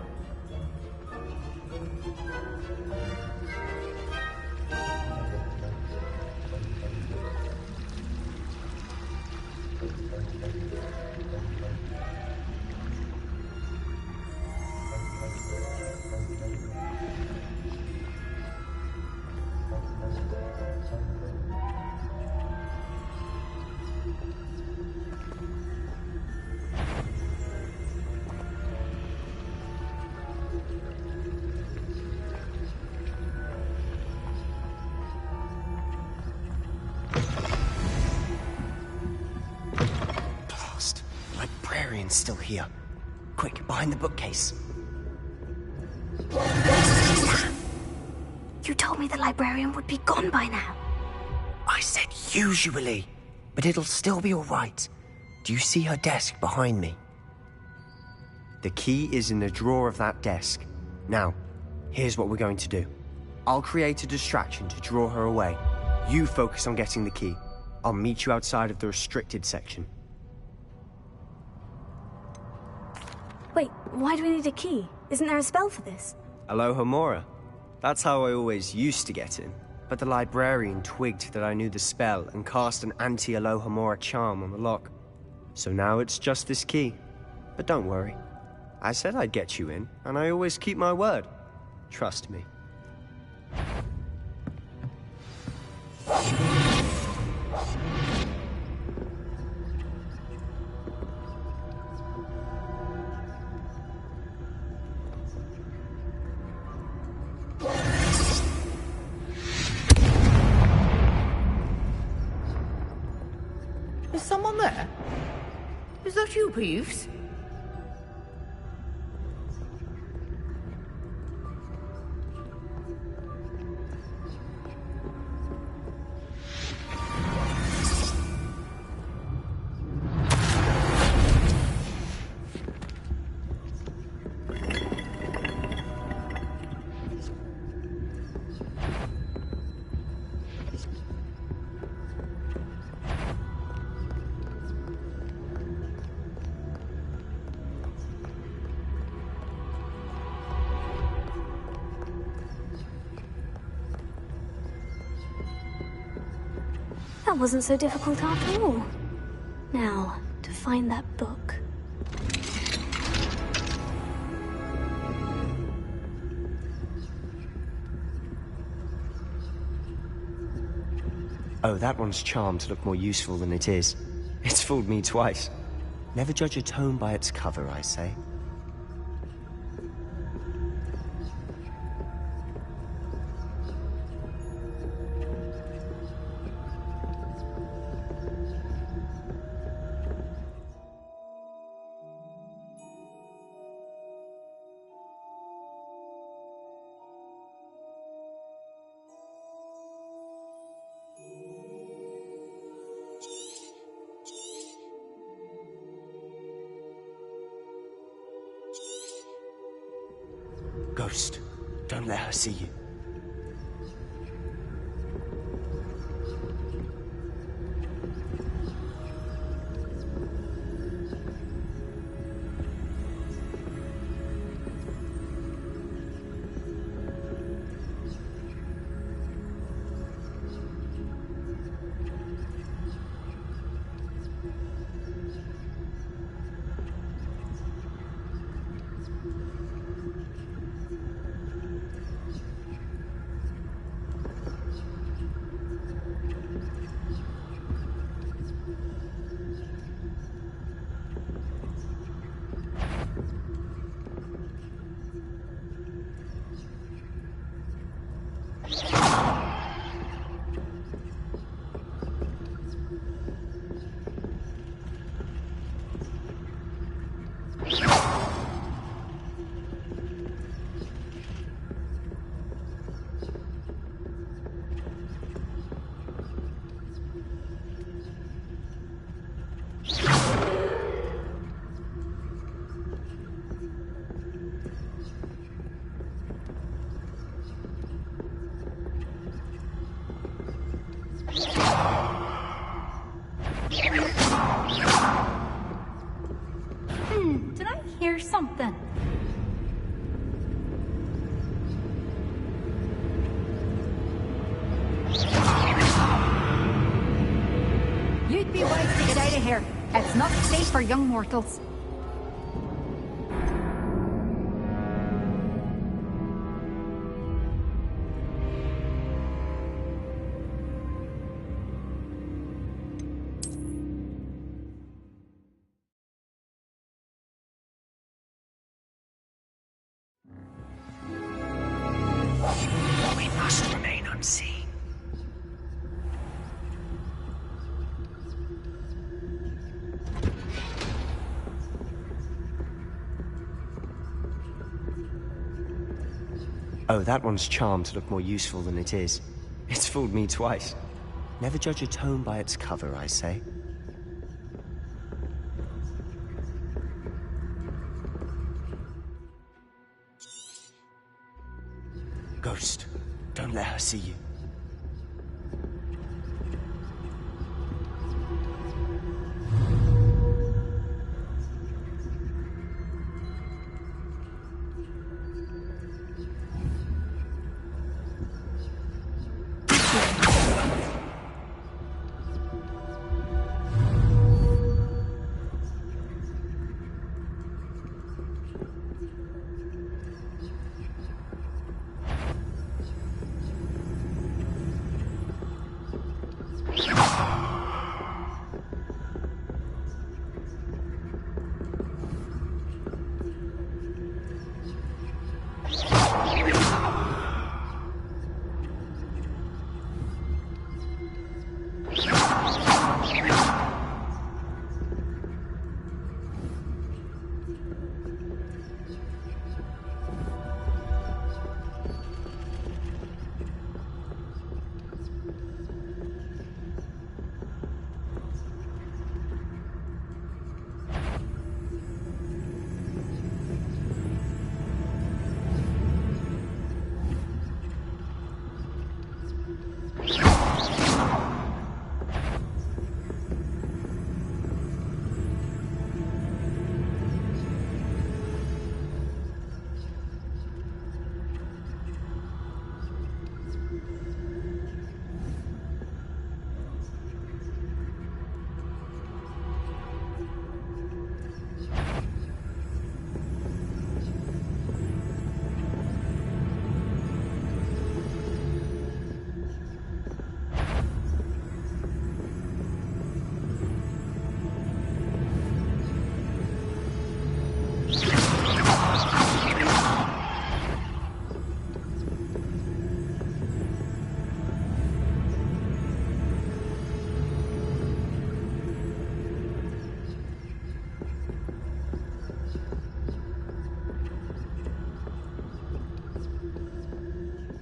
Still here. Quick, behind the bookcase. You told me the librarian would be gone by now. I said usually, but it'll still be all right. Do you see her desk behind me? The key is in the drawer of that desk. Now, here's what we're going to do. I'll create a distraction to draw her away. You focus on getting the key. I'll meet you outside of the restricted section. Wait, why do we need a key? Isn't there a spell for this? Alohomora. That's how I always used to get in. But the librarian twigged that I knew the spell and cast an anti-Alohomora charm on the lock. So now it's just this key. But don't worry. I said I'd get you in, and I always keep my word. Trust me. Is someone there? Is that you, Peeves? That wasn't so difficult after all. Now, to find that book. Oh, that one's charmed to look more useful than it is. It's fooled me twice. Never judge a tome by its cover, I say. Ghost, don't let her see you. hear something. You'd be wise to get out of here. It's not safe for young mortals. We must remain unseen. Oh, that one's charmed to look more useful than it is. It's fooled me twice. Never judge a tome by its cover, I say. Ghost, don't let her see you.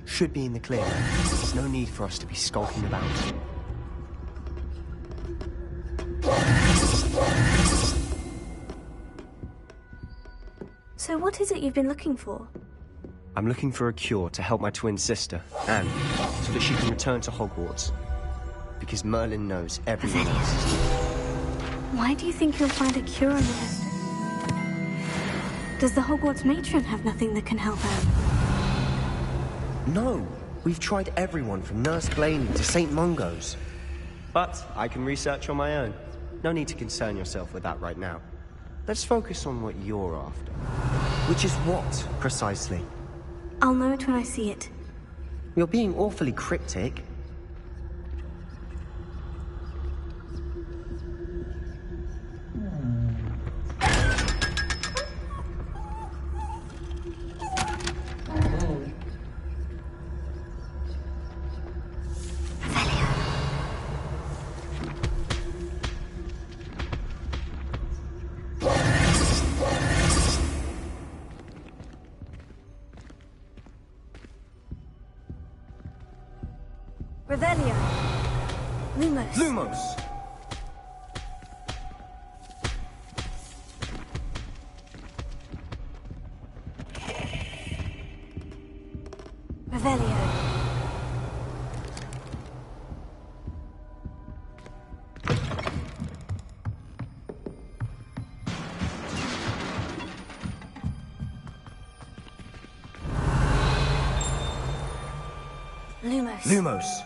Should be in the clear. There's no need for us to be skulking about. So what is it you've been looking for? I'm looking for a cure to help my twin sister, Anne, so that she can return to Hogwarts. Because Merlin knows everyone else is here. Why do you think you'll find a cure in the distance? Does the Hogwarts matron have nothing that can help Anne? No, we've tried everyone from Nurse Blaney to St. Mungo's. But I can research on my own. No need to concern yourself with that right now. Let's focus on what you're after. Which is what, precisely? I'll know it when I see it. You're being awfully cryptic. Revelio. Lumos. Lumos! Revelio. Lumos. Lumos.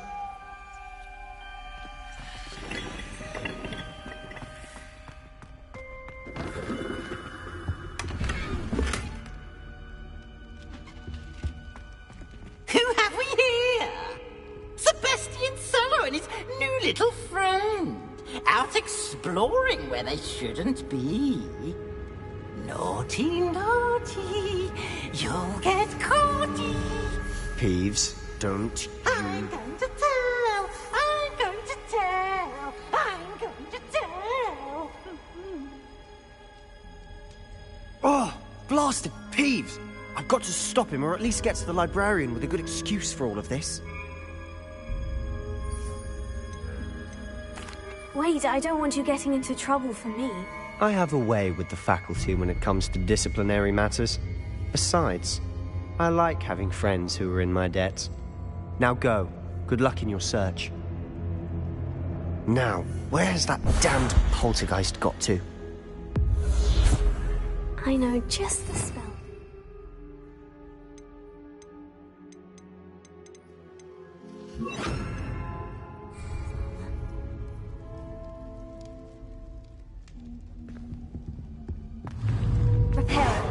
Who have we here? Sebastian Solo and his new little friend. Out exploring where they shouldn't be. Naughty, naughty. You'll get caughty. Peeves, don't you... I'm going to tell. I'm going to tell. I'm going to tell. Oh, blasted Peeves! I've got to stop him, or at least get to the librarian with a good excuse for all of this. Wait, I don't want you getting into trouble for me. I have a way with the faculty when it comes to disciplinary matters. Besides, I like having friends who are in my debt. Now go. Good luck in your search. Now, where's that damned poltergeist got to? I know just the spell. Prepare.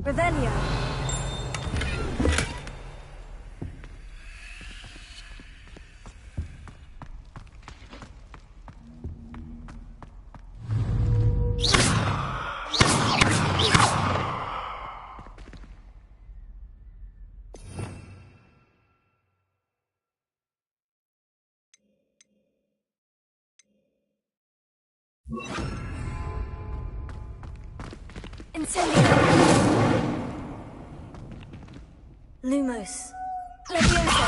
Revelio. Incendio. Lumos. Levioso.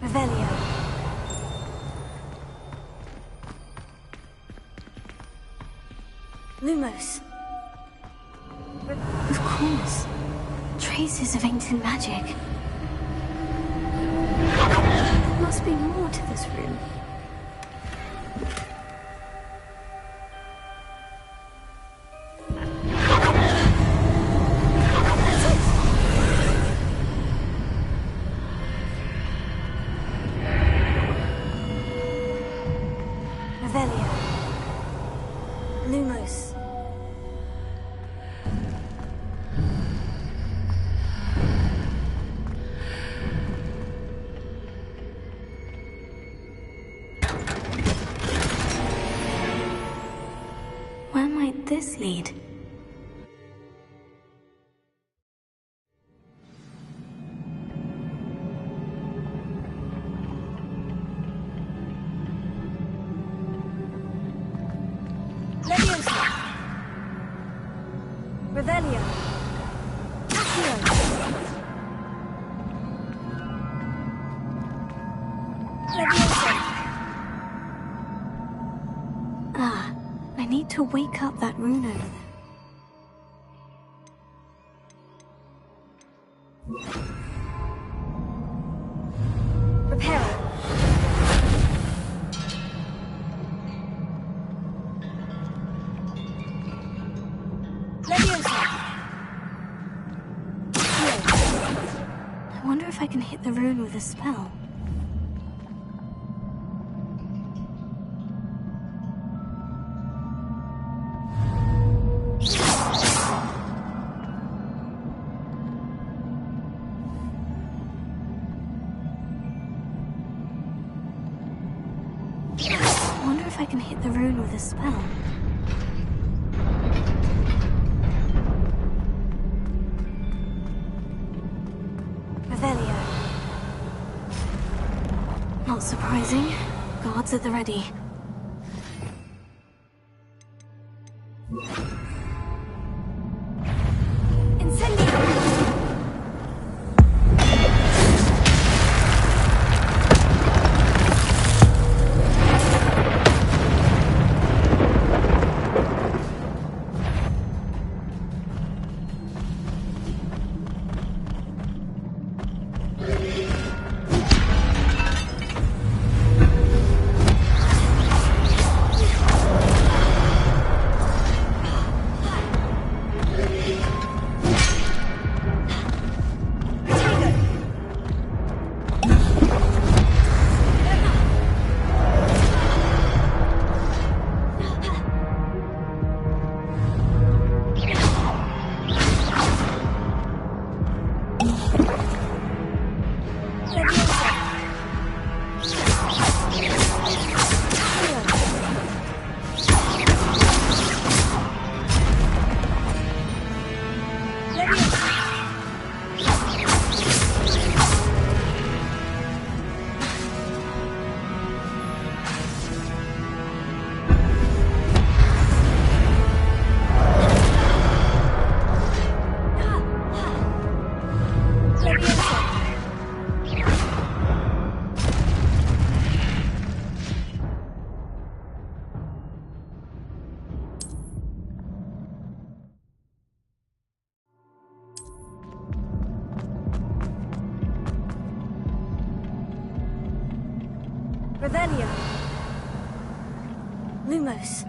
Revelio. Lumos. Of course. Traces of ancient magic. There must be more to this room. Revelio. Lumos. Where might this lead? Leviosa. Revelio. Accio. Leviosa. Ah, I need to wake up that rune over there. Reparo. Leviosa. I wonder if I can hit the rune with a spell. I wonder if I can hit the rune with a spell. Revelio. Not surprising. Guards at the ready. Revelio. Lumos.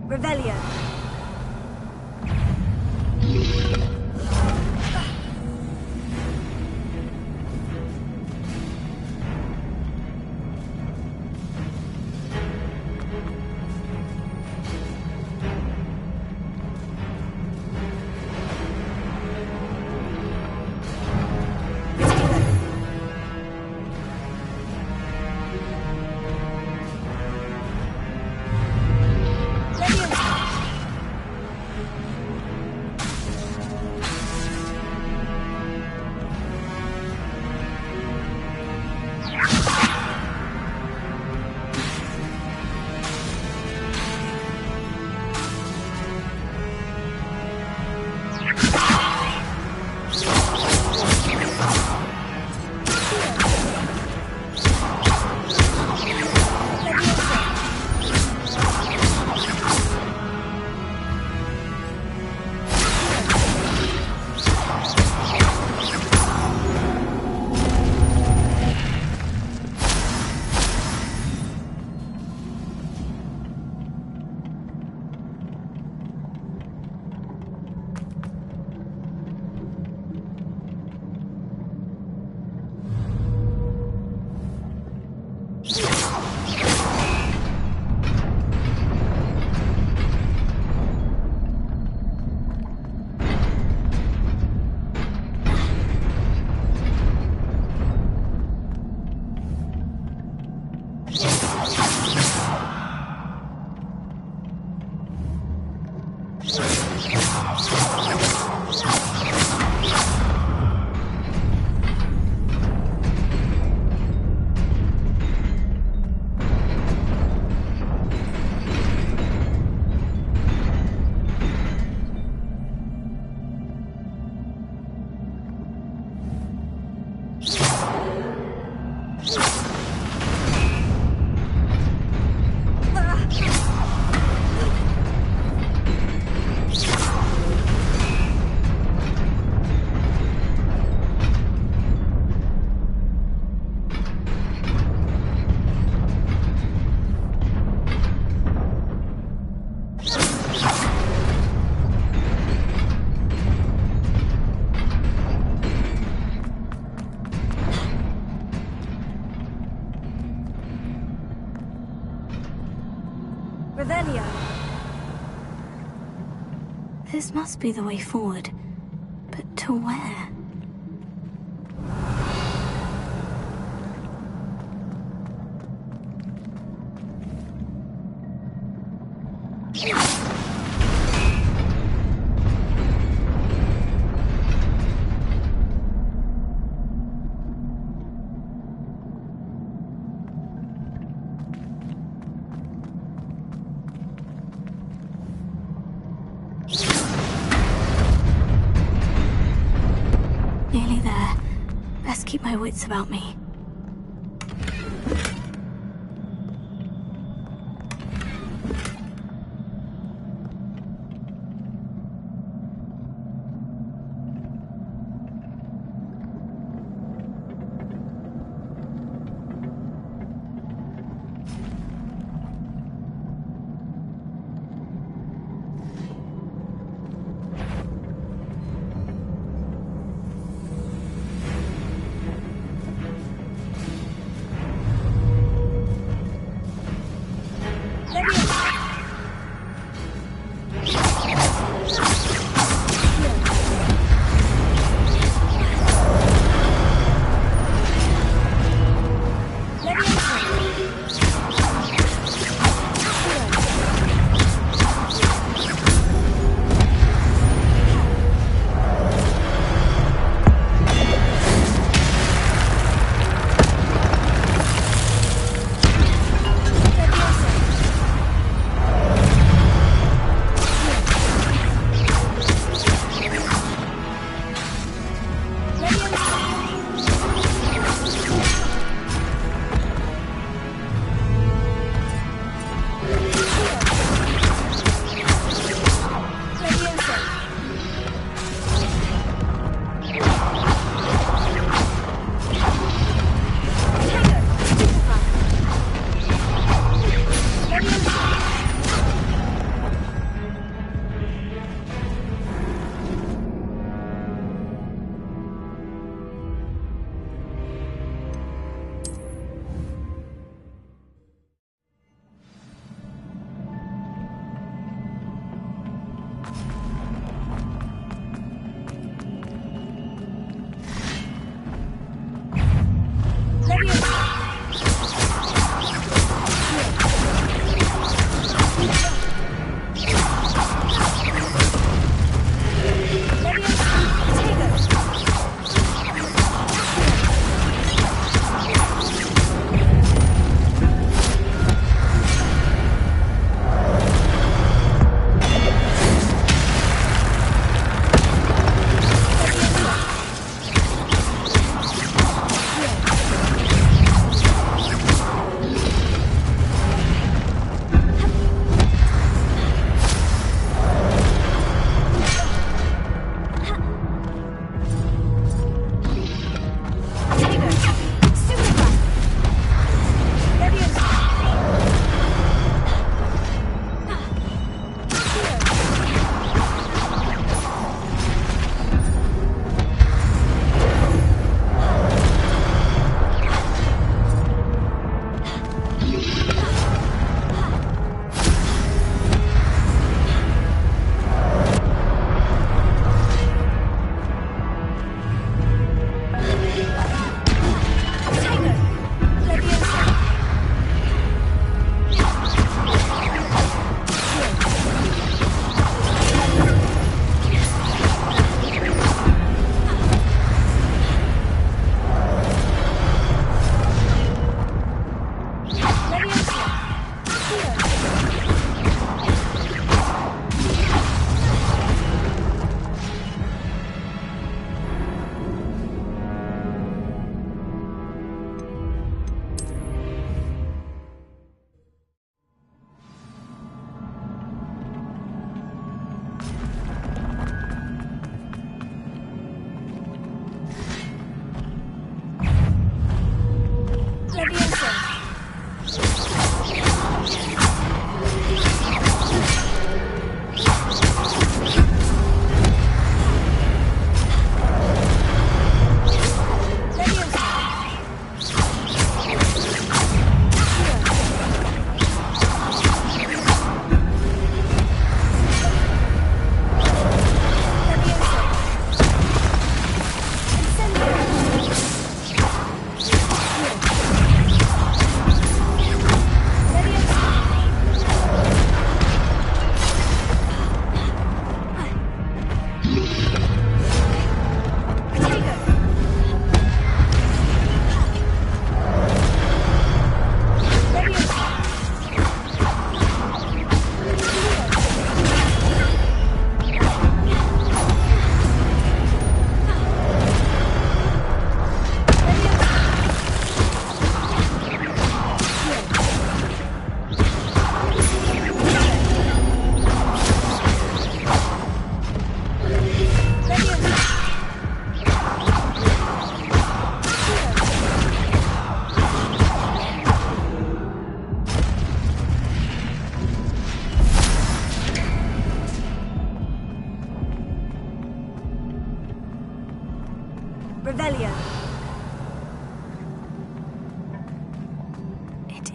Revelio. Revelio. This must be the way forward. But to where? Nearly there. Best keep my wits about me.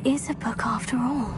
is a book after all.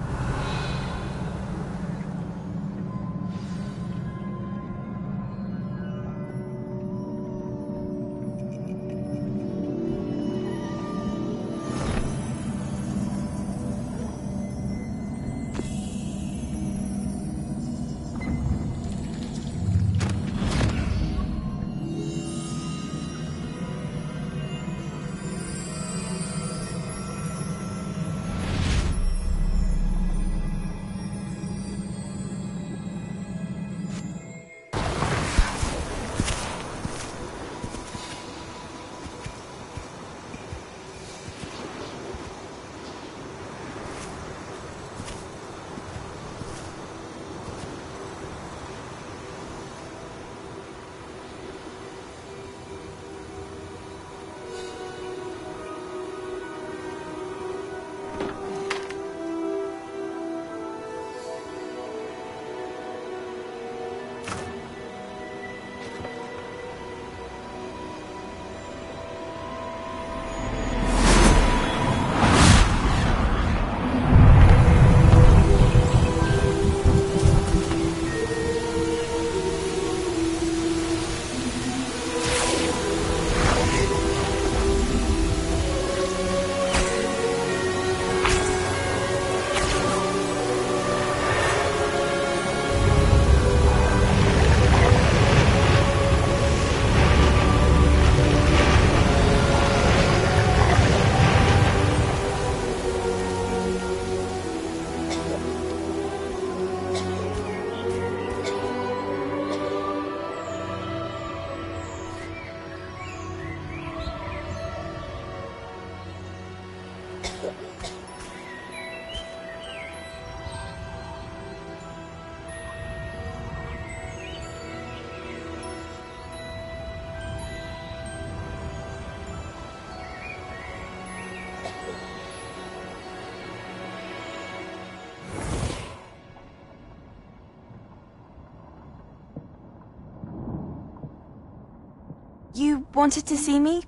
You wanted to see me?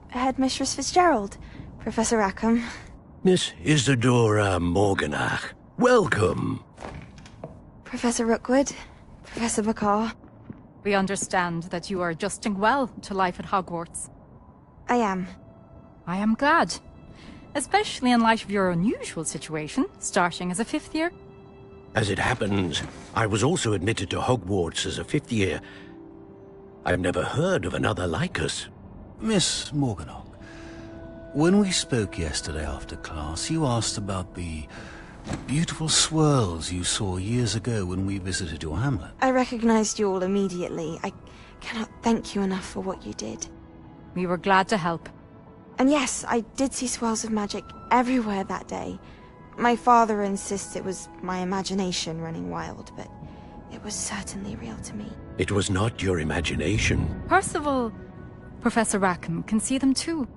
Headmistress Fitzgerald? Professor Rackham? Miss Isadora Morganach, welcome. Professor Rookwood? Professor McCaw? We understand that you are adjusting well to life at Hogwarts. I am. I am glad. Especially in light of your unusual situation, starting as a 5th year. As it happens, I was also admitted to Hogwarts as a 5th year. I've never heard of another like us. Miss Morganach, when we spoke yesterday after class, you asked about the beautiful swirls you saw years ago when we visited your hamlet. I recognized you all immediately. I cannot thank you enough for what you did. We were glad to help. And yes, I did see swirls of magic everywhere that day. My father insists it was my imagination running wild, but it was certainly real to me. It was not your imagination. Percival, Professor Rackham can see them too.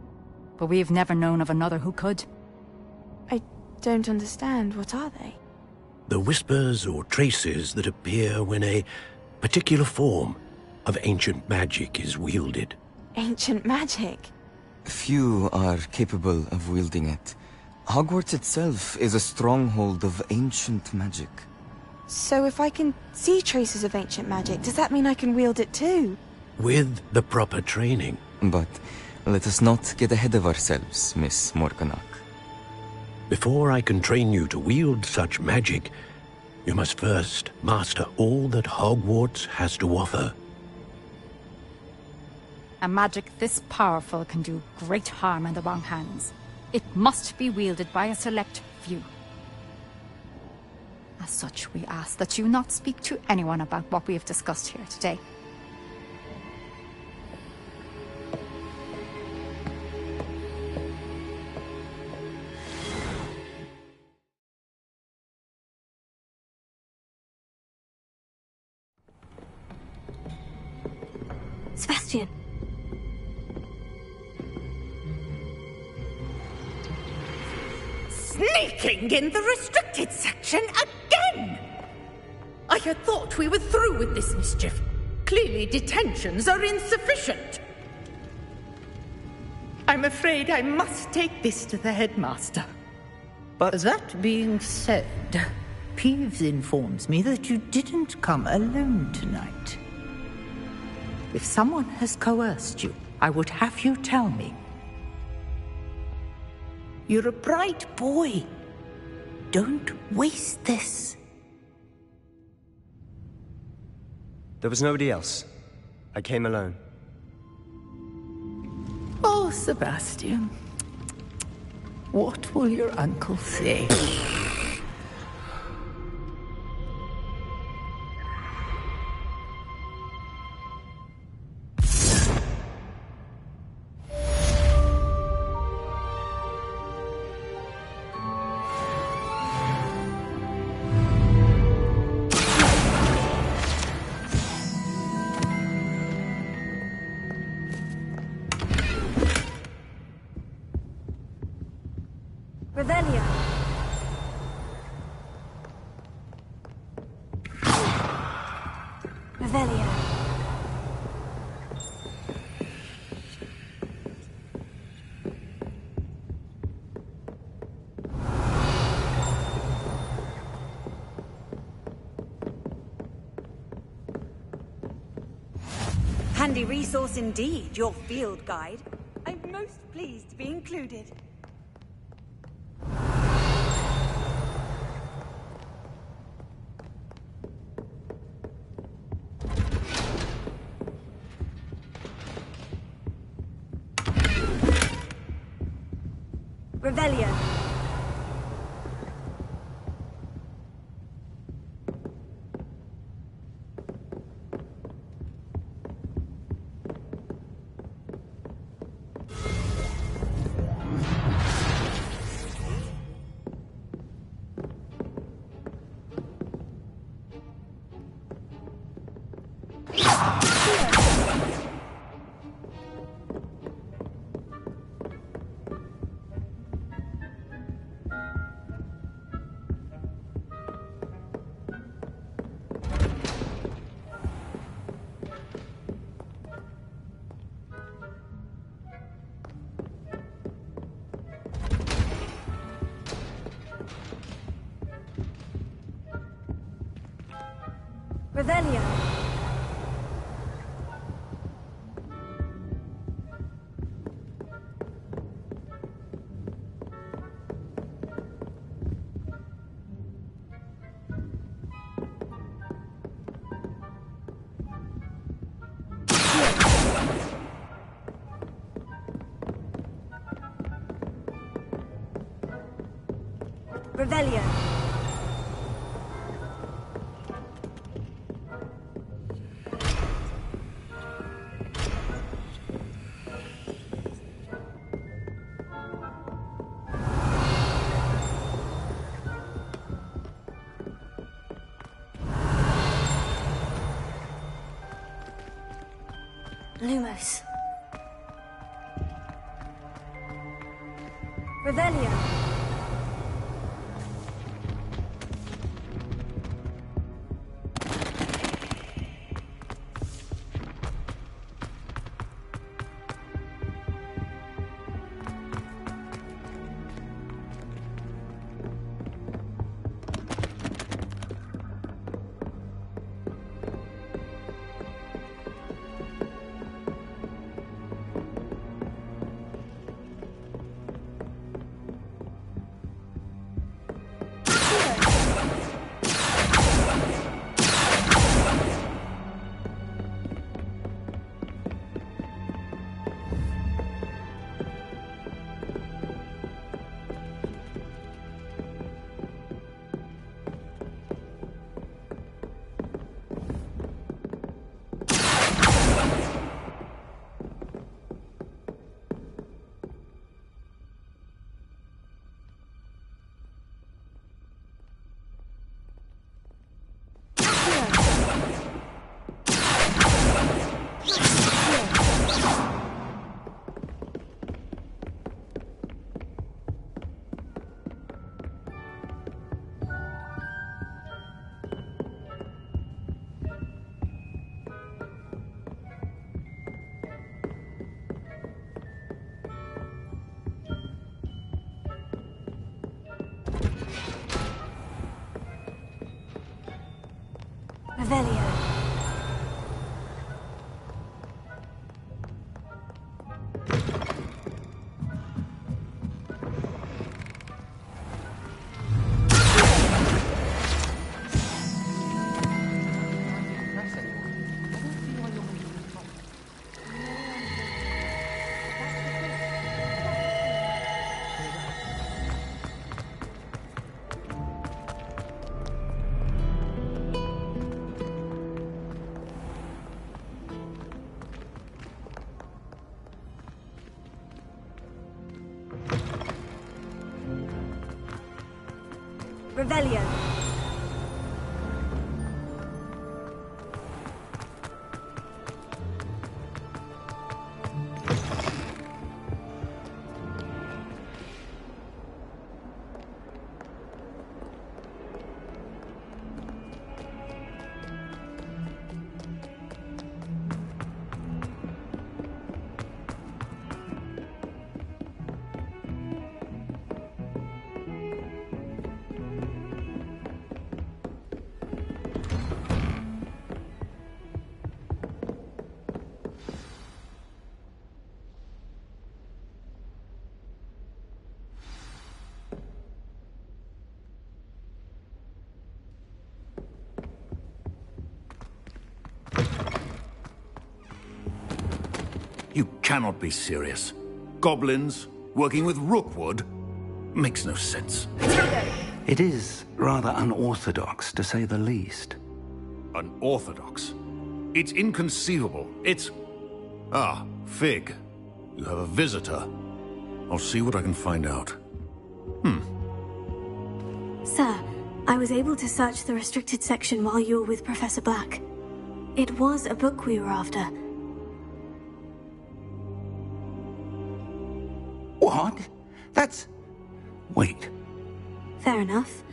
But we've never known of another who could. I don't understand. What are they? The whispers or traces that appear when a particular form of ancient magic is wielded. Ancient magic? Few are capable of wielding it. Hogwarts itself is a stronghold of ancient magic. So if I can see traces of ancient magic, does that mean I can wield it too? With the proper training. But let us not get ahead of ourselves, Miss Morganach. Before I can train you to wield such magic, you must first master all that Hogwarts has to offer. A magic this powerful can do great harm in the wrong hands. It must be wielded by a select few. As such, we ask that you not speak to anyone about what we have discussed here today. Sebastian. Sneaking in the restricted section again! I had thought we were through with this mischief. Clearly detentions are insufficient. I'm afraid I must take this to the headmaster. But... That being said, Peeves informs me that you didn't come alone tonight. If someone has coerced you, I would have you tell me. You're a bright boy. Don't waste this. There was nobody else. I came alone. Oh, Sebastian. What will your uncle say? Revelia. Revelia. Handy resource indeed, your field guide. I'm most pleased to be included. Revelia. Revelia. Revelia. Lumos. Revelia. Revelio. You cannot be serious. Goblins working with Rookwood? Makes no sense. It is rather unorthodox, to say the least. Unorthodox? It's inconceivable. It's... Ah, Fig. You have a visitor. I'll see what I can find out. Sir, I was able to search the restricted section while you were with Professor Black. It was a book we were after. What? That's... Wait. Fair enough.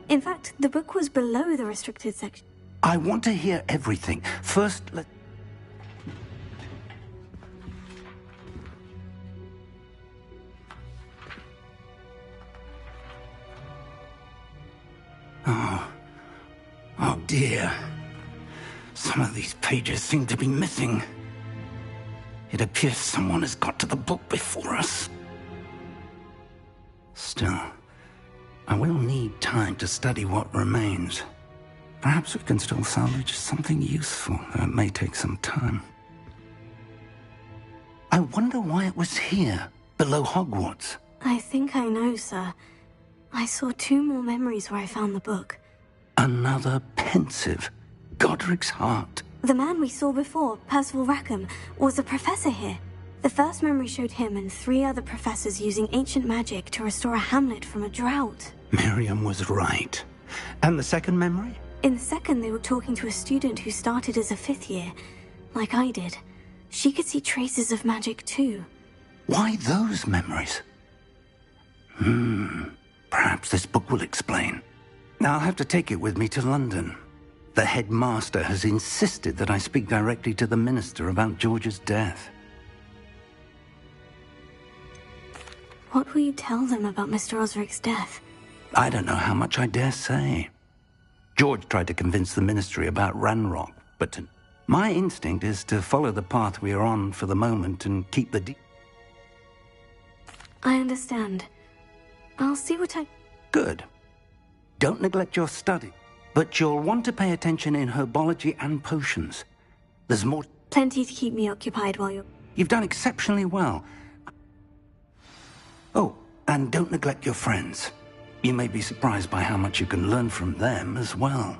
In fact, the book was below the restricted section. I want to hear everything. First, let... Oh dear. Some of these pages seem to be missing. It appears someone has got to the book before us. Still, I will need time to study what remains. Perhaps we can still salvage something useful, though it may take some time. I wonder why it was here, below Hogwarts. I think I know, sir. I saw 2 more memories where I found the book. Another pensive. Godric's heart. The man we saw before, Percival Rackham, was a professor here. The first memory showed him and 3 other professors using ancient magic to restore a hamlet from a drought. Miriam was right. And the second memory? In the second, they were talking to a student who started as a 5th year, like I did. She could see traces of magic too. Why those memories? Perhaps this book will explain. I'll have to take it with me to London. The headmaster has insisted that I speak directly to the minister about George's death. What will you tell them about Mr. Osric's death? I don't know how much I dare say. George tried to convince the ministry about Ranrock, but my instinct is to follow the path we are on for the moment and keep the I understand. I'll see what I... Good. Don't neglect your study, but you'll want to pay attention in herbology and potions. There's more... Plenty to keep me occupied while you're... You've done exceptionally well. Oh, and don't neglect your friends. You may be surprised by how much you can learn from them as well.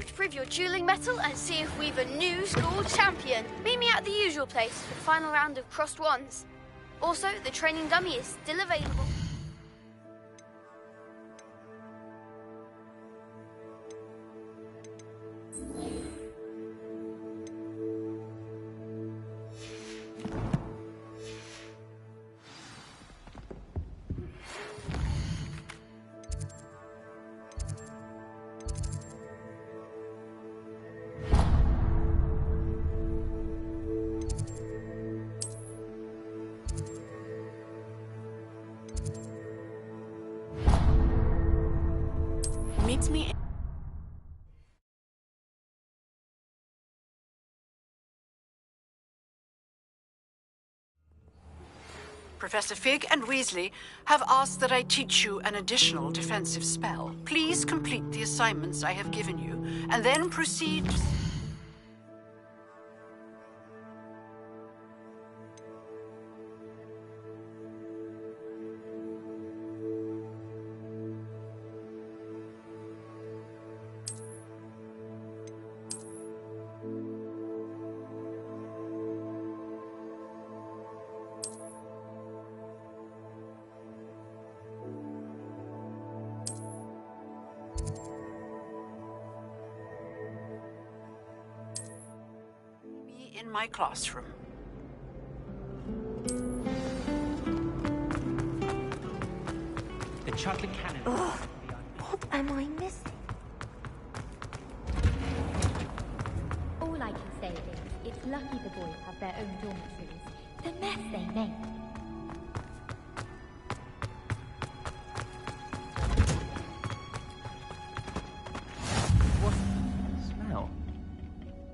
time to prove your dueling mettle and see if we've a new school champion. Meet me at the usual place for the final round of crossed wands. Also, the training dummy is still available. Meet me. Professor Fig and Weasley have asked that I teach you an additional defensive spell. Please complete the assignments I have given you, and then proceed... in my classroom. The chocolate cannon. Oh, what am I missing? All I can say is, it's lucky the boys have their own dormitories. The mess they make. What's the smell?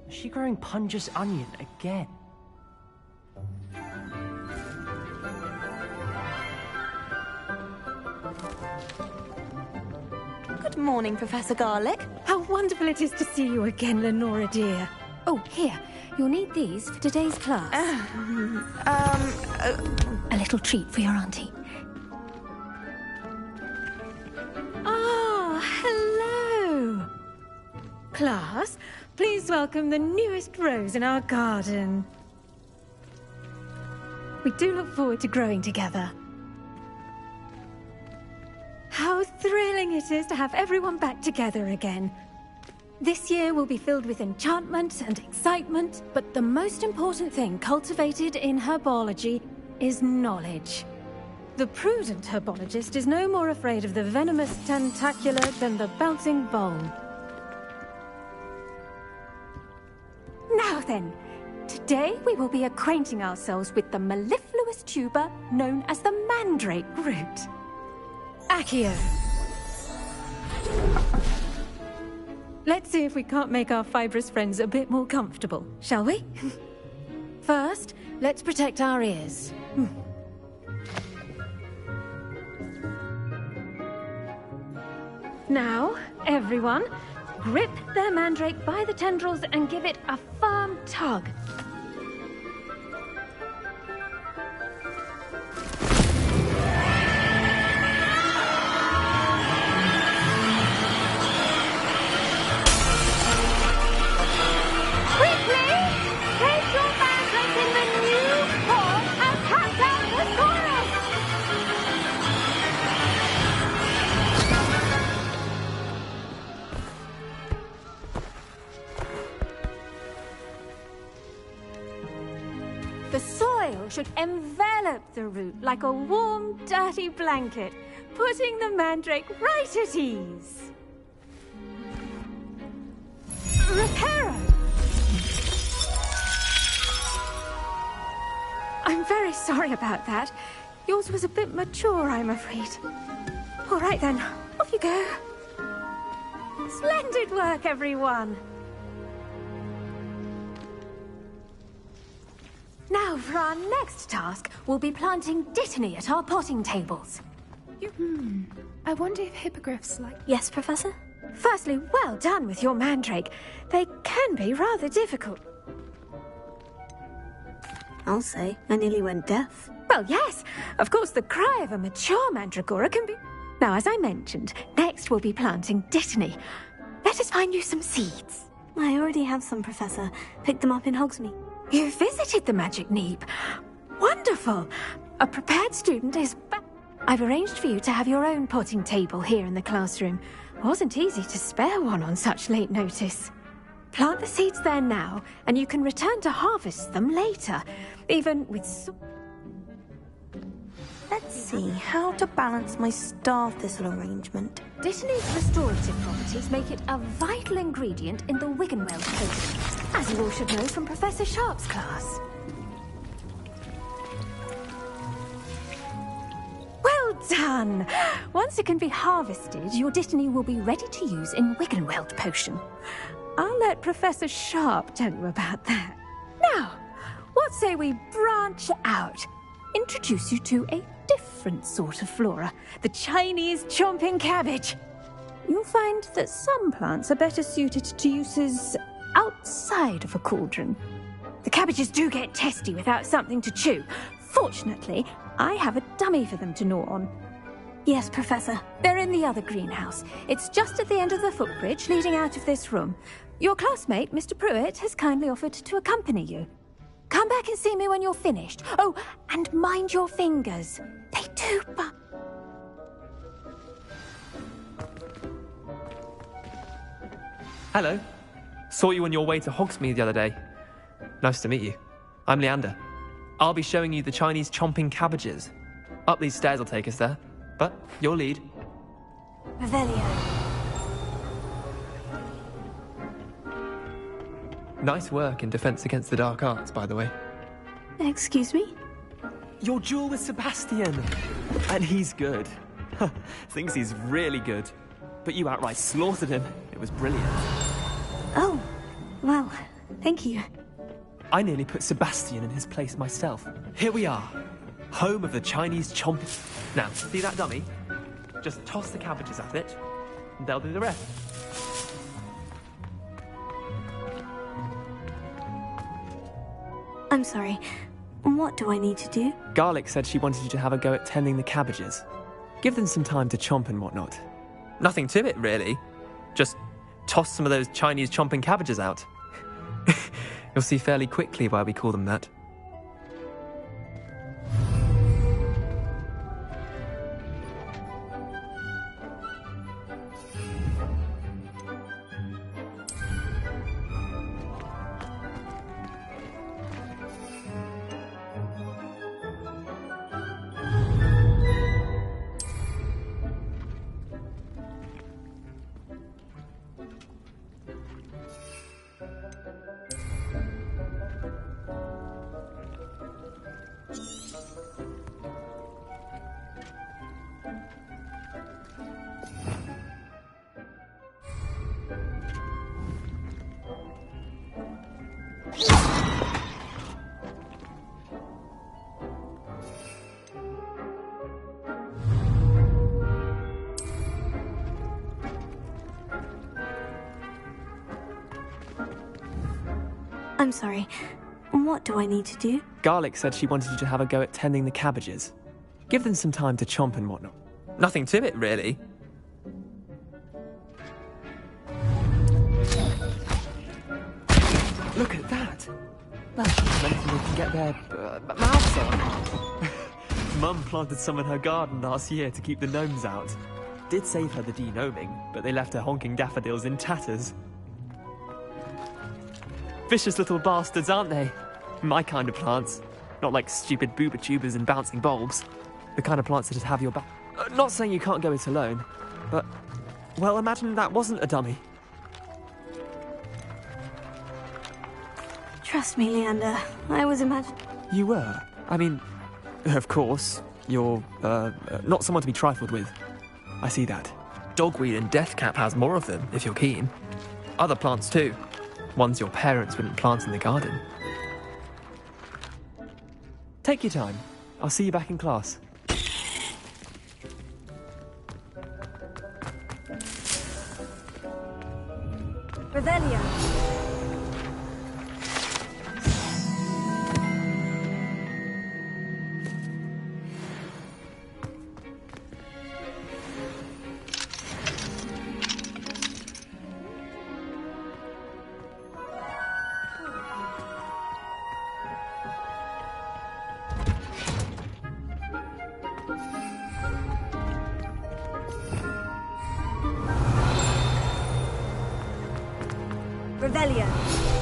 Is she growing Punja's onion again? Good morning, Professor Garlick. How wonderful it is to see you again, Lenora dear. Oh, here. You'll need these for today's class. A little treat for your auntie. Ah, hello. Class, please welcome the newest rose in our garden. We do look forward to growing together. How thrilling it is to have everyone back together again. This year will be filled with enchantment and excitement, but the most important thing cultivated in herbology is knowledge. The prudent herbologist is no more afraid of the venomous tentacula than the bouncing bulb. Now then, today we will be acquainting ourselves with the mellifluous tuber known as the mandrake root. Accio. Let's see if we can't make our fibrous friends a bit more comfortable, shall we? First, let's protect our ears. Now, everyone, grip their mandrake by the tendrils and give it a firm tug. The soil should envelop the root like a warm, dirty blanket, putting the mandrake right at ease. Reparo! I'm very sorry about that. Yours was a bit mature, I'm afraid. All right then, off you go. Splendid work, everyone. Now, for our next task, we'll be planting dittany at our potting tables. I wonder if hippogriffs like... Yes, Professor? Firstly, well done with your mandrake. They can be rather difficult. I'll say, I nearly went deaf. Well, yes. Of course, the cry of a mature mandragora can be... Now, as I mentioned, next we'll be planting dittany. Let us find you some seeds. I already have some, Professor. Picked them up in Hogsmeade. You visited the Magic Neep. Wonderful. A prepared student is back. I've arranged for you to have your own potting table here in the classroom. Wasn't easy to spare one on such late notice. Plant the seeds there now, and you can return to harvest them later, even with Let's see how to balance my star thistle arrangement. Dittany's restorative properties make it a vital ingredient in the Wiggenweld potion, as you all should know from Professor Sharp's class. Well done! Once it can be harvested, your Dittany will be ready to use in Wiggenweld potion. I'll let Professor Sharp tell you about that. Now, what say we branch out? Introduce you to a different sort of flora, the Chinese chomping cabbage. You'll find that some plants are better suited to uses outside of a cauldron. The cabbages do get testy without something to chew. Fortunately, I have a dummy for them to gnaw on. Yes, Professor. They're in the other greenhouse. It's just at the end of the footbridge leading out of this room. Your classmate, Mr. Pruitt, has kindly offered to accompany you. Come back and see me when you're finished. Oh, and mind your fingers. They do Hello. Saw you on your way to Hogsmeade the other day. Nice to meet you. I'm Leander. I'll be showing you the Chinese chomping cabbages. Up these stairs will take us there, but your lead. Revelio. Nice work in Defense Against the Dark Arts, by the way. Excuse me? Your duel with Sebastian! And he's good. Thinks he's really good. But you outright slaughtered him. It was brilliant. Oh, well, thank you. I nearly put Sebastian in his place myself. Here we are. Home of the Chinese chomping... Now, see that dummy? Just toss the cabbages at it, and they'll do the rest. I'm sorry. What do I need to do? Garlic said she wanted you to have a go at tending the cabbages. Give them some time to chomp and whatnot. Nothing to it, really. Just toss some of those Chinese chomping cabbages out. You'll see fairly quickly why we call them that. I'm sorry. What do I need to do? Garlic said she wanted you to have a go at tending the cabbages. Give them some time to chomp and whatnot. Nothing to it, really. Look at that! That's mental they can get their mouths on. Mum planted some in her garden last year to keep the gnomes out. Did save her the de-gnoming, but they left her honking daffodils in tatters. Vicious little bastards, aren't they? My kind of plants. Not like stupid booba tubers and bouncing bulbs. The kind of plants that just have your back. Not saying you can't go it alone, but... Well, imagine that wasn't a dummy. Trust me, Leander. I was imagining... You were? I mean, of course, you're, not someone to be trifled with. I see that. Dogweed and deathcap has more of them, if you're keen. Other plants, too. Ones your parents wouldn't plant in the garden. Take your time. I'll see you back in class. Revelio. Revelio.